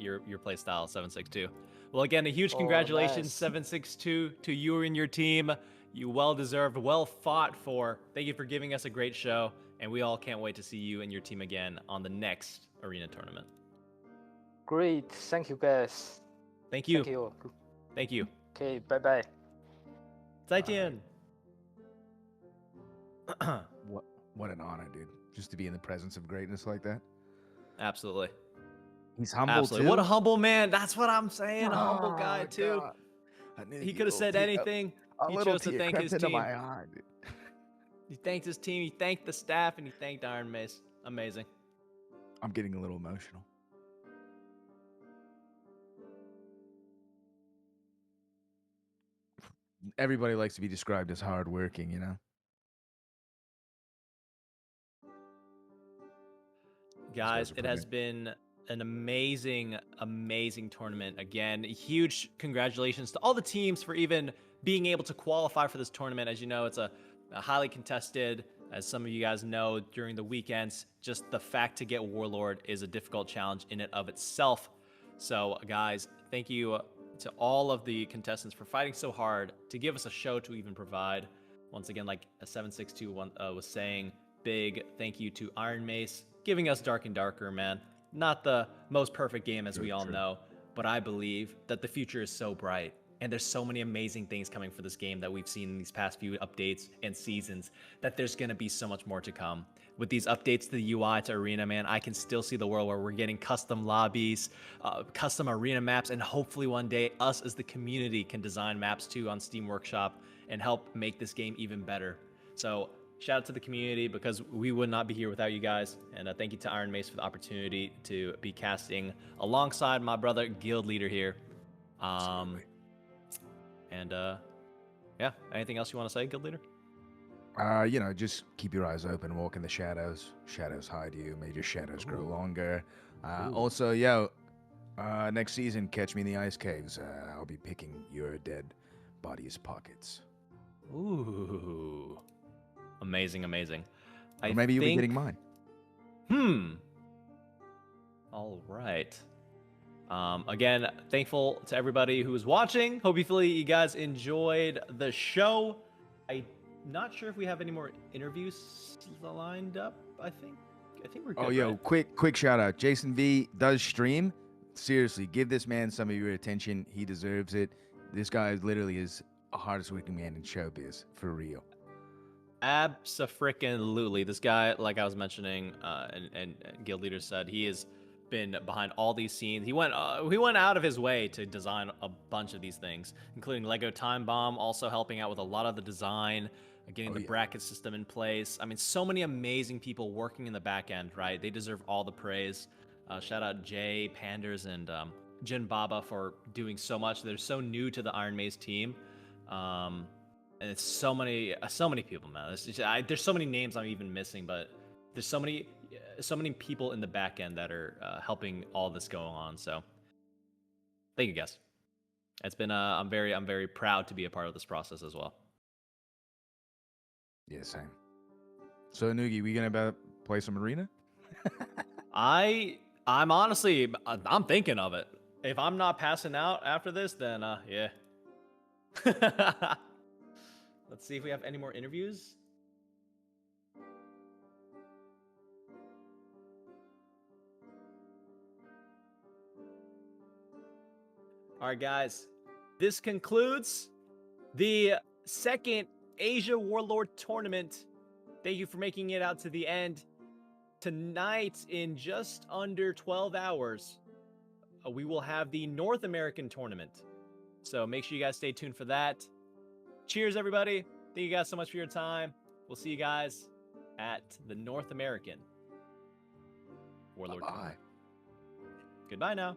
play style, 762. Well, again, a huge congratulations, nice. 762, to you and your team. You well deserved, well fought for. Thank you for giving us a great show, and we all can't wait to see you and your team again on the next arena tournament. Great, thank you guys. Thank you. Thank you. Thank you. Okay, bye bye. 再见. What an honor, dude. Just to be in the presence of greatness like that. Absolutely. He's humble too. What a humble man. That's what I'm saying. A humble guy too. He could have said anything. He chose to thank his team. My eye, dude. He thanked his team. He thanked the staff, and he thanked Iron Mace. Amazing. I'm getting a little emotional. Everybody likes to be described as hardworking, you know? Guys, it has been an amazing tournament. Again, huge congratulations to all the teams for even being able to qualify for this tournament. As you know, it's a highly contested, as some of you guys know, during the weekends. Just the fact to get Warlord is a difficult challenge in and of itself. So, guys, thank you to all of the contestants for fighting so hard to give us a show to even provide. Once again, like 762 was saying, big thank you to Iron Mace, giving us Dark and Darker, man. Not the most perfect game, as we all know, but I believe that the future is so bright, and there's so many amazing things coming for this game that we've seen in these past few updates and seasons, that there's going to be so much more to come. With these updates to the UI, to Arena, man, I can still see the world where we're getting custom lobbies, custom arena maps, and hopefully one day us as the community can design maps too on Steam Workshop and help make this game even better. So shout out to the community, because we would not be here without you guys. And thank you to Iron Mace for the opportunity to be casting alongside my brother, Guild Leader here. Yeah, anything else you want to say, Guild Leader? You know, just keep your eyes open, walk in the shadows. Shadows hide you. May your shadows grow longer. Also, next season, catch me in the ice caves. I'll be picking your dead body's pockets. Ooh. Amazing. Or maybe you'll be getting mine. All right. Again, thankful to everybody who was watching. Hopefully you guys enjoyed the show. I'm not sure if we have any more interviews lined up. I think we're good. Oh, yo, right? quick shout out. Jason V does stream. Seriously, give this man some of your attention. He deserves it. This guy literally is the hardest working man in showbiz, for real. Abso-frickin-lutely. This guy, like I was mentioning, and Guild Leader said, he has been behind all these scenes. He went out of his way to design a bunch of these things, including Lego Time Bomb, also helping out with a lot of the design, getting the bracket system in place. I mean, so many amazing people working in the back end, right? They deserve all the praise. Shout out Jay, Panders, and Jin Baba for doing so much. They're so new to the Iron Maze team. And it's so many people, man. There's so many names I'm even missing, but there's so many people in the back end that are helping all this go on. So thank you, guys. It's been I'm very proud to be a part of this process as well. Yeah, same. So Noogie, we gonna play some Arena? I'm honestly thinking of it. If I'm not passing out after this, then yeah. Let's see if we have any more interviews. All right, guys. this concludes the second Asia Warlord tournament. Thank you for making it out to the end. Tonight, in just under 12 hours, we will have the North American tournament. So make sure you guys stay tuned for that. Cheers, everybody. Thank you guys so much for your time. We'll see you guys at the North American Warlord tournament. Goodbye now.